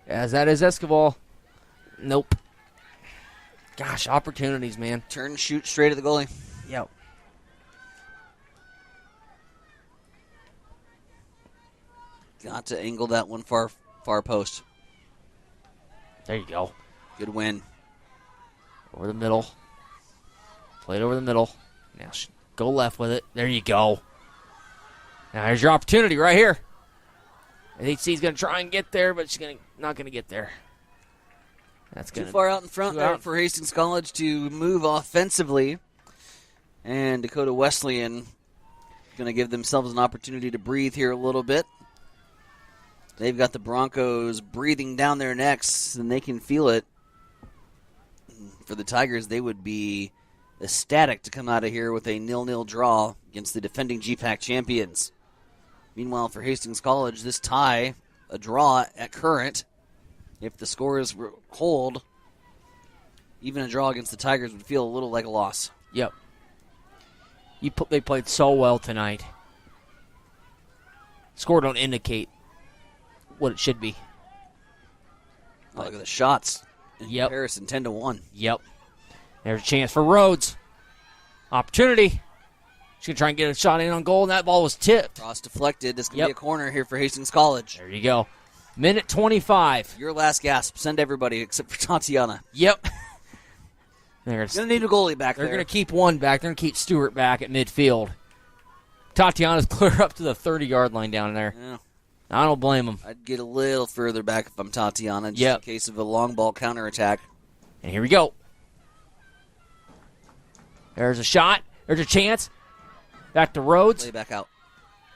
As that is Escobar. Nope. Gosh, opportunities, man. Turn, shoot straight at the goalie. Yep. Got to angle that one far post. There you go. Good win. Over the middle. Played over the middle. Now go left with it. There you go. Now here's your opportunity right here. HC's going to try and get there, but she's not going to get there. That's Too far out in front there for Hastings College to move offensively. And Dakota Wesleyan going to give themselves an opportunity to breathe here a little bit. They've got the Broncos breathing down their necks, and they can feel it. For the Tigers, they would be ecstatic to come out of here with a 0-0 draw against the defending GPAC champions. Meanwhile, for Hastings College, this tie, a draw at current. If the scores hold, even a draw against the Tigers would feel a little like a loss. Yep. They played so well tonight. Score don't indicate what it should be. Oh, look at the shots. In comparison, 10-1. Yep. There's a chance for Rhodes. Opportunity. She's going to try and get a shot in on goal, and that ball was tipped. Cross deflected. This could be a corner here for Hastings College. There you go. Minute 25. Your last gasp. Send everybody except for Tatiana. Yep. They're going to need a goalie back there. They're going to keep one back. They're going to keep Stewart back at midfield. Tatiana's clear up to the 30-yard line down there. Yeah. I don't blame them. I'd get a little further back if I'm Tatiana, just in case of a long ball counterattack. And here we go. There's a shot. There's a chance. Back to Rhodes. Play back out.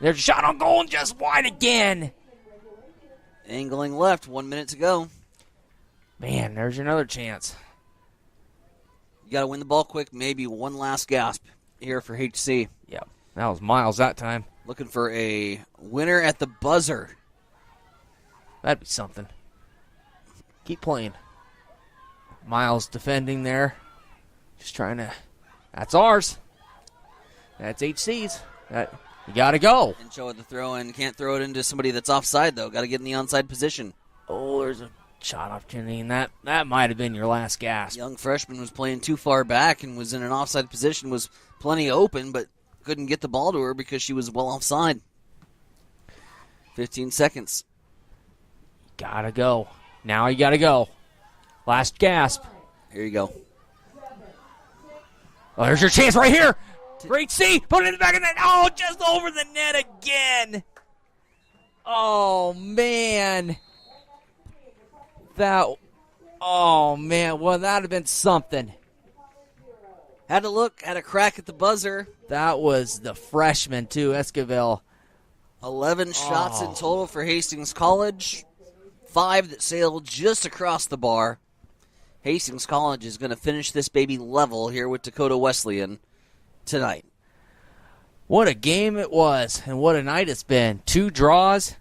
There's a shot on goal and just wide again. Angling left. 1 minute to go. Man, there's another chance. You got to win the ball quick. Maybe one last gasp here for HC. Yep. That was Miles that time. Looking for a winner at the buzzer. That'd be something. Keep playing. Miles defending there. Just trying to... That's ours. That's HC's. You got to go. And show it the throw in. Can't throw it into somebody that's offside, though. Got to get in the onside position. Oh, there's a shot opportunity, and that might have been your last gasp. Young freshman was playing too far back and was in an offside position, was plenty open, but couldn't get the ball to her because she was well offside. 15 seconds. Gotta go. Now you gotta go. Last gasp. Here you go. Oh, there's your chance right here. Great C. Put it in the back of the net. Oh, just over the net again. Oh, man. Oh, man. Well, that would have been something. Had a crack at the buzzer. That was the freshman, too, Esquivel. 11 shots in total for Hastings College. 5 that sailed just across the bar. Hastings College is going to finish this baby level here with Dakota Wesleyan tonight. What a game it was, and what a night it's been. 2 draws.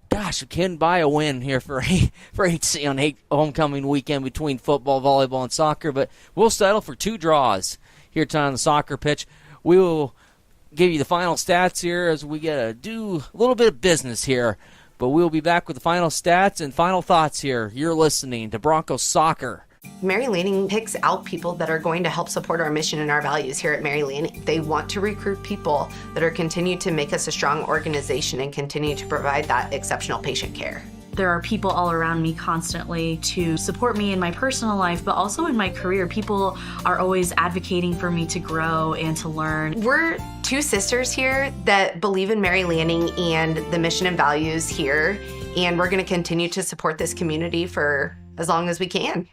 Gosh, we can buy a win here for HC on homecoming weekend between football, volleyball, and soccer, but we'll settle for 2 draws here tonight on the soccer pitch. We will give you the final stats here as we get to do a little bit of business here, but we'll be back with the final stats and final thoughts here. You're listening to Broncos Soccer. Mary Lanning picks out people that are going to help support our mission and our values here at Mary Lanning. They want to recruit people that are continued to make us a strong organization and continue to provide that exceptional patient care. There are people all around me constantly to support me in my personal life, but also in my career. People are always advocating for me to grow and to learn. We're 2 sisters here that believe in Mary Lanning and the mission and values here, and we're going to continue to support this community for as long as we can.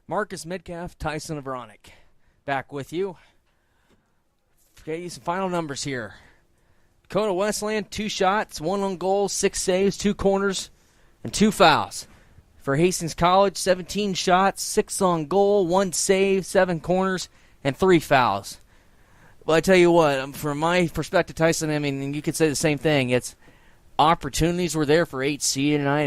Marcus Midcalf, Tyson Avronic, back with you. Get you some final numbers here. Dakota Wesleyan, 2 shots, 1 on goal, 6 saves, 2 corners, and 2 fouls. For Hastings College, 17 shots, 6 on goal, 1 save, 7 corners, and 3 fouls. Well, I tell you what, from my perspective, Tyson, I mean, you could say the same thing. It's opportunities were there for HC tonight.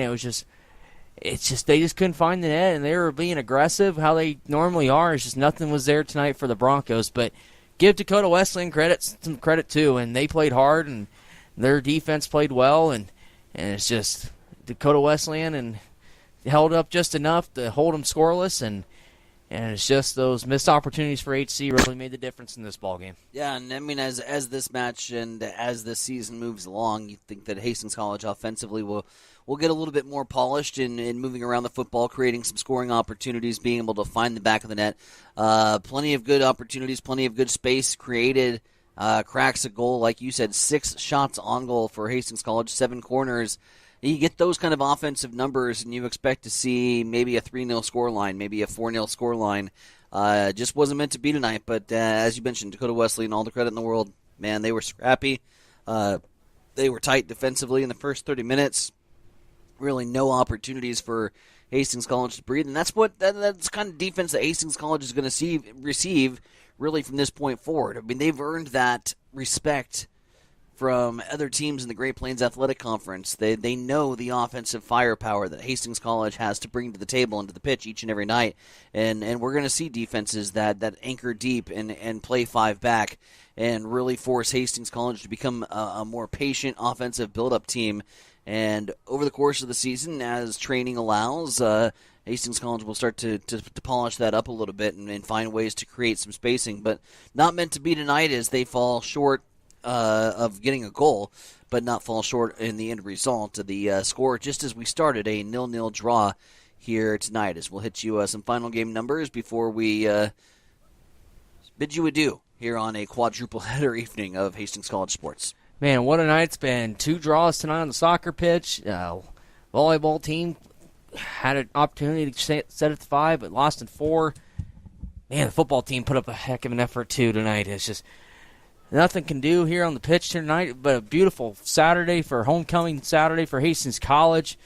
It's just they just couldn't find the net, and they were being aggressive how they normally are. It's just nothing was there tonight for the Broncos. But give Dakota Wesleyan some credit too, and they played hard, and their defense played well, and it's just Dakota Wesleyan and held up just enough to hold them scoreless, and it's just those missed opportunities for HC really made the difference in this ballgame. Yeah, and I mean, as this match and as this season moves along, you think that Hastings College offensively will get a little bit more polished in moving around the football, creating some scoring opportunities, being able to find the back of the net. Plenty of good opportunities, plenty of good space created, cracks a goal. Like you said, 6 shots on goal for Hastings College, 7 corners. You get those kind of offensive numbers, and you expect to see maybe a 3-0 scoreline, maybe a 4-0 scoreline. Just wasn't meant to be tonight, but as you mentioned, Dakota Wesleyan, all the credit in the world. Man, they were scrappy. They were tight defensively in the first 30 minutes. Really no opportunities for Hastings College to breathe, and that's the kind of defense that Hastings College is going to receive really from this point forward. I mean, they've earned that respect from other teams in the Great Plains Athletic Conference. They know the offensive firepower that Hastings College has to bring to the table and to the pitch each and every night. And we're going to see defenses that anchor deep and play 5 back and really force Hastings College to become a more patient offensive build-up team. And over the course of the season, as training allows, Hastings College will start to polish that up a little bit and find ways to create some spacing. But not meant to be tonight as they fall short of getting a goal, but not fall short in the end result. The score, just as we started, a 0-0 draw here tonight. As we'll hit you some final game numbers before we bid you adieu here on a quadruple header evening of Hastings College Sports. Man, what a night it's been. 2 draws tonight on the soccer pitch. Volleyball team had an opportunity to set it to 5, but lost in 4. Man, the football team put up a heck of an effort, too, tonight. It's just nothing can do here on the pitch tonight, but a beautiful Saturday for homecoming Saturday for Hastings College.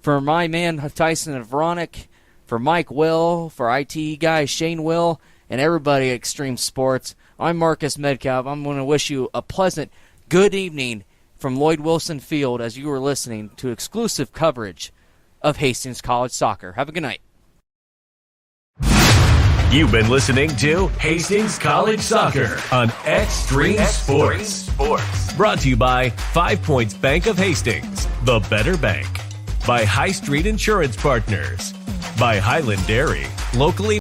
For my man Tyson and Veronica, for Mike Will, for IT guy Shane Will, and everybody at Extreme Sports, I'm Marcus Metcalf. I'm going to wish you a pleasant good evening from Lloyd Wilson Field as you were listening to exclusive coverage of Hastings College soccer. Have a good night. You've been listening to Hastings College Soccer on Extreme Sports. Brought to you by 5 Points Bank of Hastings, the better bank. By High Street Insurance Partners. By Highland Dairy, locally